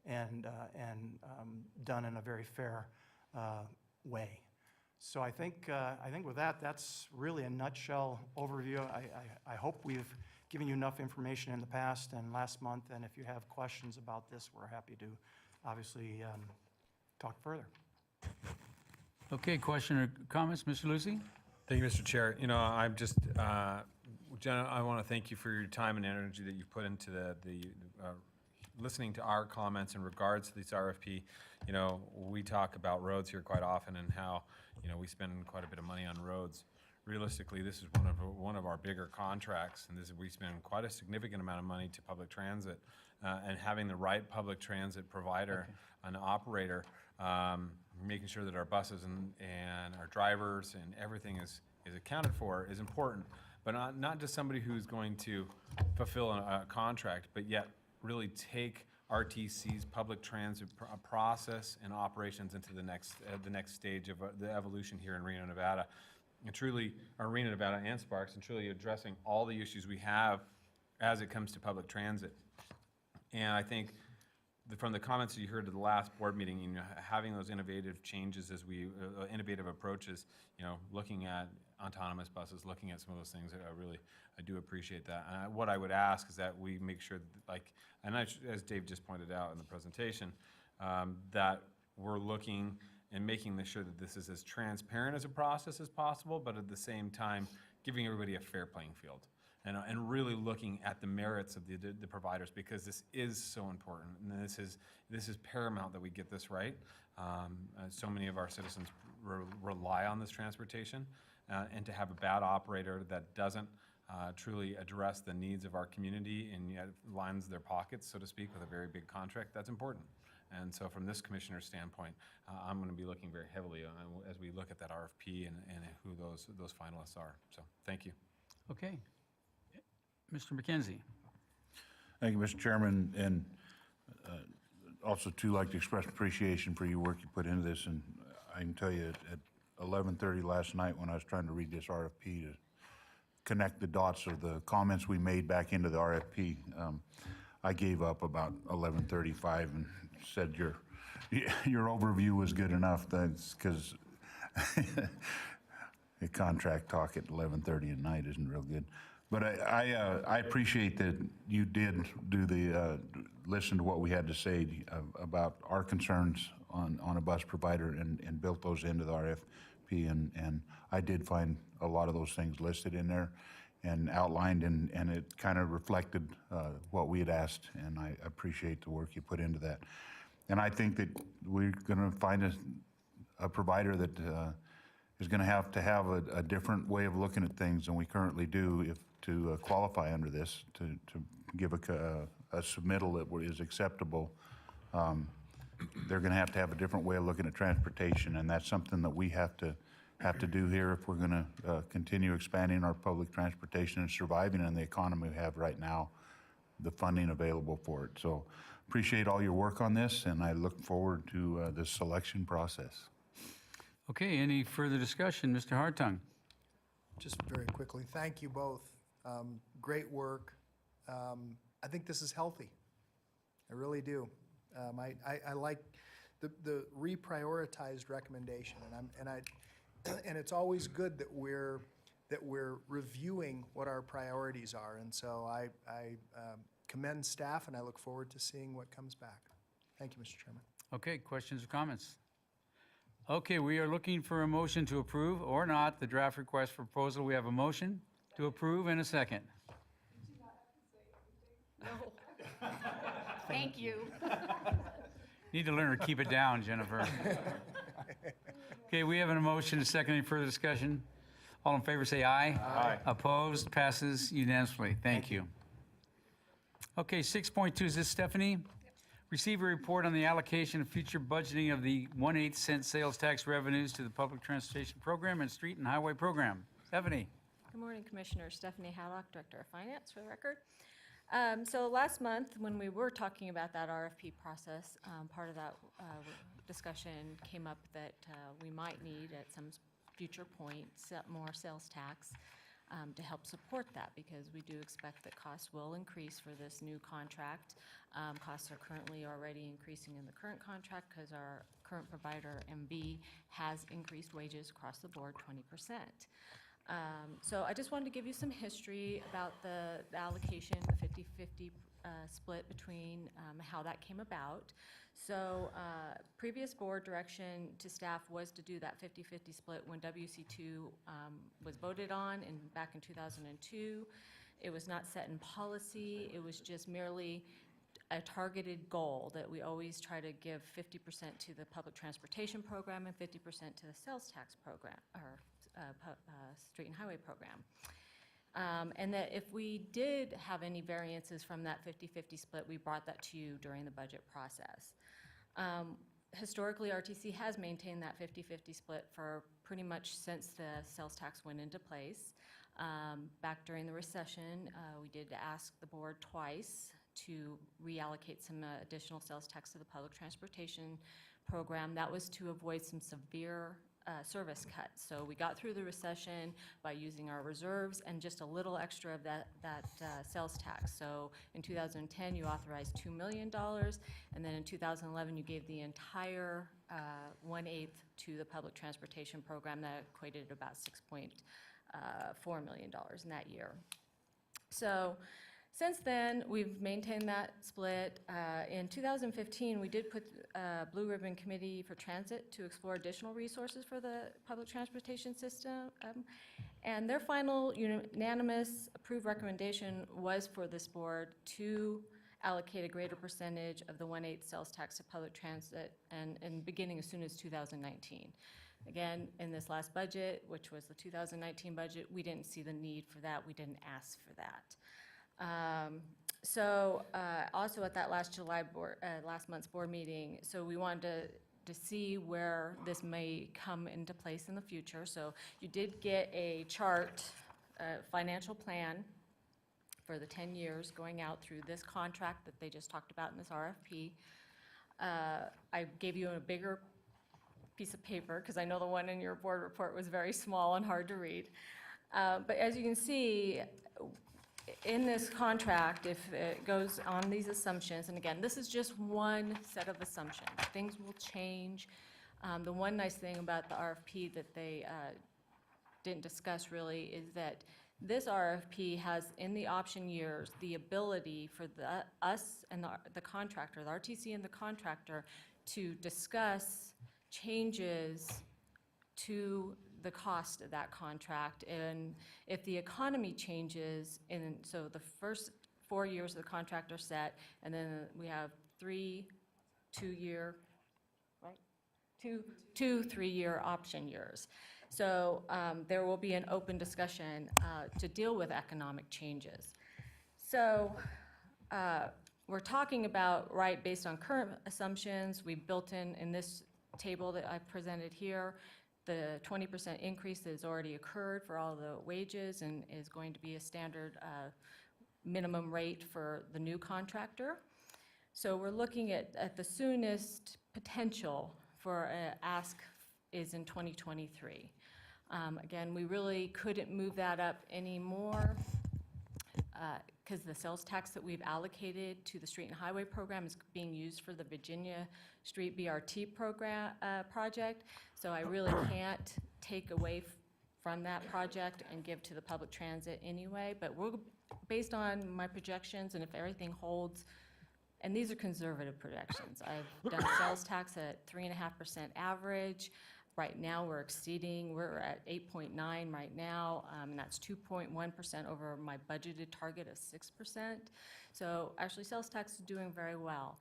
and done in a very fair way. So I think with that, that's really a nutshell overview. I hope we've given you enough information in the past and last month, and if you have questions about this, we're happy to obviously talk further. Okay, question or comments, Mr. Lucy? Thank you, Mr. Chair. I'm just, Jenna, I want to thank you for your time and energy that you put into the listening to our comments in regards to this RFP. We talk about roads here quite often and how, we spend quite a bit of money on roads. Realistically, this is one of our bigger contracts, and we spend quite a significant amount of money to public transit, and having the right public transit provider, an operator, making sure that our buses and our drivers and everything is accounted for is important, but not just somebody who's going to fulfill a contract, but yet really take RTC's public transit process and operations into the next stage of the evolution here in Reno, Nevada. And truly, our Reno, Nevada and Sparks, and truly addressing all the issues we have as it comes to public transit. And I think from the comments that you heard at the last board meeting, having those innovative changes innovative approaches, looking at autonomous buses, looking at some of those things, I do appreciate that. And what I would ask is that we make sure that, as Dave just pointed out in the presentation, that we're looking and making sure that this is as transparent as a process as possible, but at the same time, giving everybody a fair playing field. And really looking at the merits of the providers, because this is so important, and this is paramount that we get this right. So many of our citizens rely on this transportation, and to have a bad operator that doesn't truly address the needs of our community and yet lines their pockets, so to speak, with a very big contract, that's important. And so from this commissioner's standpoint, I'm going to be looking very heavily as we look at that RFP and who those finalists are. So thank you. Okay. Mr. McKenzie. Thank you, Mr. Chairman, and also too like to express appreciation for your work you put into this. And I can tell you at 11:30 last night when I was trying to read this RFP to connect the dots of the comments we made back into the RFP, I gave up about 11:35 and said your overview was good enough. That's because the contract talk at 11:30 at night isn't real good. But I appreciate that you did listen to what we had to say about our concerns on a bus provider and built those into the RFP. And I did find a lot of those things listed in there and outlined, and it kind of reflected what we had asked. And I appreciate the work you put into that. And I think that we're going to find a provider that is going to have a different way of looking at things than we currently do to qualify under this, to give a submittal that is acceptable. They're going to have a different way of looking at transportation, and that's something that we have to do here if we're going to continue expanding our public transportation and surviving in the economy we have right now, the funding available for it. So appreciate all your work on this, and I look forward to the selection process. Okay, any further discussion? Mr. Hartung. Just very quickly, thank you both. Great work. I think this is healthy. I really do. I like the reprioritized recommendation, and it's always good that we're reviewing what our priorities are. And so I commend staff, and I look forward to seeing what comes back. Thank you, Mr. Chairman. Okay, questions or comments? Okay, we are looking for a motion to approve or not the draft request for proposal. We have a motion to approve and a second. Thank you. Need to learn to keep it down, Jennifer. Okay, we have an motion, a second. Any further discussion? All in favor, say aye. Aye. Opposed? Passes unanimously. Thank you. Okay, 6.2, is this Stephanie? Receive a report on the allocation of future budgeting of the 1/8 cent sales tax revenues to the Public Transportation Program and Street and Highway Program. Stephanie? Good morning, Commissioner. Stephanie Haddock, Director of Finance, for the record. So last month, when we were talking about that RFP process, part of that discussion came up that we might need at some future point more sales tax to help support that, because we do expect that costs will increase for this new contract. Costs are currently already increasing in the current contract because our current provider, MB, has increased wages across the board 20%. So I just wanted to give you some history about the allocation, the 50-50 split between how that came about. So previous board direction to staff was to do that 50-50 split when WC2 was voted on back in 2002. It was not set in policy. It was just merely a targeted goal that we always try to give 50% to the public transportation program and 50% to the sales tax program, or street and highway program. And that if we did have any variances from that 50-50 split, we brought that to you during the budget process. Historically, RTC has maintained that 50-50 split for pretty much since the sales tax went into place. Back during the recession, we did ask the board twice to reallocate some additional sales tax to the public transportation program. That was to avoid some severe service cuts. So we got through the recession by using our reserves and just a little extra of that sales tax. So in 2010, you authorized $2 million, and then in 2011, you gave the entire 1/8 to the public transportation program. That equated to about $6.4 million in that year. So since then, we've maintained that split. In 2015, we did put a Blue Ribbon Committee for Transit to explore additional resources for the public transportation system. And their final unanimous approved recommendation was for this board to allocate a greater percentage of the 1/8 sales tax to public transit and beginning as soon as 2019. Again, in this last budget, which was the 2019 budget, we didn't see the need for that. We didn't ask for that. Also at that last month's board meeting, so we wanted to see where this may come into place in the future. So you did get a chart, financial plan for the 10 years going out through this contract that they just talked about in this RFP. I gave you a bigger piece of paper because I know the one in your board report was very small and hard to read. But as you can see, in this contract, if it goes on these assumptions, and again, this is just one set of assumptions. Things will change. The one nice thing about the RFP that they didn't discuss really is that this RFP has, in the option years, the ability for us and the contractor, the RTC and the contractor, to discuss changes to the cost of that contract. And if the economy changes, and so the first 4 years of the contract are set, and then we have 3 2-year, right? Two 3-year option years. So there will be an open discussion to deal with economic changes. So we're talking about, right, based on current assumptions, we built in this table that I presented here, the 20% increase that has already occurred for all the wages and is going to be a standard minimum rate for the new contractor. So we're looking at the soonest potential for an ask is in 2023. Again, we really couldn't move that up anymore because the sales tax that we've allocated to the street and highway program is being used for the Virginia Street BRT program project. So I really can't take away from that project and give to the public transit anyway. But we're based on my projections, and if everything holds, and these are conservative projections. I've done sales tax at 3.5% average. Right now, we're exceeding, we're at 8.9 right now, and that's 2.1% over my budgeted target of 6%. So actually, sales tax is doing very well.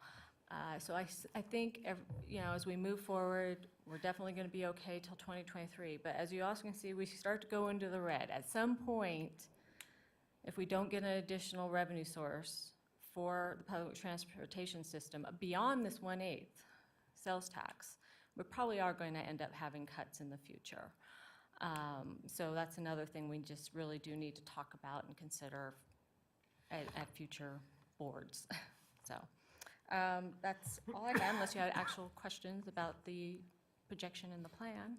So I think, as we move forward, we're definitely going to be okay till 2023. But as you also can see, we start to go into the red. At some point, if we don't get an additional revenue source for the public transportation system beyond this 1/8 sales tax, we probably are going to end up having cuts in the future. So that's another thing we just really do need to talk about and consider at future boards. So that's all I have, unless you have actual questions about the projection in the plan.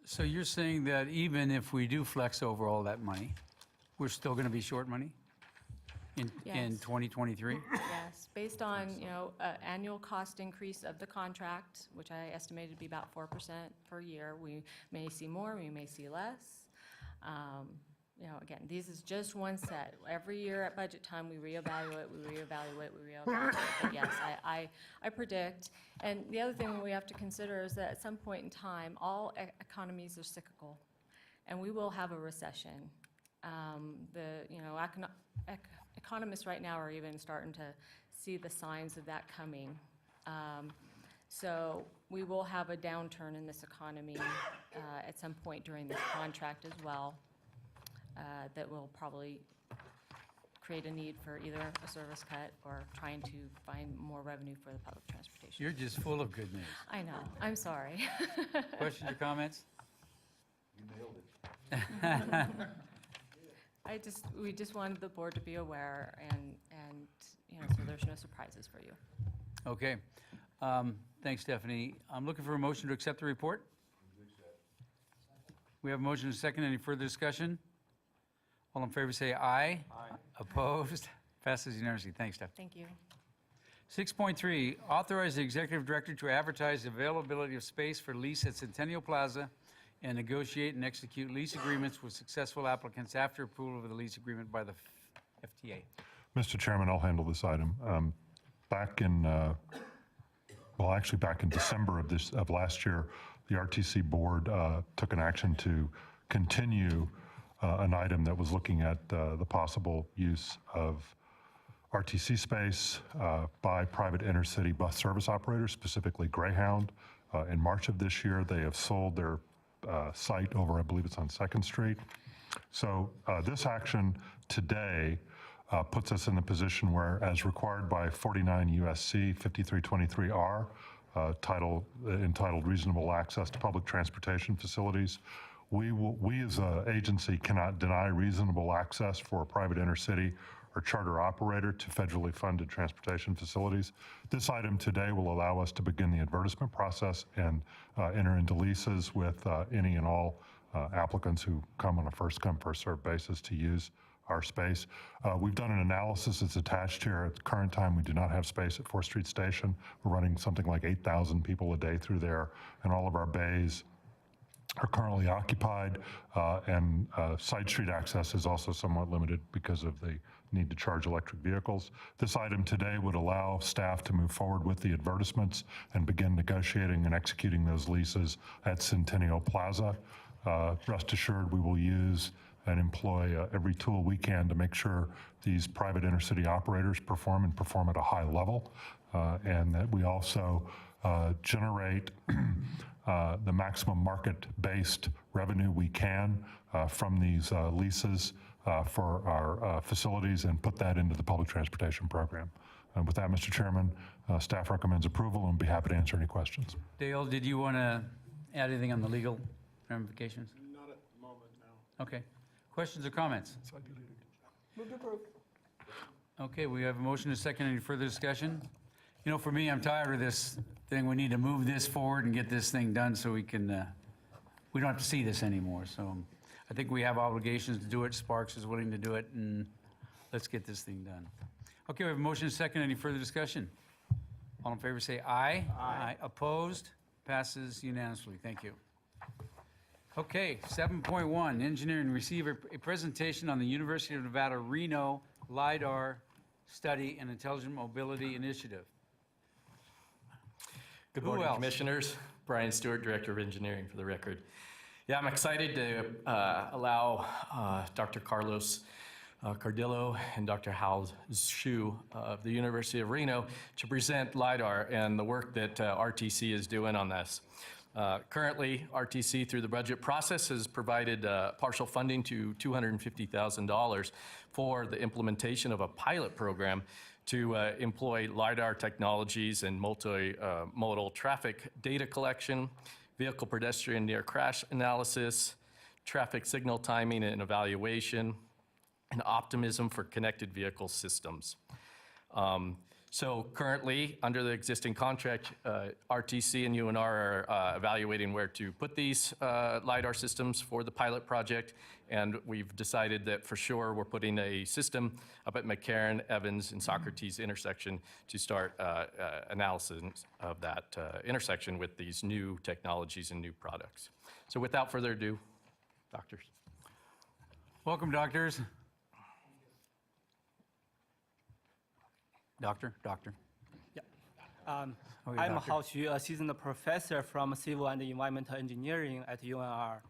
So you're saying that even if we do flex over all that money, we're still going to be short money in Yes. 2023? Yes, based on, annual cost increase of the contract, which I estimated to be about 4% per year. We may see more, we may see less. Again, this is just one set. Every year at budget time, we reevaluate. But yes, I predict. And the other thing we have to consider is that at some point in time, all economies are cyclical, and we will have a recession. Economists right now are even starting to see the signs of that coming. So we will have a downturn in this economy at some point during this contract as well, that will probably create a need for either a service cut or trying to find more revenue for the public transportation. You're just full of good news. I know, I'm sorry. Questions or comments? You nailed it. We just wanted the board to be aware and so there's no surprises for you. Okay. Thanks, Stephanie. I'm looking for a motion to accept the report. We have a motion and a second. Any further discussion? All in favor say aye. Aye. Opposed? Passes unanimously. Thanks, Steph. Thank you. 6.3, authorize the executive director to advertise the availability of space for lease at Centennial Plaza and negotiate and execute lease agreements with successful applicants after approval of the lease agreement by the FTA. Mr. Chairman, I'll handle this item. Back in December of last year, the RTC board took an action to continue an item that was looking at the possible use of RTC space by private intercity bus service operators, specifically Greyhound. In March of this year, they have sold their site over, I believe it's on 2nd Street. So this action today puts us in the position where, as required by 49 USC 5323R, entitled Reasonable Access to Public Transportation Facilities, we as an agency cannot deny reasonable access for a private intercity or charter operator to federally funded transportation facilities. This item today will allow us to begin the advertisement process and enter into leases with any and all applicants who come on a first-come, first-served basis to use our space. We've done an analysis that's attached here. At the current time, we do not have space at 4th Street Station. We're running something like 8,000 people a day through there, and all of our bays are currently occupied, and side street access is also somewhat limited because of the need to charge electric vehicles. This item today would allow staff to move forward with the advertisements and begin negotiating and executing those leases at Centennial Plaza. Rest assured, we will use and employ every tool we can to make sure these private intercity operators perform at a high level, and that we also generate the maximum market-based revenue we can from these leases for our facilities and put that into the public transportation program. With that, Mr. Chairman, staff recommends approval and be happy to answer any questions. Dale, did you want to add anything on the legal ramifications? Not at the moment, no. Okay. Questions or comments? Move to approve. Okay, we have a motion and a second. Any further discussion? For me, I'm tired of this thing. We need to move this forward and get this thing done so we can, we don't have to see this anymore. So I think we have obligations to do it. Sparks is willing to do it, and let's get this thing done. Okay, we have a motion and a second. Any further discussion? All in favor say aye. Aye. Opposed? Passes unanimously. Thank you. Okay, 7.1, engineering receive a presentation on the University of Nevada, Reno LiDAR Study and Intelligent Mobility Initiative. Good Who morning, else? Commissioners. Brian Stewart, Director of Engineering, for the record. Yeah, I'm excited to allow Dr. Carlos Cardillo and Dr. Hal Xu of the University of Reno to present LiDAR and the work that RTC is doing on this. Currently, RTC, through the budget process, has provided partial funding to $250,000 for the implementation of a pilot program to employ LiDAR technologies and multimodal traffic data collection, vehicle pedestrian near crash analysis, traffic signal timing and evaluation, and optimism for connected vehicle systems. So currently, under the existing contract, RTC and UNR are evaluating where to put these LiDAR systems for the pilot project, and we've decided that for sure we're putting a system up at McCarran, Evans, and Socrates intersection to start analysis of that intersection with these new technologies and new products. So without further ado, doctors. Welcome, doctors. Doctor. Yeah. Okay, I'm doctor. Hao Xu, assistant professor from Civil and Environmental Engineering at UNR.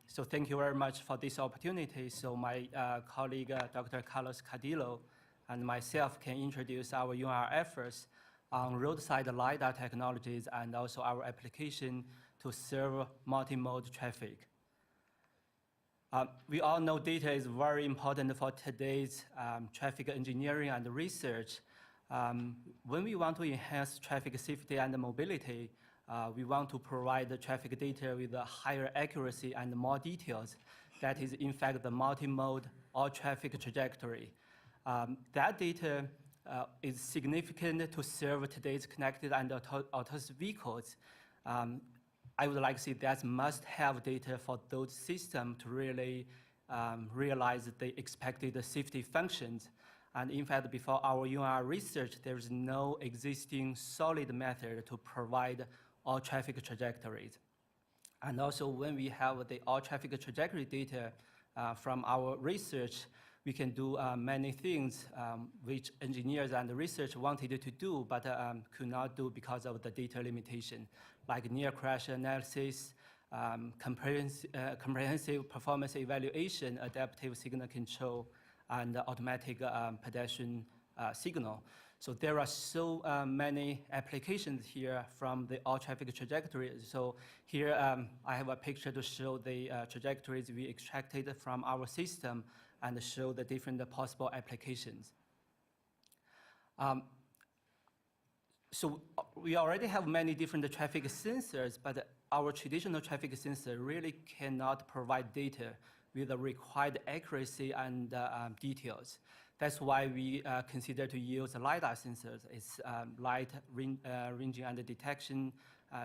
So thank you very much for this opportunity. So my colleague, Dr. Carlos Cardillo, and myself can introduce our UNR efforts on roadside LiDAR technologies and also our application to serve multimode traffic. We all know data is very important for today's traffic engineering and research. When we want to enhance traffic safety and mobility, we want to provide the traffic data with a higher accuracy and more details. That is, in fact, the multimode or traffic trajectory. That data is significant to serve today's connected and autonomous vehicles. I would like to see that must-have data for those systems to really realize the expected safety functions. And in fact, before our UNR research, there is no existing solid method to provide all traffic trajectories. And also, when we have the all traffic trajectory data from our research, we can do many things which engineers and research wanted to do, but could not do because of the data limitation, like near crash analysis, comprehensive performance evaluation, adaptive signal control, and automatic pedestrian signal. So there are so many applications here from the all traffic trajectory. So here I have a picture to show the trajectories we extracted from our system and show the different possible applications. So we already have many different traffic sensors, but our traditional traffic sensor really cannot provide data with the required accuracy and details. That's why we consider to use LiDAR sensors. It's light ranging and detection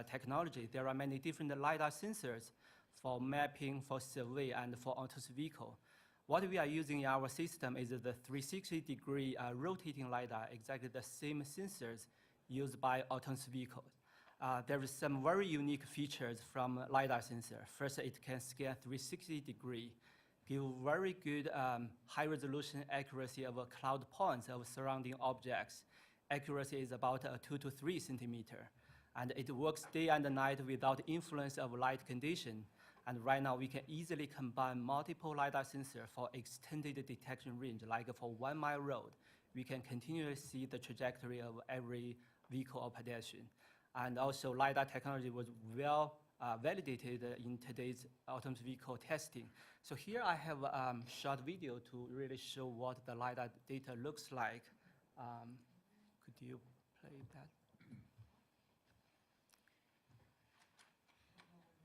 technology. There are many different LiDAR sensors for mapping, for survey, and for autonomous vehicle. What we are using in our system is the 360-degree rotating LiDAR, exactly the same sensors used by autonomous vehicles. There is some very unique features from LiDAR sensor. First, it can scan 360-degree, give very good high-resolution accuracy of cloud points of surrounding objects. Accuracy is about 2 to 3 centimeter. And it works day and night without influence of light condition. And right now, we can easily combine multiple LiDAR sensors for extended detection range, like for 1 mile road. We can continually see the trajectory of every vehicle or pedestrian. And also, LiDAR technology was well validated in today's autonomous vehicle testing. So here I have a short video to really show what the LiDAR data looks like. Could you play that?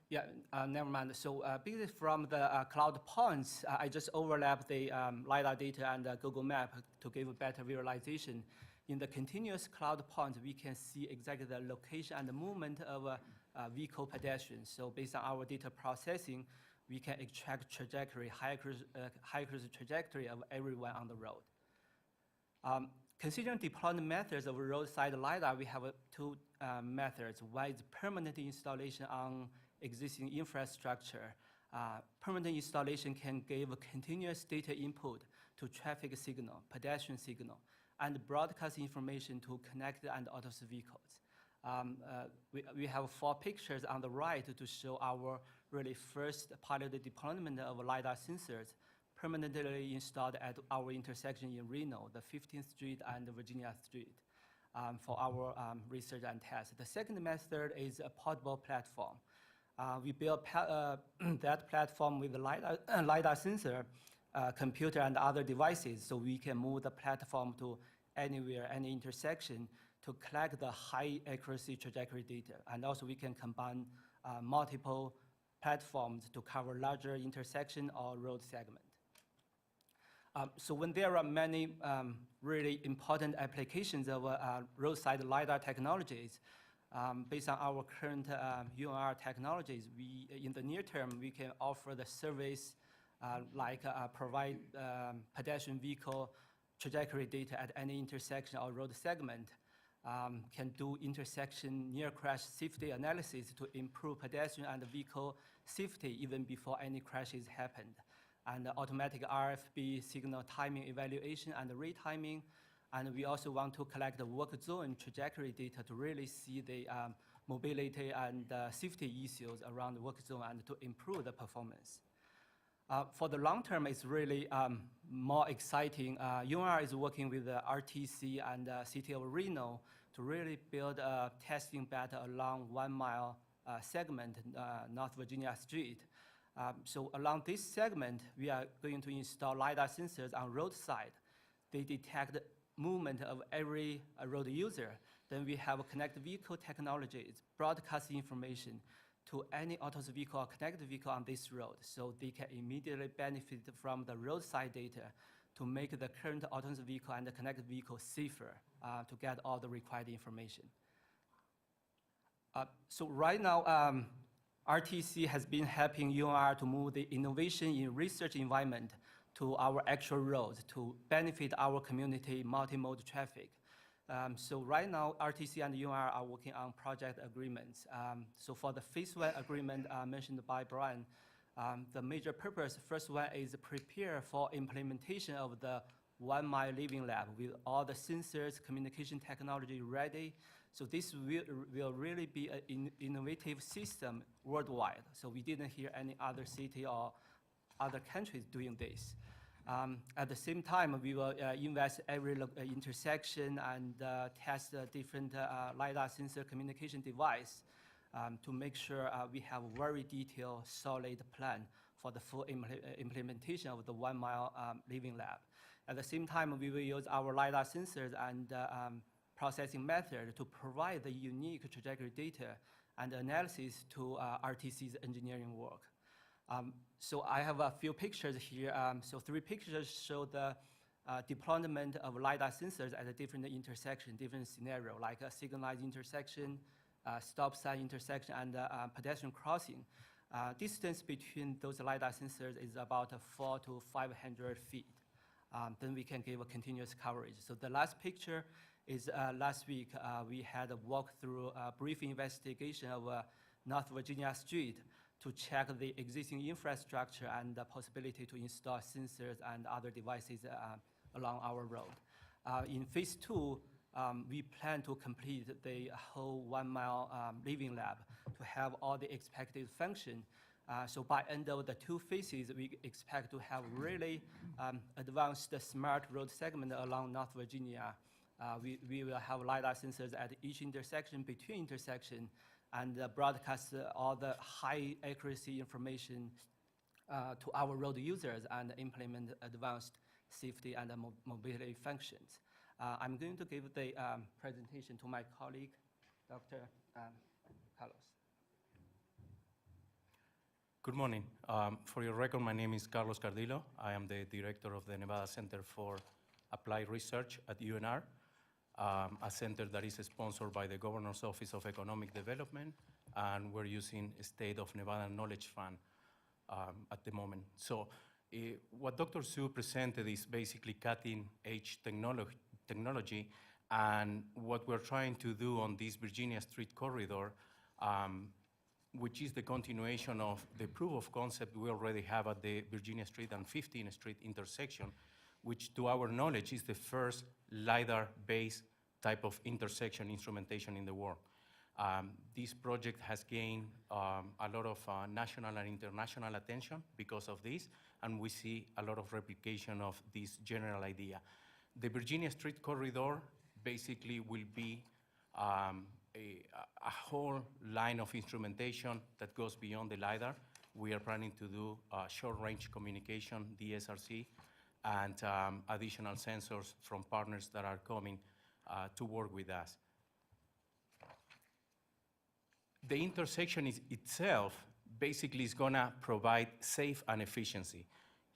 Yeah, never mind. So basically from the cloud points, I just overlap the LiDAR data and Google Map to give a better visualization. In the continuous cloud points, we can see exactly the location and the movement of vehicle pedestrians. So based on our data processing, we can extract trajectory, high accuracy trajectory of everyone on the road. Considering deployment methods of roadside LiDAR, we have two methods. One is permanent installation on existing infrastructure. Permanent installation can give a continuous data input to traffic signal, pedestrian signal, and broadcast information to connected and autonomous vehicles. We have 4 pictures on the right to show our really first pilot deployment of LiDAR sensors permanently installed at our intersection in Reno, the 15th Street and Virginia Street, for our research and test. The second method is a portable platform. We built that platform with the LiDAR sensor, computer, and other devices, so we can move the platform to anywhere, any intersection, to collect the high accuracy trajectory data. And also we can combine multiple platforms to cover larger intersection or road segment. So when there are many really important applications of roadside LiDAR technologies, based on our current UNR technologies, in the near term, we can offer the service like provide pedestrian vehicle trajectory data at any intersection or road segment, can do intersection near crash safety analysis to improve pedestrian and vehicle safety even before any crashes happened, and automatic RFB signal timing evaluation and retiming. And we also want to collect the work zone trajectory data to really see the mobility and safety issues around the work zone and to improve the performance. For the long term, it's really more exciting. UNR is working with the RTC and City of Reno to really build a testing bed along 1 mile segment, North Virginia Street. So along this segment, we are going to install LiDAR sensors on roadside. They detect movement of every road user. Then we have connected vehicle technologies, broadcast information to any autonomous vehicle or connected vehicle on this road, so they can immediately benefit from the roadside data to make the current autonomous vehicle and the connected vehicle safer, to get all the required information. So right now, RTC has been helping UNR to move the innovation in research environment to our actual roads to benefit our community multimode traffic. So right now, RTC and UNR are working on project agreements. So for the phase 1 agreement mentioned by Brian, the major purpose, first one is prepare for implementation of the 1 mile living lab with all the sensors, communication technology ready. So this will really be an innovative system worldwide. So we didn't hear any other city or other countries doing this. At the same time, we will invest every intersection and test different LiDAR sensor communication device to make sure we have a very detailed, solid plan for the full implementation of the 1 mile living lab. At the same time, we will use our LiDAR sensors and processing method to provide the unique trajectory data and analysis to RTC's engineering work. So I have a few pictures here. So 3 pictures show the deployment of LiDAR sensors at a different intersection, different scenario, like a signalized intersection, stop sign intersection, and pedestrian crossing. Distance between those LiDAR sensors is about 400 to 500 feet. Then we can give a continuous coverage. So the last picture is last week, we had a walkthrough brief investigation of North Virginia Street to check the existing infrastructure and the possibility to install sensors and other devices along our road. In phase 2, we plan to complete the whole 1 mile living lab to have all the expected function. So by end of the 2 phases, we expect to have really advanced smart road segment along North Virginia. We will have LiDAR sensors at each intersection, between intersection, and broadcast all the high accuracy information to our road users and implement advanced safety and mobility functions. I'm going to give the presentation to my colleague, Dr. Carlos. Good morning. For your record, my name is Carlos Cardillo. I am the director of the Nevada Center for Applied Research at UNR, a center that is sponsored by the Governor's Office of Economic Development, and we're using State of Nevada Knowledge Fund at the moment. So what Dr. Su presented is basically cutting-edge technology, and what we're trying to do on this Virginia Street corridor, which is the continuation of the proof of concept we already have at the Virginia Street and 15th Street intersection, which to our knowledge is the first LiDAR-based type of intersection instrumentation in the world. This project has gained a lot of national and international attention because of this, and we see a lot of replication of this general idea. The Virginia Street Corridor basically will be a whole line of instrumentation that goes beyond the LiDAR. We are planning to do short-range communication, DSRC, and additional sensors from partners that are coming to work with us. The intersection itself basically is gonna provide safe and efficiency.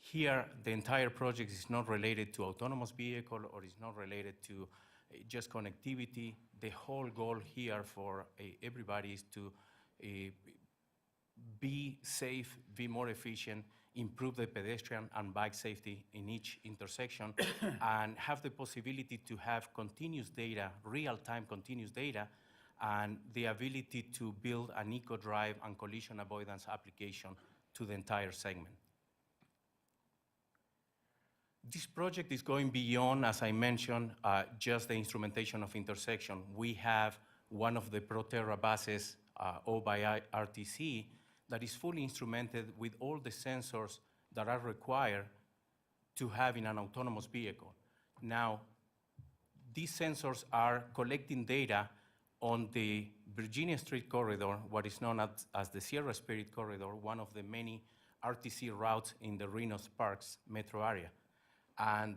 Here, the entire project is not related to autonomous vehicle or is not related to just connectivity. The whole goal here for everybody is to be safe, be more efficient, improve the pedestrian and bike safety in each intersection, and have the possibility to have continuous data, real-time continuous data, and the ability to build an eco-drive and collision avoidance application to the entire segment. This project is going beyond, as I mentioned, just the instrumentation of intersection. We have one of the Proterra buses owned by RTC that is fully instrumented with all the sensors that are required to have in an autonomous vehicle. Now, these sensors are collecting data on the Virginia Street Corridor, what is known as the Sierra Spirit Corridor, one of the many RTC routes in the Reno-Sparks metro area. And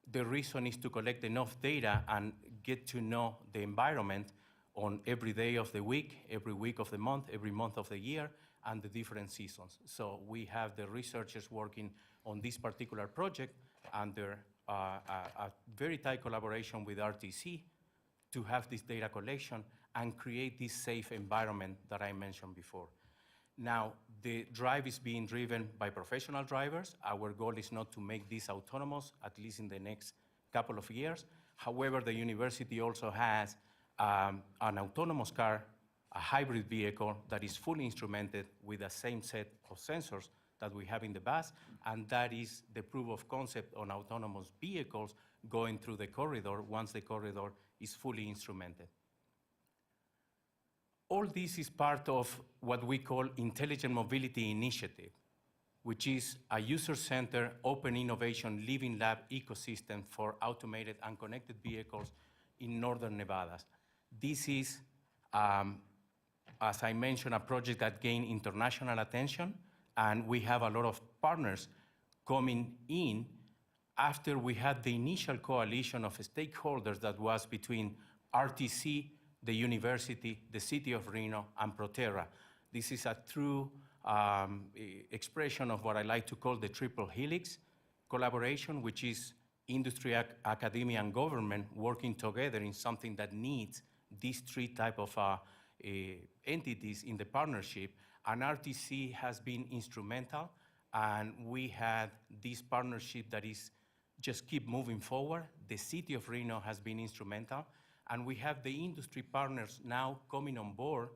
the reason is to collect enough data and get to know the environment on every day of the week, every week of the month, every month of the year, and the different seasons. So we have the researchers working on this particular project under a very tight collaboration with RTC to have this data collection and create this safe environment that I mentioned before. Now, the drive is being driven by professional drivers. Our goal is not to make this autonomous, at least in the next couple of years. However, the university also has an autonomous car, a hybrid vehicle that is fully instrumented with the same set of sensors that we have in the bus, and that is the proof of concept on autonomous vehicles going through the corridor once the corridor is fully instrumented. All this is part of what we call Intelligent Mobility Initiative, which is a user-centered, open innovation living lab ecosystem for automated and connected vehicles in northern Nevada. This is, as I mentioned, a project that gained international attention, and we have a lot of partners coming in after we had the initial coalition of stakeholders that was between RTC, the university, the city of Reno, and Proterra. This is a true expression of what I like to call the triple helix collaboration, which is industry, academia, and government working together in something that needs these three type of entities in the partnership. And RTC has been instrumental, and we had this partnership that is just keep moving forward. The city of Reno has been instrumental, and we have the industry partners now coming on board,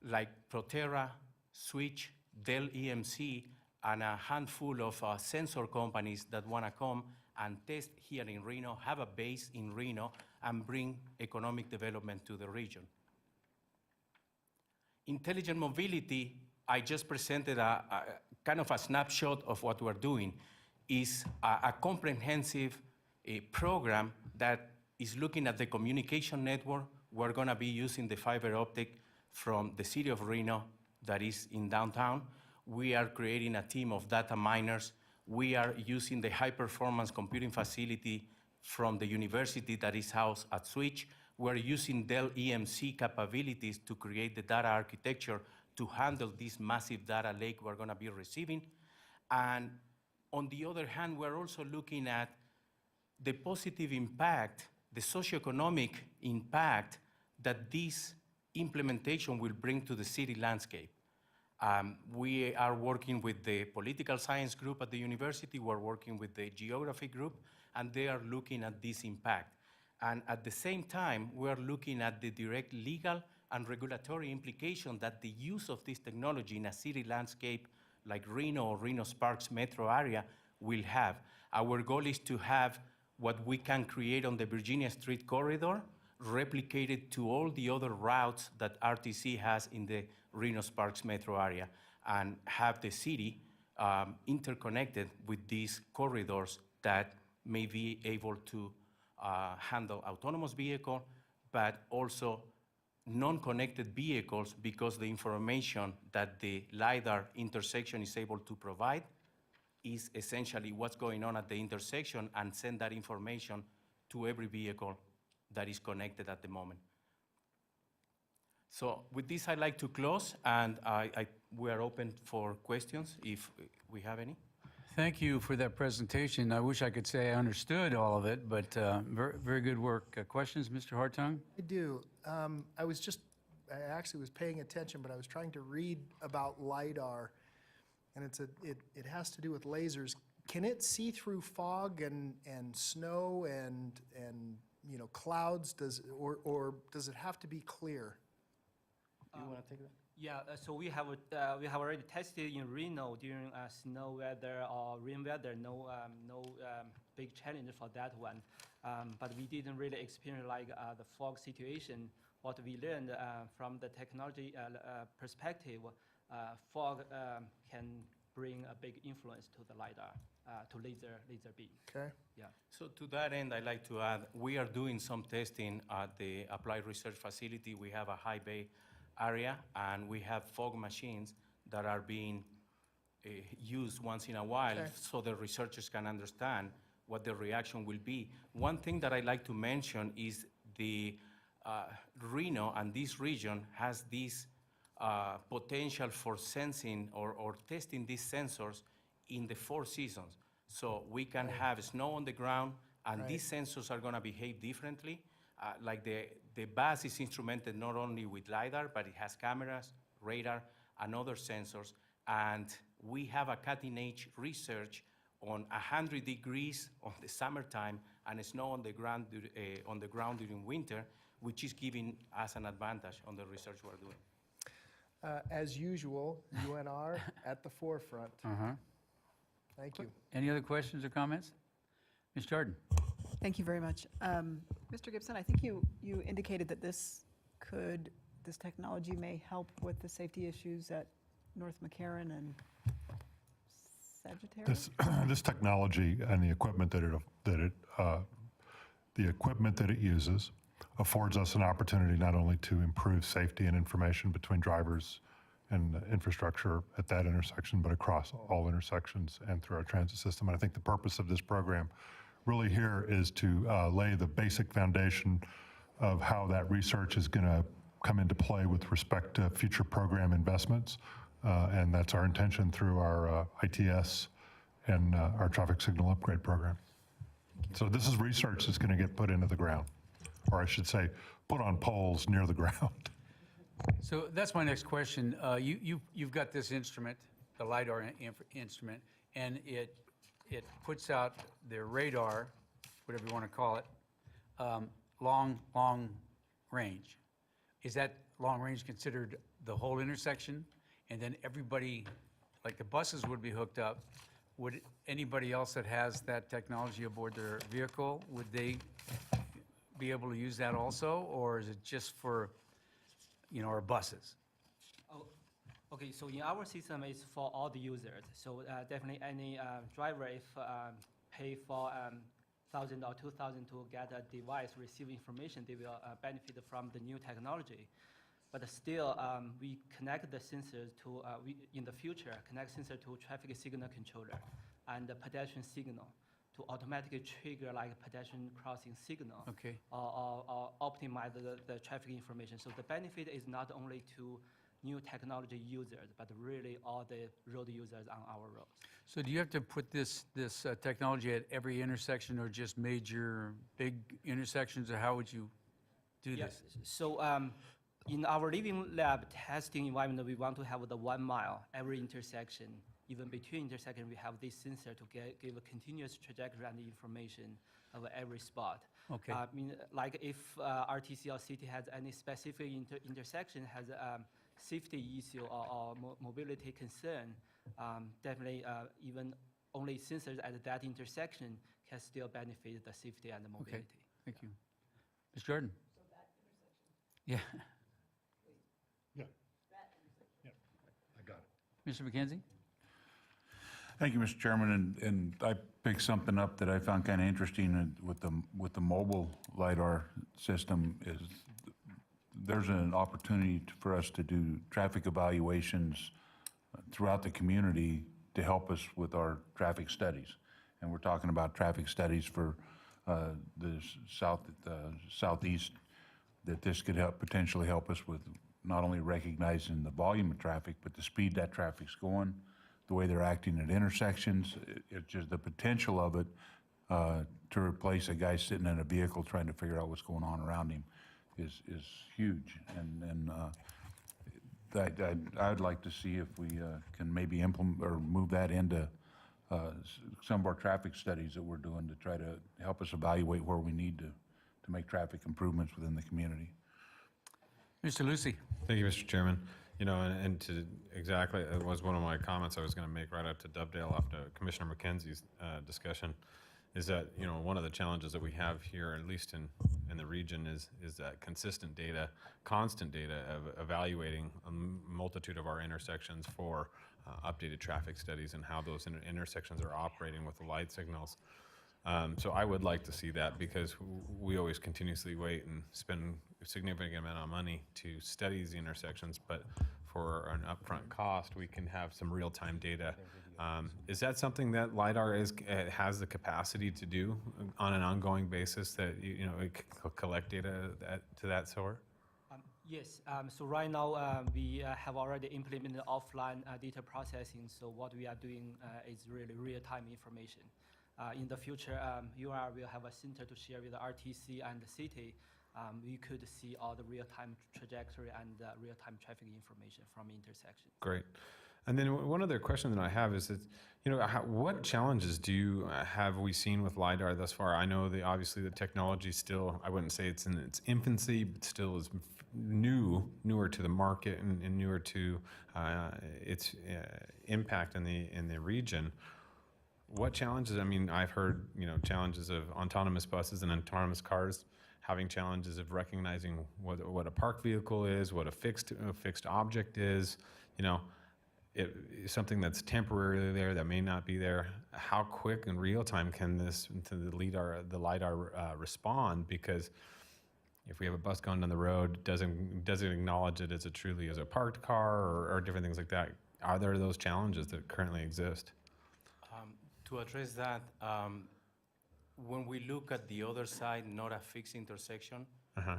like Proterra, Switch, Dell EMC, and a handful of sensor companies that want to come and test here in Reno, have a base in Reno, and bring economic development to the region. Intelligent mobility, I just presented a kind of a snapshot of what we're doing, is a comprehensive program that is looking at the communication network. We're going to be using the fiber optic from the city of Reno that is in downtown. We are creating a team of data miners. We are using the high-performance computing facility from the university that is housed at Switch. We're using Dell EMC capabilities to create the data architecture to handle this massive data lake we're going to be receiving. And on the other hand, we're also looking at the positive impact, the socioeconomic impact that this implementation will bring to the city landscape. We are working with the political science group at the university. We're working with the geography group, and they are looking at this impact. And at the same time, we're looking at the direct legal and regulatory implication that the use of this technology in a city landscape like Reno or Reno-Sparks metro area will have. Our goal is to have what we can create on the Virginia Street Corridor replicated to all the other routes that RTC has in the Reno Sparks metro area, and have the city interconnected with these corridors that may be able to handle autonomous vehicle, but also non-connected vehicles, because the information that the LiDAR intersection is able to provide is essentially what's going on at the intersection, and send that information to every vehicle that is connected at the moment. So with this, I'd like to close, and we are open for questions if we have any. Thank you for that presentation. I wish I could say I understood all of it, but very, very good work. Questions, Mr. Hartung? I do. I actually was paying attention, but I was trying to read about LiDAR, and it has to do with lasers. Can it see through fog and snow and clouds? Or does it have to be clear? Do you want to take that? Yeah, so we have already tested in Reno during snow weather or rain weather. No big challenge for that one, but we didn't really experience like the fog situation. What we learned from the technology perspective, fog can bring a big influence to the LiDAR, to laser beam. Okay. Yeah. So to that end, I'd like to add, we are doing some testing at the Applied Research Facility. We have a high bay area, and we have fog machines that are being used once in a while, Okay. so the researchers can understand what the reaction will be. One thing that I'd like to mention is the Reno and this region has this potential for sensing or testing these sensors in the 4 seasons. So we can have snow on the ground, and Right. these sensors are gonna behave differently. Like the bus is instrumented not only with LiDAR, but it has cameras, radar, and other sensors. And we have a cutting-edge research on 100 degrees on the summertime and snow on the ground during winter, which is giving us an advantage on the research we're doing. As usual, UNR at the forefront. Thank you. Any other questions or comments? Ms. Jordan? Thank you very much. Mr. Gibson, I think you indicated that this technology may help with the safety issues at North McCarran and Sagittarius? This technology and the equipment that it uses affords us an opportunity not only to improve safety and information between drivers and infrastructure at that intersection, but across all intersections and through our transit system. And I think the purpose of this program really here is to lay the basic foundation of how that research is going to come into play with respect to future program investments. And that's our intention through our ITS and our traffic signal upgrade program. So this is research that's going to get put into the ground, or I should say, put on poles near the ground. So that's my next question. You've got this instrument, the LiDAR instrument, and it puts out their radar, whatever you want to call it, long range. Is that long range considered the whole intersection? And then everybody, like the buses would be hooked up. Would anybody else that has that technology aboard their vehicle, would they be able to use that also? Or is it just for, our buses? Oh, okay, so in our system, it's for all the users. So definitely any driver, if pay for $1,000 or $2,000 to get a device, receive information, they will benefit from the new technology. But still, we connect the sensors to, in the future, connect sensor to traffic signal controller and the pedestrian signal to automatically trigger like a pedestrian crossing signal. Okay. Or optimize the traffic information. So the benefit is not only to new technology users, but really all the road users on our roads. So do you have to put this technology at every intersection, or just major big intersections, or how would you do this? So in our living lab testing environment, we want to have the 1 mile every intersection. Even between intersections, we have this sensor to give a continuous trajectory and information of every spot. Okay. I mean, like if RTC or city has any specific intersection has a safety issue or mobility concern, definitely even only sensors at that intersection can still benefit the safety and the mobility. Okay, thank you. Ms. Jordan? Yeah. Yeah. Yeah, I got it. Mr. McKenzie? Thank you, Mr. Chairman, and I picked something up that I found kind of interesting with the mobile LiDAR system is there's an opportunity for us to do traffic evaluations throughout the community to help us with our traffic studies. And we're talking about traffic studies for the southeast, that this could potentially help us with not only recognizing the volume of traffic, but the speed that traffic's going, the way they're acting at intersections. It's just the potential of it to replace a guy sitting in a vehicle trying to figure out what's going on around him is huge. And I'd like to see if we can maybe implement or move that into some of our traffic studies that we're doing to try to help us evaluate where we need to make traffic improvements within the community. Mr. Lucy? Thank you, Mr. Chairman. You know, and to exactly, it was one of my comments I was going to make right up to Dovetail after Commissioner McKenzie's discussion, is that, you know, one of the challenges that we have here, at least in the region, is that consistent data, constant data of evaluating a multitude of our intersections for updated traffic studies and how those intersections are operating with the light signals. So I would like to see that, because we always continuously wait and spend a significant amount of money to study these intersections, but for an upfront cost, we can have some real-time data. Is that something that LiDAR has the capacity to do on an ongoing basis, that you know it collect data to that sort? Yes, so right now we have already implemented offline data processing. So what we are doing is really real-time information. In the future, UR will have a center to share with the RTC and the city. We could see all the real-time trajectory and real-time traffic information from intersection. Great. And then one other question that I have is that, you know, what challenges have we seen with LiDAR thus far? I know that obviously the technology still, I wouldn't say it's in its infancy, but still is newer to the market and newer to its impact in the region. What challenges? I mean, I've heard, you know, challenges of autonomous buses and autonomous cars having challenges of recognizing what a parked vehicle is, what a fixed object is. You know, something that's temporarily there that may not be there. How quick in real time can the LiDAR respond? Because if we have a bus going down the road, doesn't acknowledge it as truly as a parked car or different things like that. Are there those challenges that currently exist? To address that, when we look at the other side, not a fixed intersection,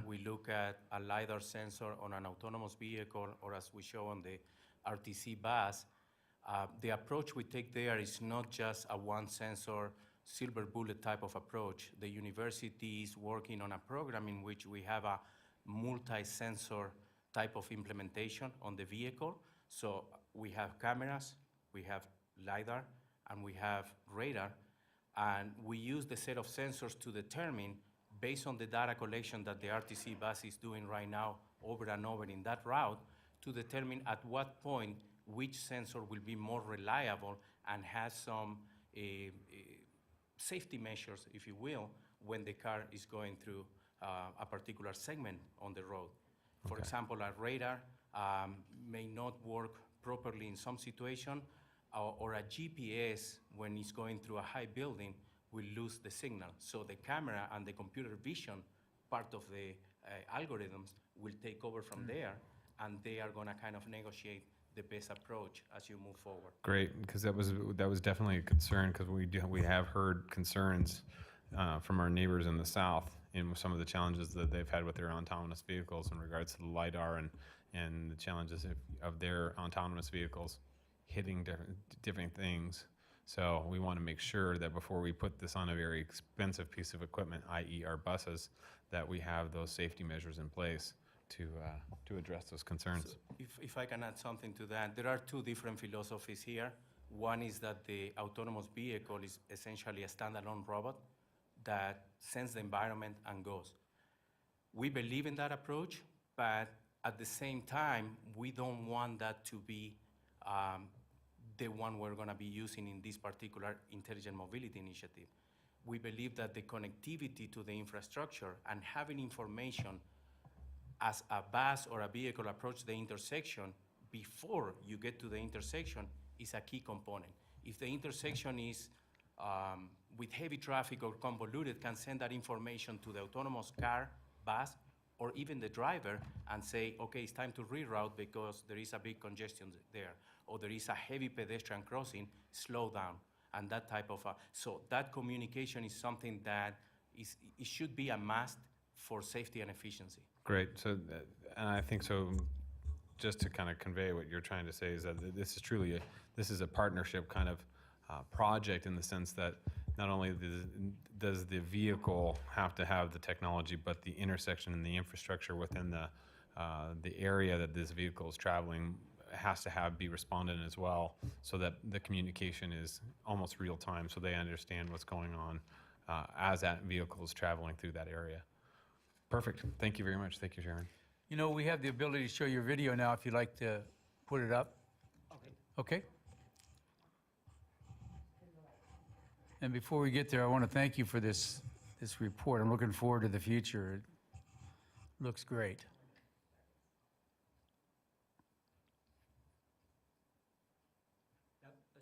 we look at a LiDAR sensor on an autonomous vehicle, or as we show on the RTC bus. The approach we take there is not just a one sensor, silver bullet type of approach. The university is working on a program in which we have a multi-sensor type of implementation on the vehicle. So we have cameras, we have LiDAR, and we have radar, and we use the set of sensors to determine, based on the data collection that the RTC bus is doing right now over and over in that route, to determine at what point which sensor will be more reliable and has some safety measures, if you will, when the car is going through a particular segment on the road. For example, a radar may not work properly in some situation, or a GPS, when it's going through a high building, will lose the signal. So the camera and the computer vision part of the algorithms will take over from there, and they are going to kind of negotiate the best approach as you move forward. Great, because that was definitely a concern, because we have heard concerns from our neighbors in the south in some of the challenges that they've had with their autonomous vehicles in regards to the LiDAR and the challenges of their autonomous vehicles hitting different things. So we want to make sure that before we put this on a very expensive piece of equipment, i.e. our buses, that we have those safety measures in place to address those concerns. So if I can add something to that, there are two different philosophies here. One is that the autonomous vehicle is essentially a standalone robot that senses the environment and goes. We believe in that approach, but at the same time, we don't want that to be the one we're going to be using in this particular intelligent mobility initiative. We believe that the connectivity to the infrastructure and having information as a bus or a vehicle approach the intersection, before you get to the intersection, is a key component. If the intersection is with heavy traffic or convoluted, can send that information to the autonomous car, bus, or even the driver and say, okay, it's time to reroute because there is a big congestion there, or there is a heavy pedestrian crossing, slow down, and that type of, so that communication is something that it should be a must for safety and efficiency. Great. So, and I think so, just to kind of convey what you're trying to say is that this is truly this is a partnership kind of project, in the sense that not only does the vehicle have to have the technology, but the intersection and the infrastructure within the area that this vehicle is traveling has to be responded as well, so that the communication is almost real time, so they understand what's going on as that vehicle is traveling through that area. Perfect. Thank you very much. Thank you, Sharon. You know, we have the ability to show your video now if you'd like to put it up. Okay? And before we get there, I want to thank you for this report. I'm looking forward to the future. It looks great.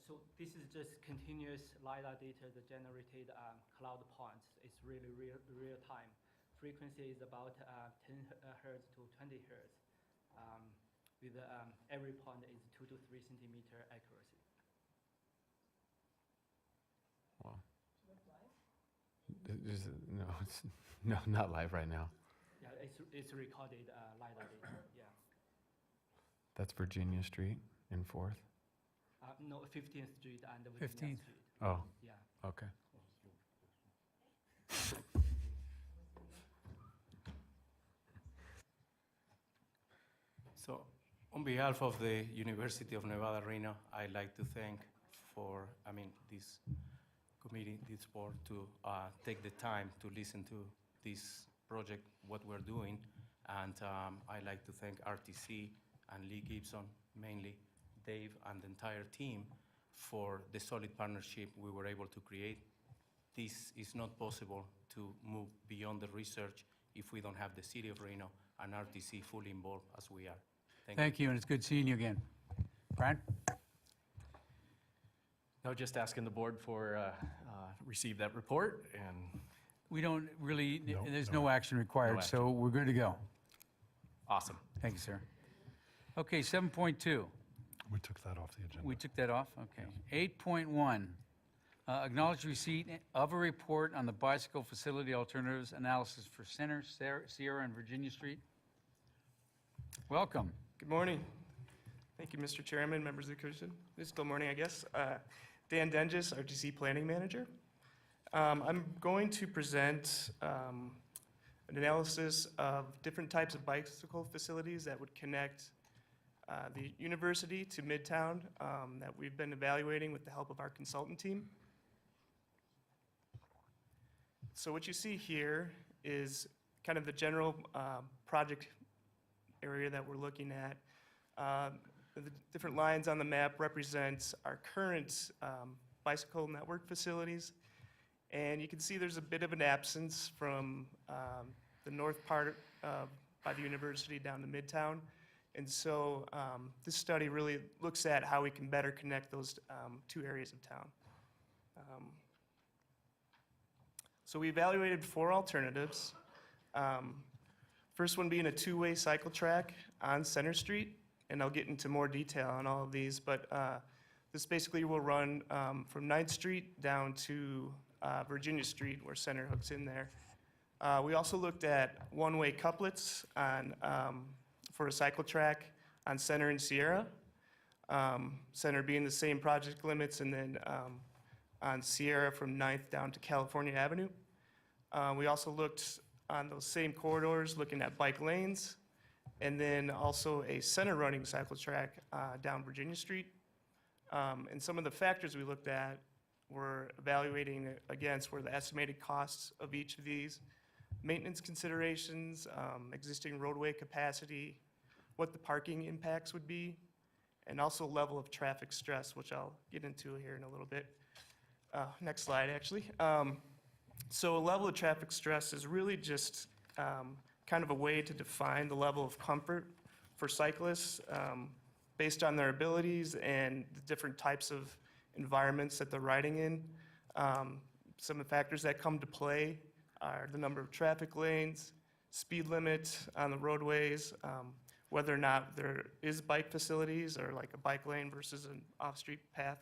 So this is just continuous LiDAR data that generated cloud points. It's really real time. Frequency is about 10 hertz to 20 hertz. With every point is 2 to 3 centimeter accuracy. Wow. No, not live right now. Yeah, it's recorded LiDAR data. Yeah. That's Virginia Street in 4th. No, 15th Street and Virginia 15th. Street. Oh. Yeah. Okay. So on behalf of the University of Nevada, Reno, I'd like to thank this committee, this board, to take the time to listen to this project, what we're doing. And I'd like to thank RTC and Lee Gibson, mainly Dave and the entire team, for the solid partnership we were able to create. This is not possible to move beyond the research if we don't have the City of Reno and RTC fully involved as we are. Thank you, and it's good seeing you again. Brian? No, just asking the board for, receive that report, and We don't really, No, there's no no action required, so we're good to go. awesome. Thank you, sir. Okay, 7.2. We took that off the agenda. We took that off? Okay. 8.1, acknowledge receipt of a report on the bicycle facility alternatives analysis for Center, Sierra, and Virginia Street. Welcome. Good morning. Thank you, Mr. Chairman, members of the commission. It's still morning, I guess. Dan Denges, RTC Planning Manager. I'm going to present an analysis of different types of bicycle facilities that would connect the university to Midtown that we've been evaluating with the help of our consultant team. So what you see here is kind of the general project area that we're looking at. The different lines on the map represent our current bicycle network facilities. And you can see there's a bit of an absence from the north part by the university down to Midtown. And so this study really looks at how we can better connect those two areas of town. So we evaluated 4 alternatives. First one being a 2-way cycle track on Center Street, and I'll get into more detail on all of these, but this basically will run from 9th Street down to Virginia Street, where Center hooks in there. We also looked at 1-way couplets on, for a cycle track on Center and Sierra. Center being the same project limits, and then on Sierra from 9th down to California Avenue. We also looked on those same corridors, looking at bike lanes, and then also a center running cycle track down Virginia Street. And some of the factors we looked at were evaluating against were the estimated costs of each of these, maintenance considerations, existing roadway capacity, what the parking impacts would be, and also level of traffic stress, which I'll get into here in a little bit. Next slide, actually. So a level of traffic stress is really just kind of a way to define the level of comfort for cyclists based on their abilities and the different types of environments that they're riding in. Some of the factors that come to play are the number of traffic lanes, speed limit on the roadways, whether or not there is bike facilities or like a bike lane versus an off-street path,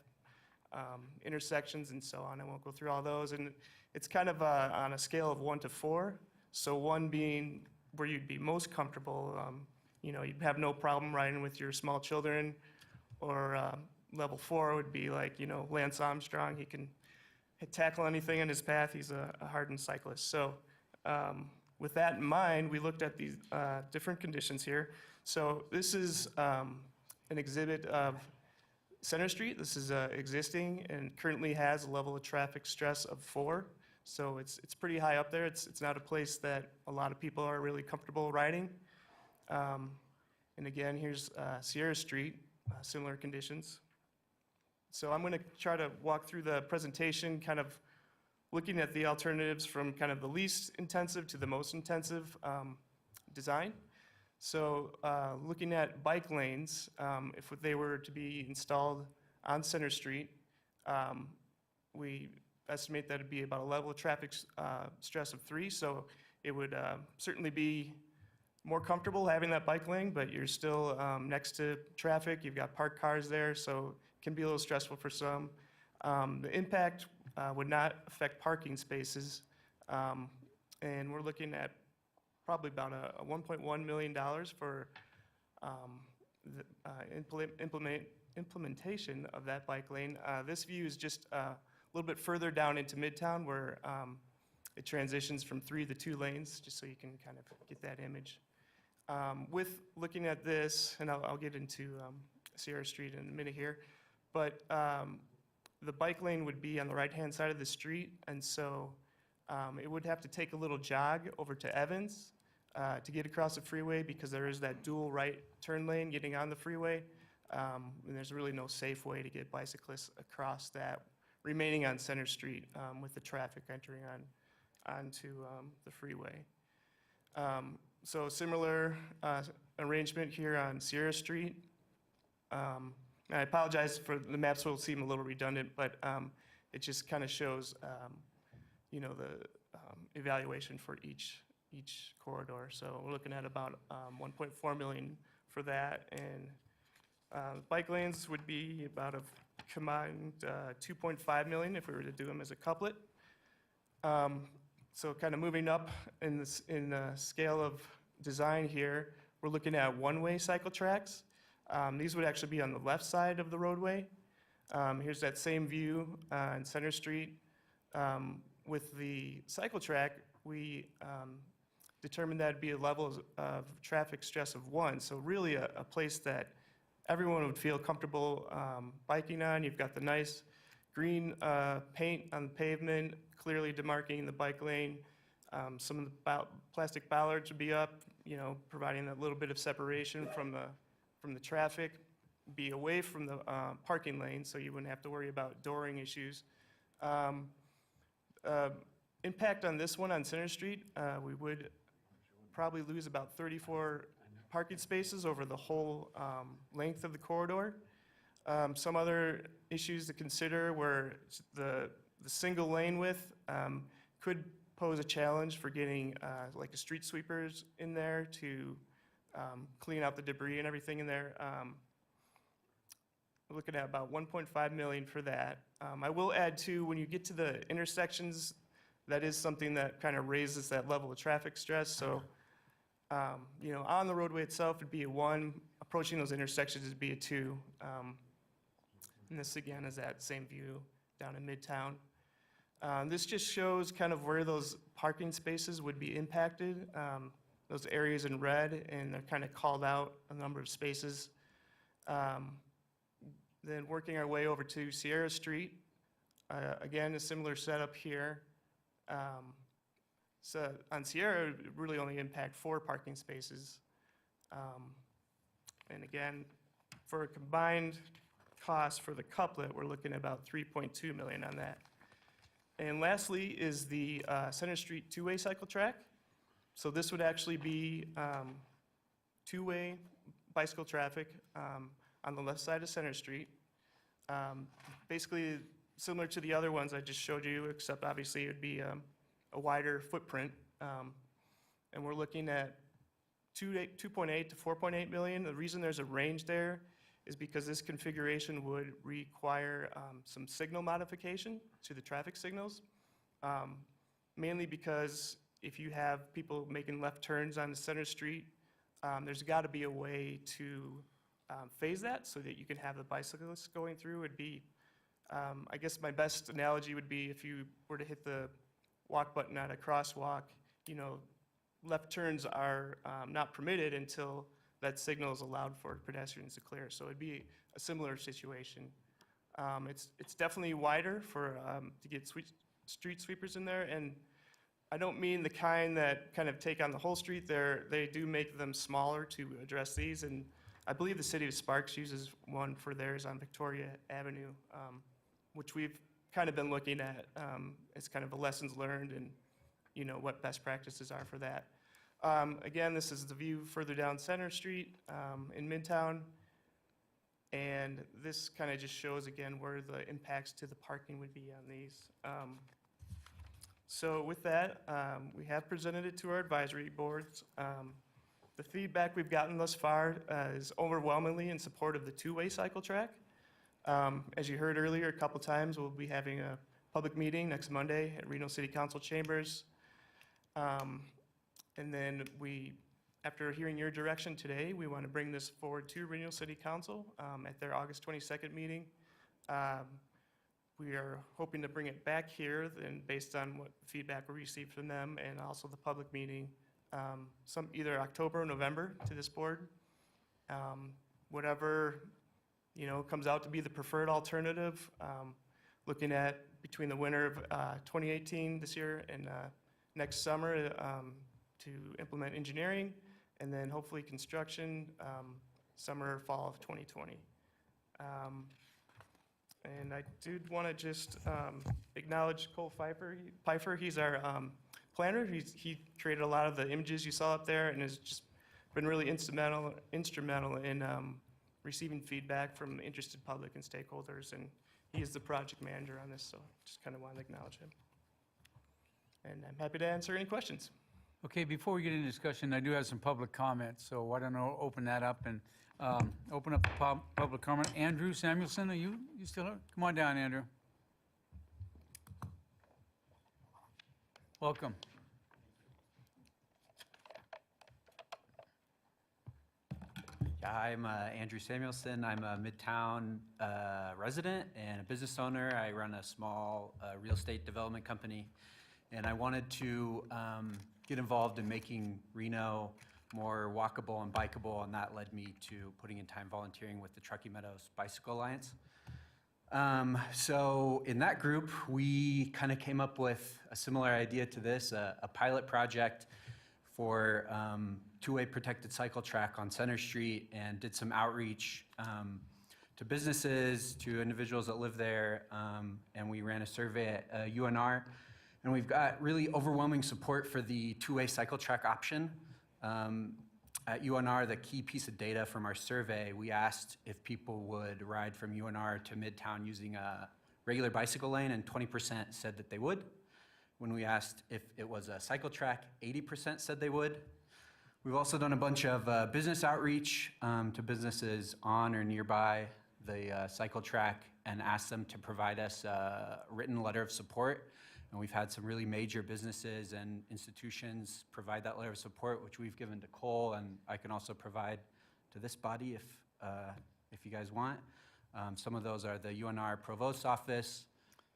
intersections and so on. I won't go through all those. And it's kind of on a scale of 1 to 4. So 1 being where you'd be most comfortable, you know, you'd have no problem riding with your small children, or level 4 would be like, you know, Lance Armstrong. He can tackle anything in his path. He's a hardened cyclist. So with that in mind, we looked at these different conditions here. So this is an exhibit of Center Street. This is existing and currently has a level of traffic stress of 4. So it's pretty high up there. It's not a place that a lot of people are really comfortable riding. And again, here's Sierra Street, similar conditions. So I'm going to try to walk through the presentation, kind of looking at the alternatives from kind of the least intensive to the most intensive design. So looking at bike lanes, if they were to be installed on Center Street, we estimate that it'd be about a level of traffic stress of 3. So it would certainly be more comfortable having that bike lane, but you're still next to traffic. You've got parked cars there, so it can be a little stressful for some. The impact would not affect parking spaces, and we're looking at probably about a $1.1 million for the implementation of that bike lane. This view is just a little bit further down into Midtown, where it transitions from 3 to 2 lanes, just so you can kind of get that image. With looking at this, and I'll get into Sierra Street in a minute here, but the bike lane would be on the right-hand side of the street, and so it would have to take a little jog over to Evans to get across the freeway, because there is that dual right turn lane getting on the freeway, and there's really no safe way to get bicyclists across that, remaining on Center Street with the traffic entering onto the freeway. So similar arrangement here on Sierra Street. And I apologize for the maps will seem a little redundant, but it just kind of shows, you know, the evaluation for each corridor. So we're looking at about 1.4 million for that, and bike lanes would be about a combined 2.5 million if we were to do them as a couplet. So kind of moving up in the scale of design here, we're looking at one-way cycle tracks. These would actually be on the left side of the roadway. Here's that same view on Center Street. With the cycle track, we determined that it'd be a level of traffic stress of 1. So really a place that everyone would feel comfortable biking on. You've got the nice green paint on the pavement, clearly demarcating the bike lane. Some of the plastic bollards would be up, you know, providing a little bit of separation from the traffic. Be away from the parking lane, so you wouldn't have to worry about dooring issues. Impact on this one on Center Street, we would probably lose about 34 parking spaces over the whole length of the corridor. Some other issues to consider were the single lane width could pose a challenge for getting like the street sweepers in there to clean out the debris and everything in there. We're looking at about 1.5 million for that. I will add too, when you get to the intersections, that is something that kind of raises that level of traffic stress. So, you know, on the roadway itself it'd be a 1, approaching those intersections would be a 2. And this again is that same view down in Midtown. This just shows kind of where those parking spaces would be impacted. Those areas in red, and they're kind of called out a number of spaces. Then working our way over to Sierra Street, again, a similar setup here. So on Sierra, it would really only impact 4 parking spaces. And again, for a combined cost for the couplet, we're looking at about 3.2 million on that. And lastly is the Center Street 2-way cycle track. So this would actually be two-way bicycle traffic on the left side of Center Street. Basically, similar to the other ones I just showed you, except obviously it would be a wider footprint. And we're looking at 2.8 to 4.8 million. The reason there's a range there is because this configuration would require some signal modification to the traffic signals. Mainly because if you have people making left turns on Center Street, there's got to be a way to phase that so that you can have the bicyclists going through. It'd be, I guess my best analogy would be if you were to hit the walk button at a crosswalk, you know, left turns are not permitted until that signal is allowed for pedestrians to clear. So it'd be a similar situation. It's definitely wider for to get street sweepers in there, and I don't mean the kind that kind of take on the whole street. They do make them smaller to address these, and I believe the city of Sparks uses one for theirs on Victoria Avenue, which we've kind of been looking at as kind of a lessons learned and, you know, what best practices are for that. Again, this is the view further down Center Street in Midtown. And this kind of just shows, again, where the impacts to the parking would be on these. So with that, we have presented it to our advisory boards. The feedback we've gotten thus far is overwhelmingly in support of the two-way cycle track. As you heard earlier a couple times, we'll be having a public meeting next Monday at Reno City Council chambers. And then after hearing your direction today, we want to bring this forward to Reno City Council at their August 22nd meeting. We are hoping to bring it back here, and based on what feedback we received from them and also the public meeting, either October or November to this board. Whatever, you know, comes out to be the preferred alternative, looking at between the winter of 2018 this year and next summer to implement engineering, and then hopefully construction summer or fall of 2020. And I did want to just acknowledge Cole Pfeiffer. He's our planner. He created a lot of the images you saw up there and has just been really instrumental in receiving feedback from interested public and stakeholders. And he is the project manager on this, so just kind of wanted to acknowledge him. And I'm happy to answer any questions. Okay, before we get into discussion, I do have some public comments, so why don't I open that up and open up the public comment. Andrew Samuelson, are you still here? Come on down, Andrew. Welcome. Yeah, I'm Andrew Samuelson. I'm a Midtown resident and a business owner. I run a small real estate development company, and I wanted to get involved in making Reno more walkable and bikeable, and that led me to putting in time volunteering with the Truckee Meadows Bicycle Alliance. So in that group, we kind of came up with a similar idea to this, a pilot project for two-way protected cycle track on Center Street, and did some outreach to businesses, to individuals that live there, and we ran a survey at UNR, and we've got really overwhelming support for the two-way cycle track option. At UNR, the key piece of data from our survey, we asked if people would ride from UNR to Midtown using a regular bicycle lane, and 20% said that they would. When we asked if it was a cycle track, 80% said they would. We've also done a bunch of business outreach to businesses on or nearby the cycle track and asked them to provide us a written letter of support. And we've had some really major businesses and institutions provide that letter of support, which we've given to Cole, and I can also provide to this body if you guys want. Some of those are the UNR Provost Office,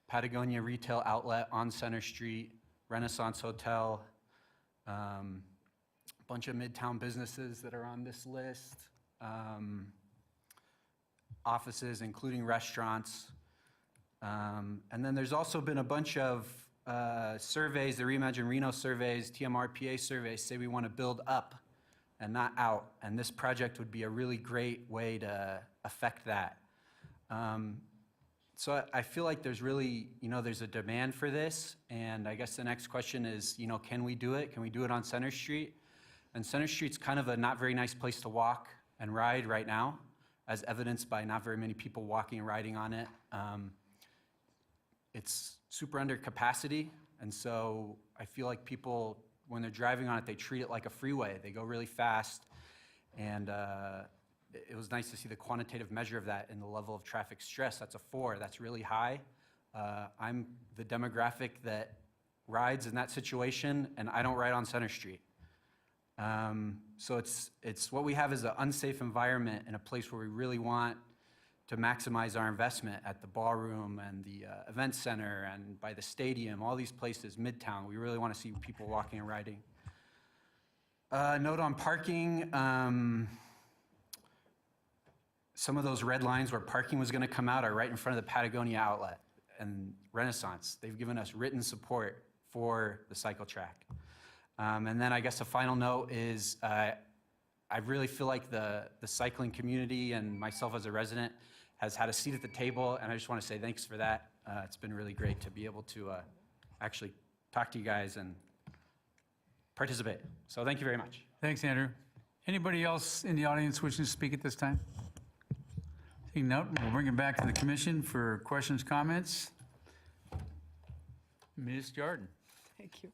Patagonia Retail Outlet on Center Street, Renaissance Hotel, a bunch of Midtown businesses that are on this list, offices, including restaurants. And then there's also been a bunch of surveys, the Reimagine Reno surveys, TMRPA surveys say we want to build up and not out. And this project would be a really great way to affect that. So I feel like there's really, there's a demand for this. And I guess the next question is, can we do it? Can we do it on Center Street? And Center Street's kind of a not very nice place to walk and ride right now, as evidenced by not very many people walking and riding on it. It's super under capacity. And so I feel like people, when they're driving on it, they treat it like a freeway. They go really fast. And it was nice to see the quantitative measure of that in the level of traffic stress. That's a 4. That's really high. I'm the demographic that rides in that situation, and I don't ride on Center Street. So it's what we have is an unsafe environment in a place where we really want to maximize our investment at the ballroom and the event center and by the stadium, all these places, Midtown. We really want to see people walking and riding. Note on parking, some of those red lines where parking was going to come out are right in front of the Patagonia outlet and Renaissance. They've given us written support for the cycle track. And then I guess a final note is I really feel like the cycling community and myself as a resident has had a seat at the table, and I just want to say thanks for that. It's been really great to be able to actually talk to you guys and participate. So thank you very much. Thanks, Andrew. Anybody else in the audience wishing to speak at this time? Seeing none, we'll bring it back to the commission for questions, comments. Ms. Jordan, Thank you.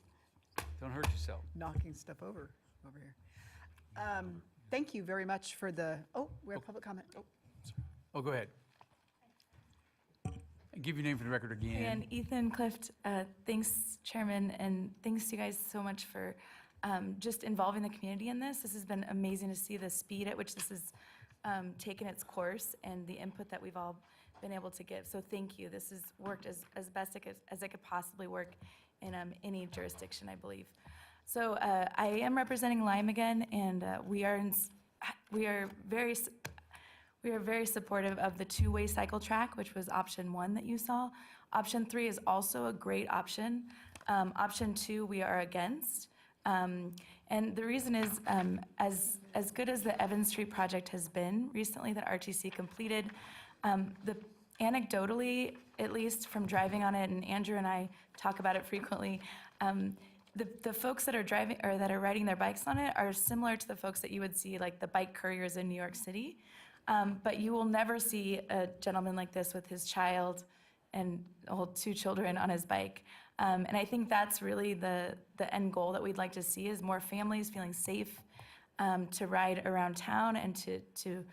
don't hurt yourself. Knocking stuff over here. Thank you very much for the, we have public comment. Oh, go ahead. Give your name for the record again. And Ethan Clift, thanks, Chairman, and thanks to you guys so much for just involving the community in this. This has been amazing to see the speed at which this has taken its course and the input that we've all been able to give. So thank you. This has worked as best as it could possibly work in any jurisdiction, I believe. So I am representing Lime again, and we are very supportive of the two-way cycle track, which was option 1 that you saw. Option 3 is also a great option. Option 2 we are against. And the reason is, as good as the Evans Street project has been recently that RTC completed, anecdotally, at least from driving on it, and Andrew and I talk about it frequently, the folks that are driving or that are riding their bikes on it are similar to the folks that you would see, like the bike couriers in New York City. But you will never see a gentleman like this with his child and 2 children on his bike. And I think that's really the end goal that we'd like to see is more families feeling safe to ride around town and to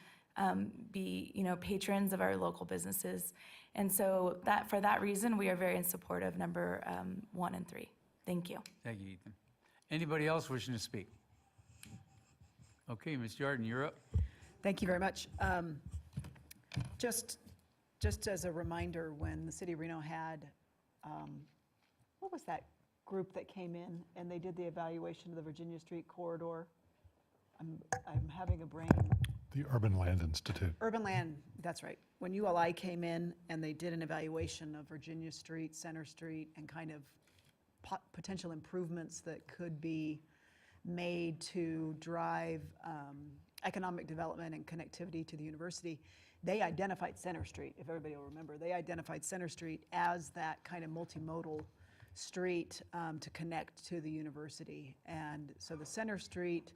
be patrons of our local businesses. And so for that reason, we are very in support of number 1 and 3. Thank you. Thank you, Ethan. Anybody else wishing to speak? Okay, Ms. Jordan, you're up. Thank you very much. Just as a reminder, when the city of Reno had, what was that group that came in and they did the evaluation of the Virginia Street corridor? I'm having a brain. The Urban Land Institute. Urban Land, that's right. When ULI came in and they did an evaluation of Virginia Street, Center Street, and kind of potential improvements that could be made to drive economic development and connectivity to the university, they identified Center Street, if everybody will remember. They identified Center Street as that kind of multimodal street to connect to the university. And so the Center Street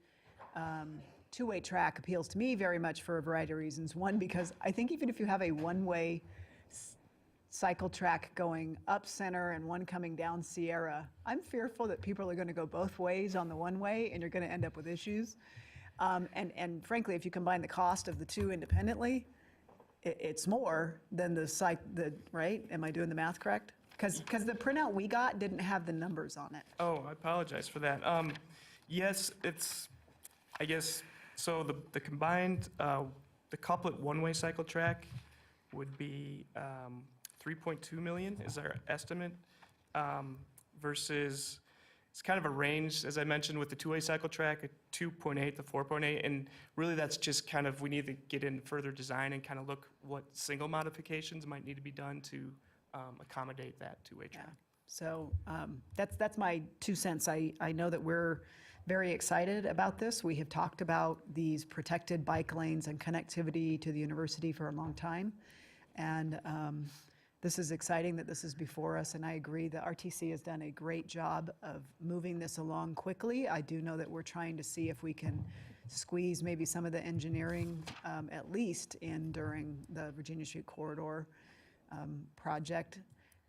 two-way track appeals to me very much for a variety of reasons. One, because I think even if you have a one-way cycle track going up Center and one coming down Sierra, I'm fearful that people are going to go both ways on the one way and you're going to end up with issues. And frankly, if you combine the cost of the two independently, it's more than right? Am I doing the math correct? Because the printout we got didn't have the numbers on it. Oh, I apologize for that. Yes, I guess, so the combined, the couplet one-way cycle track would be 3.2 million is our estimate, versus, it's kind of a range, as I mentioned, with the two-way cycle track, 2.8 to 4.8, and really that's just kind of, we need to get in further design and kind of look what single modifications might need to be done to accommodate that two-way track. Yeah. So that's my 2 cents. I know that we're very excited about this. We have talked about these protected bike lanes and connectivity to the university for a long time. And this is exciting that this is before us, and I agree that RTC has done a great job of moving this along quickly. I do know that we're trying to see if we can squeeze maybe some of the engineering at least in during the Virginia Street Corridor project.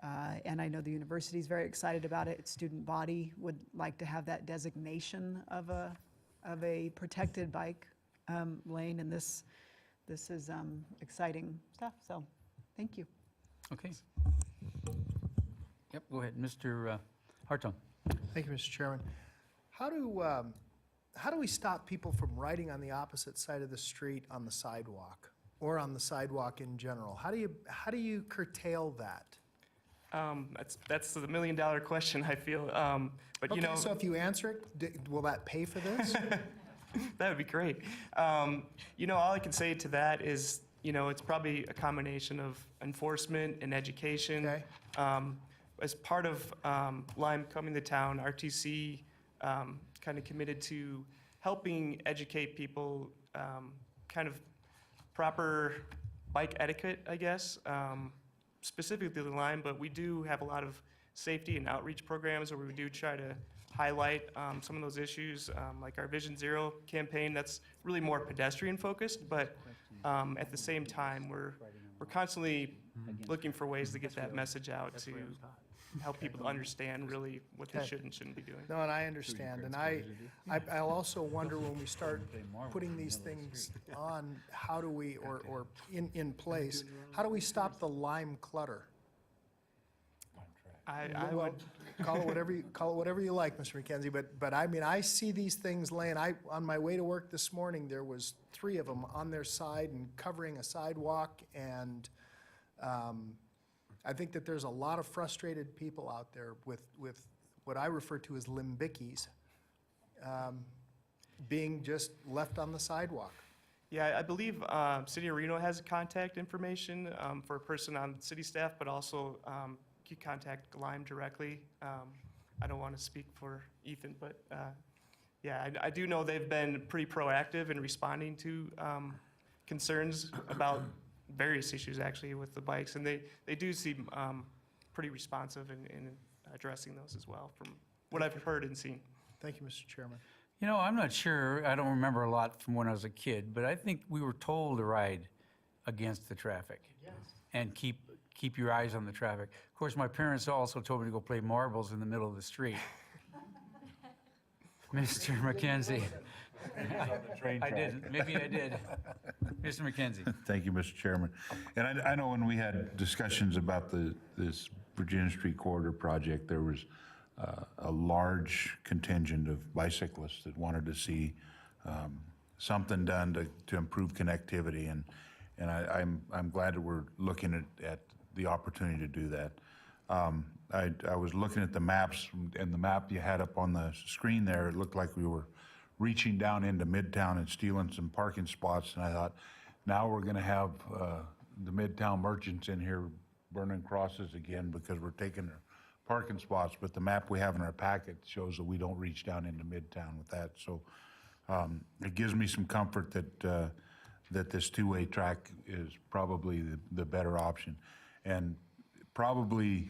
And I know the university is very excited about it. Its student body would like to have that designation of a protected bike lane, and this is exciting stuff, so thank you. Okay. Yep, go ahead, Mr. Hartung. Thank you, Mr. Chairman. How do we stop people from riding on the opposite side of the street on the sidewalk, or on the sidewalk in general? How do you curtail that? That's the million-dollar question, I feel. But Okay, you know, so if you answer it, will that pay for this? that would be great. You know, all I can say to that is, you know, it's probably a combination of enforcement and education. Okay. As part of Lime coming to town, RTC kind of committed to helping educate people kind of proper bike etiquette, I guess, specifically the Lime, but we do have a lot of safety and outreach programs where we do try to highlight some of those issues, like our Vision Zero campaign. That's really more pedestrian focused, but at the same time, we're constantly looking for ways to get that message out to help people understand really what they Okay. should and shouldn't be doing. No, and I understand, and I'll also wonder when we start putting these things on, how do we, or in place, how do we stop the Lime clutter? I Well, would, call it whatever you like, Mr. McKenzie, but I mean, I see these things laying, on my way to work this morning, there was 3 of them on their side and covering a sidewalk, and I think that there's a lot of frustrated people out there with what I refer to as limbickies, being just left on the sidewalk. yeah, I believe City of Reno has contact information for a person on city staff, but also you contact Lime directly. I don't want to speak for Ethan, but yeah, I do know they've been pretty proactive in responding to concerns about various issues actually with the bikes, and they do seem pretty responsive in addressing those as well from what I've heard and seen. Thank you, Mr. Chairman. You know, I'm not sure, I don't remember a lot from when I was a kid, but I think we were told to ride against the traffic. Yes. And keep your eyes on the traffic. Of course, my parents also told me to go play marbles in the middle of the street. Mr. McKenzie. I didn't, maybe I did. Mr. McKenzie. Thank you, Mr. Chairman. And I know when we had discussions about this Virginia Street Corridor project, there was a large contingent of bicyclists that wanted to see something done to improve connectivity, and I'm glad that we're looking at the opportunity to do that. I was looking at the maps, and the map you had up on the screen there, it looked like we were reaching down into Midtown and stealing some parking spots, and I thought, now we're gonna have the Midtown merchants in here burning crosses again because we're taking their parking spots, but the map we have in our packet shows that we don't reach down into Midtown with that. So it gives me some comfort that this two-way track is probably the better option. And probably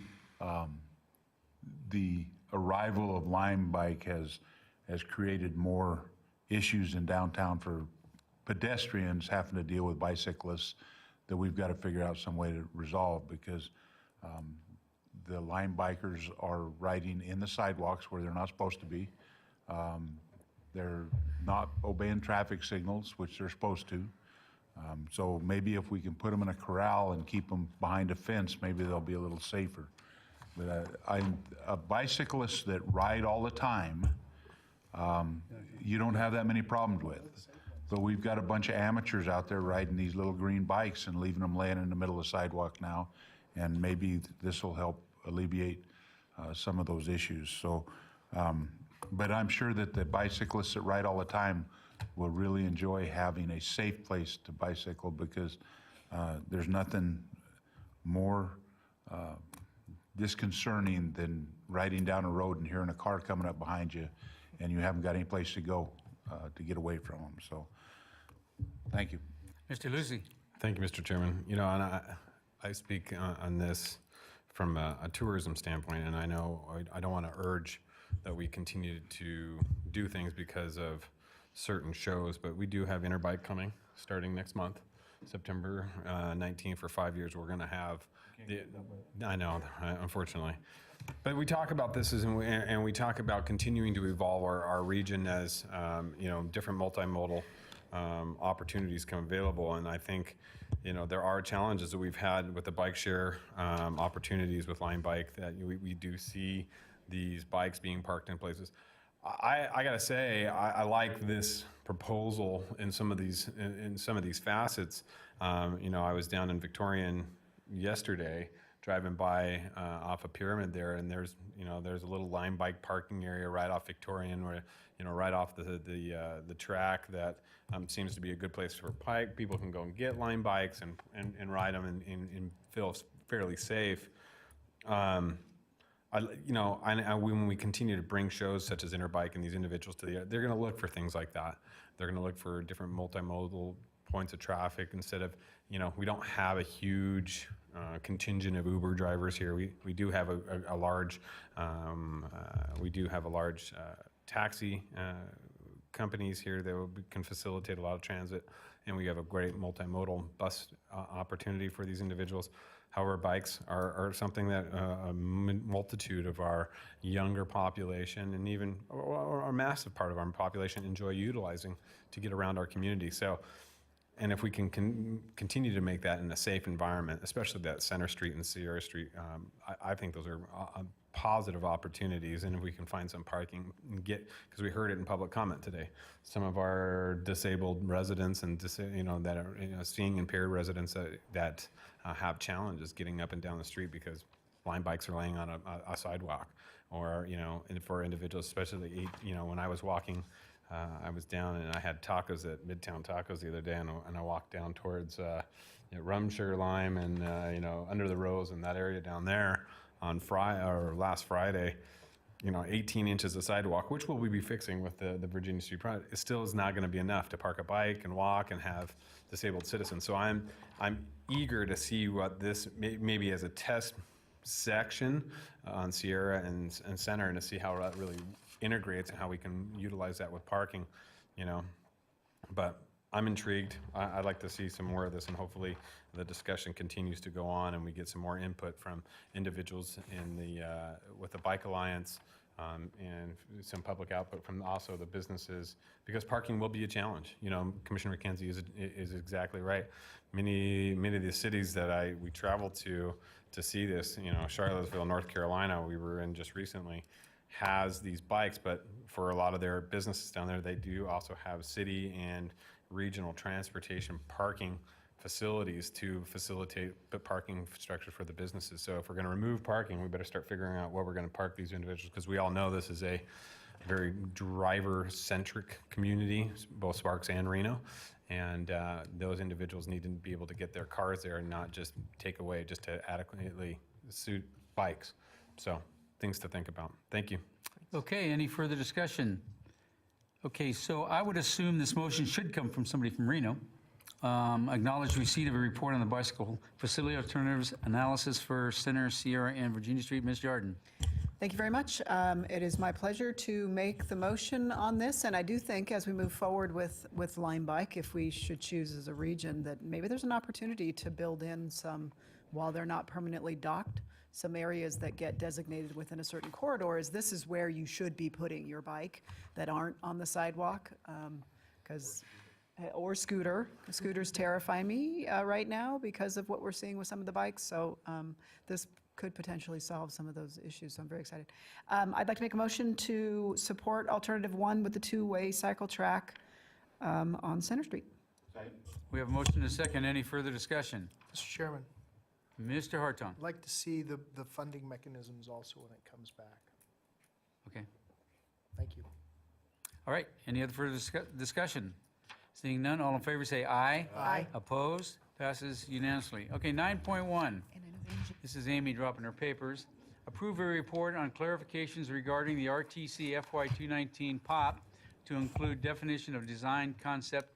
the arrival of Lime Bike has created more issues in downtown for pedestrians having to deal with bicyclists that we've got to figure out some way to resolve, because the Lime bikers are riding in the sidewalks where they're not supposed to be. They're not obeying traffic signals, which they're supposed to. So maybe if we can put them in a corral and keep them behind a fence, maybe they'll be a little safer. But bicyclists that ride all the time, you don't have that many problems with. But we've got a bunch of amateurs out there riding these little green bikes and leaving them laying in the middle of the sidewalk now, and maybe this will help alleviate some of those issues. So, but I'm sure that the bicyclists that ride all the time will really enjoy having a safe place to bicycle, because there's nothing more disconcerting than riding down a road and hearing a car coming up behind you and you haven't got any place to go to get away from them. So, thank you. Mr. Lucy. Thank you, Mr. Chairman. You know, and I speak on this from a tourism standpoint, and I know I don't want to urge that we continue to do things because of certain shows, but we do have Interbike coming starting next month, September 19th. For 5 years, we're going to have I know, unfortunately. But we talk about this and we talk about continuing to evolve our region as different multimodal opportunities come available. And I think there are challenges that we've had with the bike share opportunities with Line Bike, that we do see these bikes being parked in places. I gotta say, I like this proposal in some of these facets. I was down in Victorian yesterday, driving by off a Pyramid there, and there's a little Line Bike parking area right off Victorian, where right off the track that seems to be a good place for bike. People can go and get Line Bikes and ride them and feel fairly safe. When we continue to bring shows such as Interbike and these individuals to they're going to look for things like that. They're going to look for different multimodal points of traffic instead of, we don't have a huge contingent of Uber drivers here. We do have a large taxi companies here that can facilitate a lot of transit, and we have a great multimodal bus opportunity for these individuals. However, bikes are something that a multitude of our younger population and even a massive part of our population enjoy utilizing to get around our community. So, and if we can continue to make that in a safe environment, especially that Center Street and Sierra Street, I think those are positive opportunities. And if we can find some parking and because we heard it in public comment today, some of our disabled residents and that are seeing impaired residents that have challenges getting up and down the street because Line Bikes are laying on a sidewalk, or and for individuals, especially when I was walking. I was down and I had tacos at Midtown Tacos the other day, and I walked down towards Rum Sugar Lime and Under the Rose and that area down there on last Friday. 18 inches of sidewalk, which will we be fixing with the Virginia Street project. It still is not going to be enough to park a bike and walk and have disabled citizens. So I'm eager to see what this maybe as a test section on Sierra and Center, and to see how that really integrates and how we can utilize that with parking, But I'm intrigued. I'd like to see some more of this, and hopefully the discussion continues to go on and we get some more input from individuals with the Bike Alliance, and some public output from also the businesses, because parking will be a challenge. Commissioner McKenzie is exactly right. Many of the cities that we travel to see this, Charlottesville, North Carolina, we were in just recently, has these bikes, but for a lot of their businesses down there, they do also have city and regional transportation parking facilities to facilitate the parking structure for the businesses. So if we're going to remove parking, we better start figuring out where we're going to park these individuals, because we all know this is a very driver-centric community, both Sparks and Reno, and those individuals need to be able to get their cars there and not just take away just to adequately suit bikes. So things to think about. Thank you. Okay, any further discussion? Okay, so I would assume this motion should come from somebody from Reno. Acknowledge receipt of a report on the bicycle facility alternatives analysis for Center, Sierra, and Virginia Street. Ms. Jordan. Thank you very much. It is my pleasure to make the motion on this, and I do think as we move forward with Line Bike, if we should choose as a region, that maybe there's an opportunity to build in some, while they're not permanently docked, some areas that get designated within a certain corridor, as this is where you should be putting your bike that aren't on the sidewalk, or scooter. Scooters terrify me right now because of what we're seeing with some of the bikes, so this could potentially solve some of those issues, so I'm very excited. I'd like to make a motion to support alternative 1 with the two-way cycle track on Center Street. We have a motion and a second. Any further discussion? Mr. Chairman, Mr. Hartung. I'd like to see the funding mechanisms also when it comes back. Okay. Thank you. All right, any other further discussion? Seeing none, all in favor say aye. Aye. Opposed? Passes unanimously. Okay, 9.1. This is Amy dropping her papers. Approve a report on clarifications regarding the RTC FY 2019 POP to include definition of design, concept,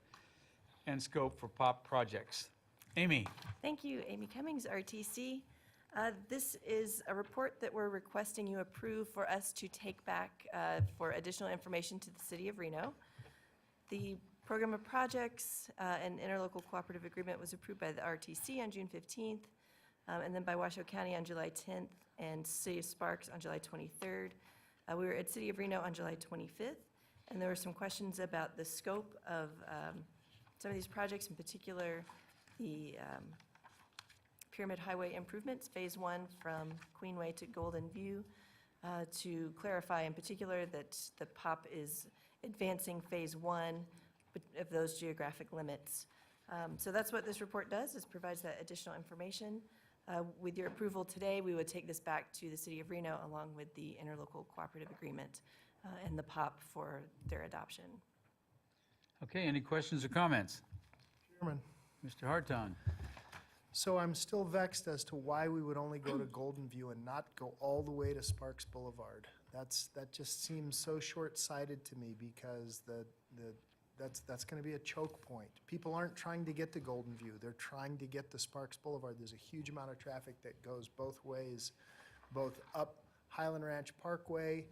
and scope for POP projects. Amy? Thank you, Amy Cummings, RTC. This is a report that we're requesting you approve for us to take back for additional information to the City of Reno. The Program of Projects and Interlocal Cooperative Agreement was approved by the RTC on June 15th, and then by Washoe County on July 10th, and City of Sparks on July 23rd. We were at City of Reno on July 25th, and there were some questions about the scope of some of these projects, in particular the Pyramid Highway improvements, Phase 1 from Queenway to Golden View, to clarify in particular that the POP is advancing Phase 1 of those geographic limits. So that's what this report does, is provides that additional information. With your approval today, we would take this back to the City of Reno along with the Interlocal Cooperative Agreement and the POP for their adoption. Okay, any questions or comments? Chairman. Mr. Hartung? So I'm still vexed as to why we would only go to Golden View and not go all the way to Sparks Boulevard. That just seems so short-sighted to me, because that's going to be a choke point. People aren't trying to get to Golden View. They're trying to get to Sparks Boulevard. There's a huge amount of traffic that goes both ways, both up Highland Ranch Parkway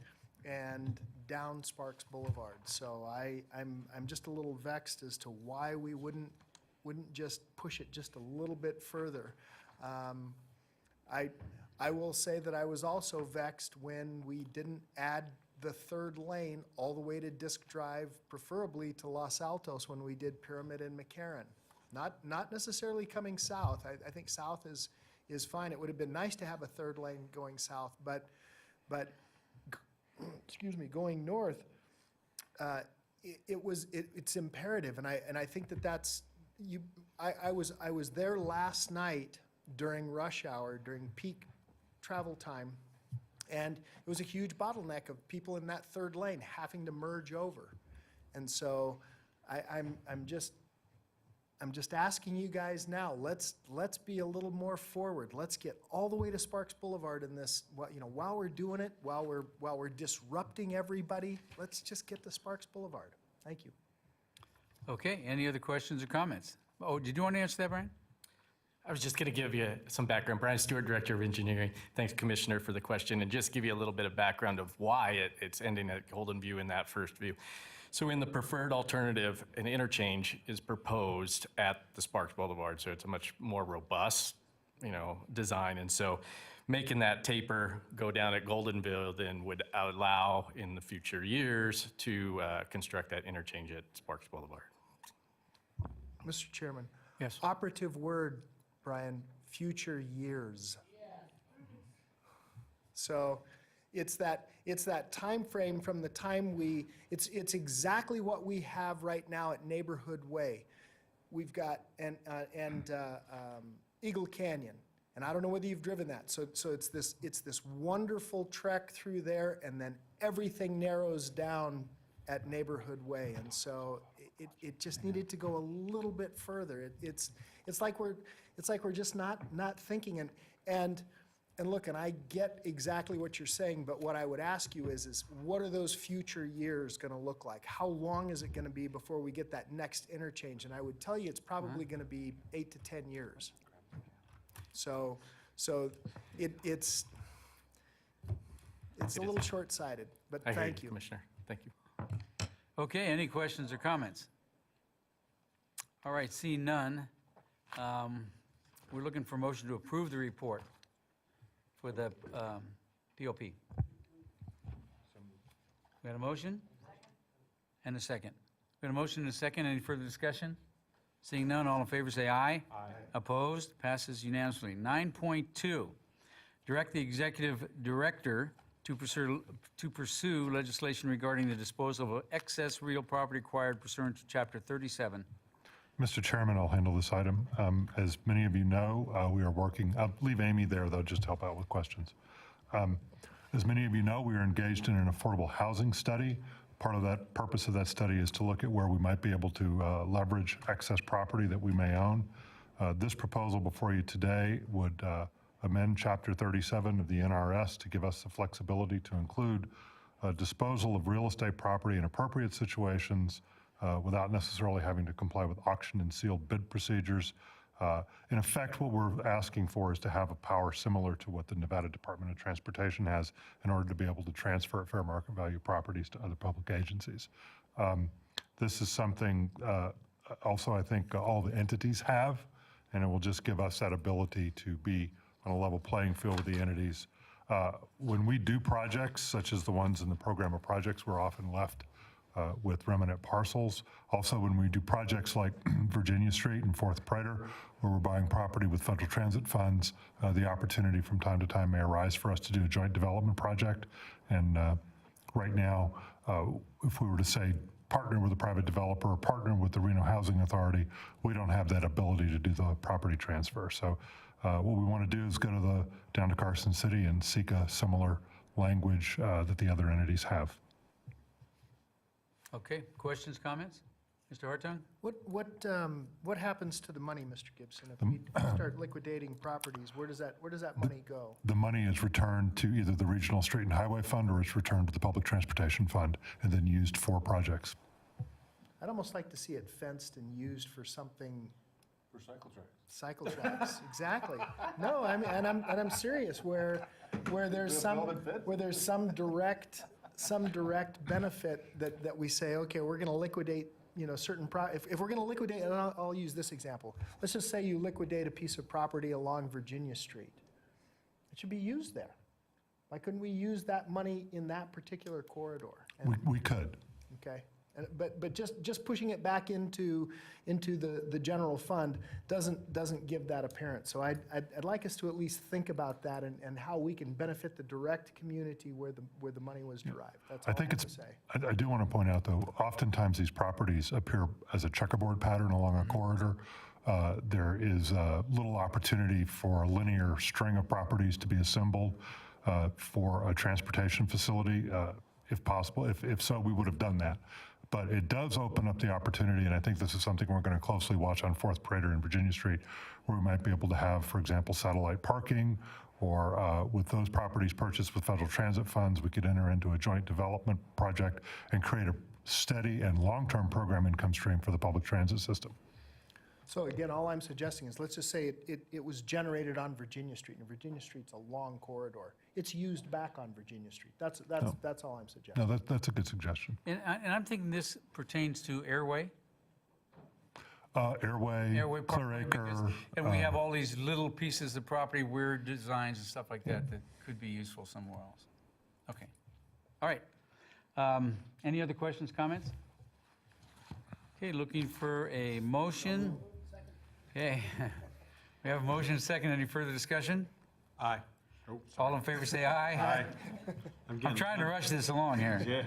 and down Sparks Boulevard. So I'm just a little vexed as to why we wouldn't just push it just a little bit further. I will say that I was also vexed when we didn't add the third lane all the way to Disc Drive, preferably to Los Altos when we did Pyramid and McCarran. Not necessarily coming south. I think south is fine. It would have been nice to have a third lane going south, but excuse me, going north, it's imperative, and I think that's I was there last night during rush hour, during peak travel time, and it was a huge bottleneck of people in that third lane having to merge over. And so I'm just asking you guys now, let's be a little more forward. Let's get all the way to Sparks Boulevard in this, while we're doing it, while we're disrupting everybody, let's just get to Sparks Boulevard. Thank you. Okay, any other questions or comments? Oh, did you want to answer that, Brian? I was just going to give you some background. Brian Stewart, Director of Engineering. Thanks, Commissioner, for the question, and just give you a little bit of background of why it's ending at Golden View in that first view. So in the preferred alternative, an interchange is proposed at the Sparks Boulevard, so it's a much more robust, design. And so making that taper go down at Golden View then would allow in the future years to construct that interchange at Sparks Boulevard. Mr. Chairman. Yes. Operative word, Brian, future years. So it's that time frame from the time it's exactly what we have right now at Neighborhood Way. We've got Eagle Canyon, and I don't know whether you've driven that. So it's this wonderful trek through there, and then everything narrows down at Neighborhood Way, and so it just needed to go a little bit further. It's like we're just not thinking, and look, and I get exactly what you're saying, but what I would ask you is what are those future years going to look like? How long is it going to be before we get that next interchange? And I would tell you it's probably going to be 8 to 10 years. So it's a little short-sighted, but I hear thank you. Commissioner. Thank you. Okay, any questions or comments? All right, seeing none, we're looking for a motion to approve the report for the POP. We got a motion? And a second. We got a motion and a second. Any further discussion? Seeing none, all in favor say aye. Aye. Opposed? Passes unanimously. 9.2, direct the executive director to pursue legislation regarding the disposal of excess real property acquired pursuant to Chapter 37. Mr. Chairman, I'll handle this item. As many of you know, we are working, I'll leave Amy there though, just to help out with questions. As many of you know, we are engaged in an affordable housing study. Part of that purpose of that study is to look at where we might be able to leverage excess property that we may own. This proposal before you today would amend Chapter 37 of the NRS to give us the flexibility to include disposal of real estate property in appropriate situations without necessarily having to comply with auction and sealed bid procedures. In effect, what we're asking for is to have a power similar to what the Nevada Department of Transportation has in order to be able to transfer fair market value properties to other public agencies. This is something also I think all the entities have, and it will just give us that ability to be on a level playing field with the entities. When we do projects, such as the ones in the program of projects, we're often left with remnant parcels. Also, when we do projects like Virginia Street and Fourth Prater, where we're buying property with federal transit funds, the opportunity from time to time may arise for us to do a joint development project. And right now, if we were to say partner with a private developer or partner with the Reno Housing Authority, we don't have that ability to do the property transfer. So what we want to do is go down to Carson City and seek a similar language that the other entities have. Okay, questions, comments? Mr. Hartung? What happens to the money, Mr. Gibson? If we start liquidating properties, where does that money go? The money is returned to either the Regional Street and Highway Fund or it's returned to the Public Transportation Fund and then used for projects. I'd almost like to see it fenced and used for something. For cycle tracks. Cycle tracks, exactly. No, I mean, and I'm serious. Where there's some direct benefit that we say, okay, we're going to liquidate, certain if we're going to liquidate, and I'll use this example. Let's just say you liquidate a piece of property along Virginia Street. It should be used there. Why couldn't we use that money in that particular corridor? We could. Okay. But just pushing it back into the general fund doesn't give that appearance. So I'd like us to at least think about that and how we can benefit the direct community where the money was derived. That's all I have to say. I do want to point out, though, oftentimes these properties appear as a checkerboard pattern along a corridor. There is little opportunity for a linear string of properties to be assembled for a transportation facility, if possible. If so, we would have done that. But it does open up the opportunity, and I think this is something we're going to closely watch on Fourth Prater and Virginia Street, where we might be able to have, for example, satellite parking, or with those properties purchased with federal transit funds, we could enter into a joint development project and create a steady and long-term program income stream for the public transit system. So again, all I'm suggesting is, let's just say it was generated on Virginia Street, and Virginia Street's a long corridor. It's used back on Virginia Street. That's all I'm suggesting. No, that's a good suggestion. And I'm thinking this pertains to Airway. Airway, Clear Park, Acre. And we have all these little pieces of property, weird designs and stuff like that that could be useful somewhere else. Okay. All right. Any other questions, comments? Okay, looking for a motion. Okay. We have a motion and a second. Any further discussion? Aye. All in favor say aye. Aye. I'm trying to rush this along here. Yeah.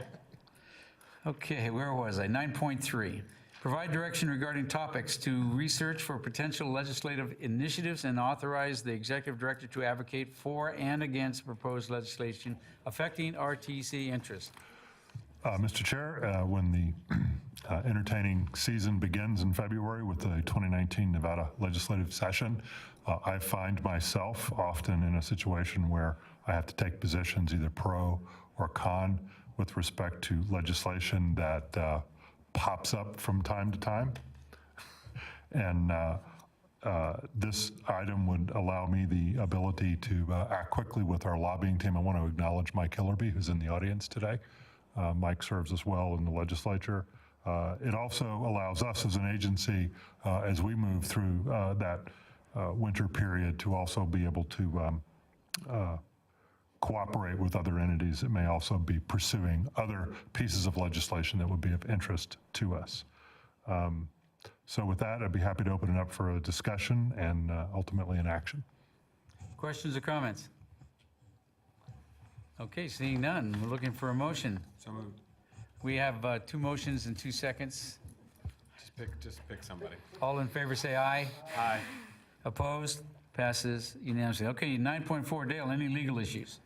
Okay, where was I? 9.3. Provide direction regarding topics to research for potential legislative initiatives and authorize the executive director to advocate for and against proposed legislation affecting RTC interests. Mr. Chair, when the entertaining season begins in February with the 2019 Nevada legislative session, I find myself often in a situation where I have to take positions either pro or con with respect to legislation that pops up from time to time. And this item would allow me the ability to act quickly with our lobbying team. I want to acknowledge Mike Hillerby, who's in the audience today. Mike serves us well in the legislature. It also allows us as an agency, as we move through that winter period, to also be able to cooperate with other entities that may also be pursuing other pieces of legislation that would be of interest to us. So with that, I'd be happy to open it up for a discussion and ultimately an action. Questions or comments? Okay, seeing none, we're looking for a motion. So moved. We have 2 motions and 2 seconds. Just pick somebody. All in favor say aye. Aye. Opposed? Passes unanimously. Okay, 9.4, Dale, any legal issues?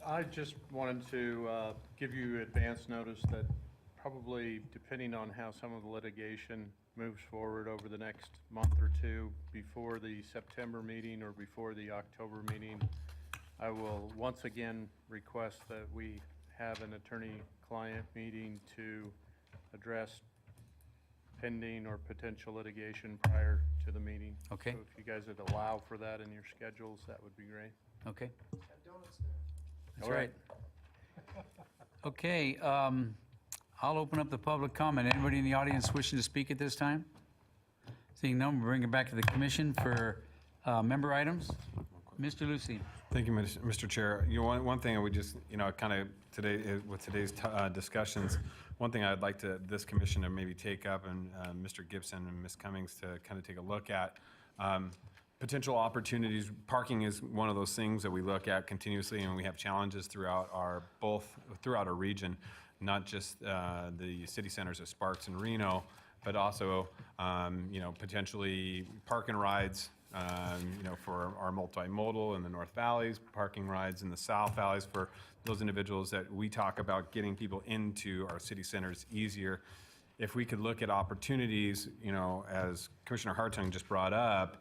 I just wanted to give you advance notice that probably, depending on how some of the litigation moves forward over the next month or two, before the September meeting or before the October meeting, I will once again request that we have an attorney-client meeting to address pending or potential litigation prior to the meeting. Okay. So if you guys would allow for that in your schedules, that would be great. Okay, Donuts there. that's right. Okay, I'll open up the public comment. Anybody in the audience wishing to speak at this time? Seeing none, we'll bring it back to the commission for member items. Mr. Lucy. Thank you, Mr. Chair. You know, one thing I would just, kind of today, with today's discussions, one thing I'd like this commission to maybe take up, and Mr. Gibson and Ms. Cummings to kind of take a look at, potential opportunities. Parking is one of those things that we look at continuously, and we have challenges throughout our region, not just the city centers of Sparks and Reno, but also, potentially park and rides, for our multimodal in the North Valleys, parking rides in the South Valleys for those individuals that we talk about getting people into our city centers easier. If we could look at opportunities, as Commissioner Hartung just brought up,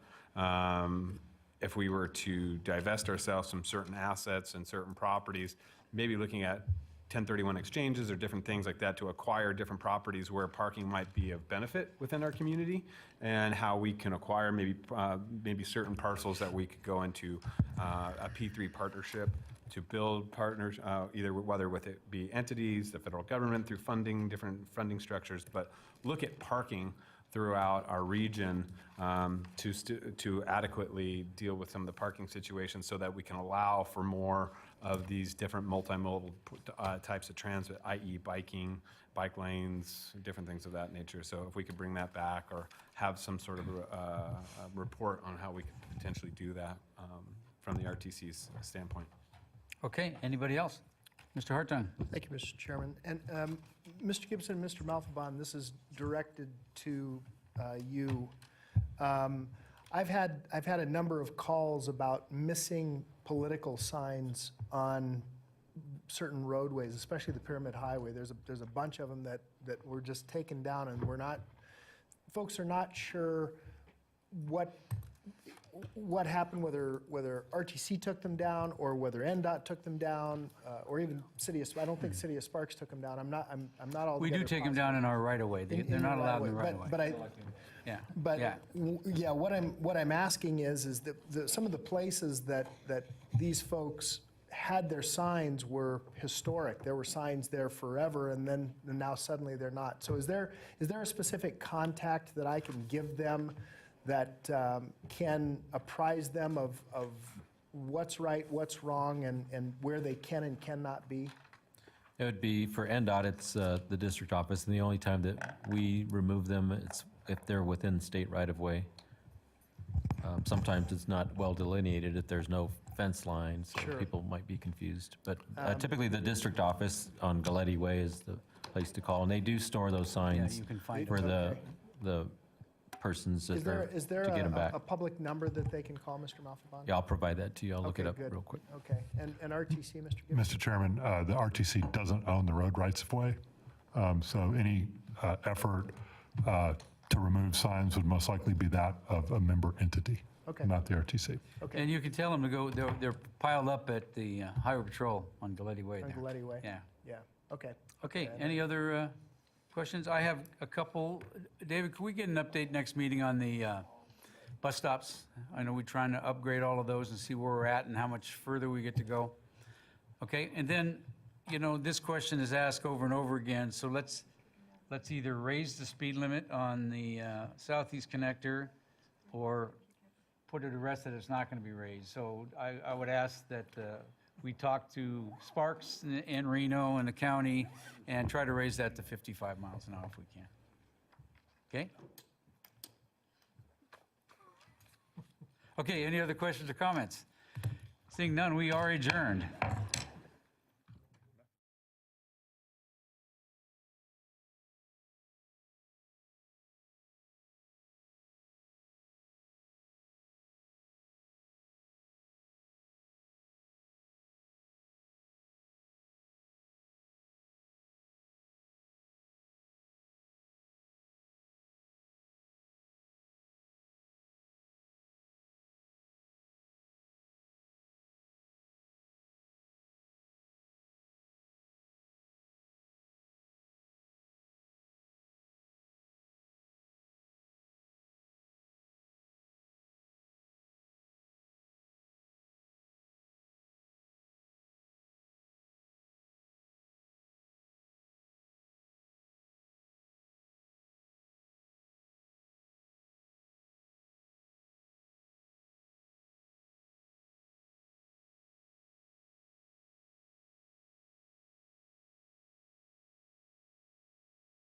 if we were to divest ourselves from certain assets and certain properties, maybe looking at 1031 exchanges or different things like that to acquire different properties where parking might be of benefit within our community, and how we can acquire maybe certain parcels that we could go into a P3 partnership to build partners, either whether with it be entities, the federal government through funding, different funding structures, but look at parking throughout our region to adequately deal with some of the parking situations so that we can allow for more of these different multimodal types of transit, i.e. biking, bike lanes, different things of that nature. So if we could bring that back or have some sort of a report on how we could potentially do that from the RTC's standpoint. Okay, anybody else? Mr. Hartung. Thank you, Mr. Chairman. And Mr. Gibson, Mr. Malfabon, this is directed to you. I've had a number of calls about missing political signs on certain roadways, especially the Pyramid Highway. There's a bunch of them that were just taken down, and folks are not sure what happened, whether RTC took them down or whether NDOT took them down, or even I don't think City of Sparks took them down. I'm not all. We do take them down in our right-of-way. They're not allowed in the right-of-way. What I'm asking is that some of the places that these folks had their signs were historic. There were signs there forever, and now suddenly they're not. So is there a specific contact that I can give them that can apprise them of what's right, what's wrong, and where they can and cannot be? It would be for NDOT, it's the district office, and the only time that we remove them, it's if they're within state right-of-way. Sometimes it's not well delineated if there's no fence line, so Sure. people might be confused. But typically, the district office on Galletti Way is the place to call, and they do store those signs you can find for them. the persons Is there to get them back. a public number that they can call, Mr. Malfabon? Yeah, I'll provide that to you. I'll look it Okay, up good. real quick. Okay, and RTC, Mr. Gibbons? Mr. Chairman, the RTC doesn't own the road rights of way, so any effort to remove signs would most likely be that of a member entity, Okay. not the RTC. Okay. And you can tell them to go, they're piled up at the Highway Patrol on Galletti Way On there. Galletti Way? Yeah. Yeah, okay. Okay, any other questions? I have a couple. David, can we get an update next meeting on the bus stops? I know we're trying to upgrade all of those and see where we're at and how much further we get to go. Okay, and then, this question is asked over and over again, so let's either raise the speed limit on the southeast connector or put it to rest that it's not going to be raised. So I would ask that we talk to Sparks and Reno and the county and try to raise that to 55 miles an hour if we can. Okay? Okay, any other questions or comments? Seeing none, we are adjourned.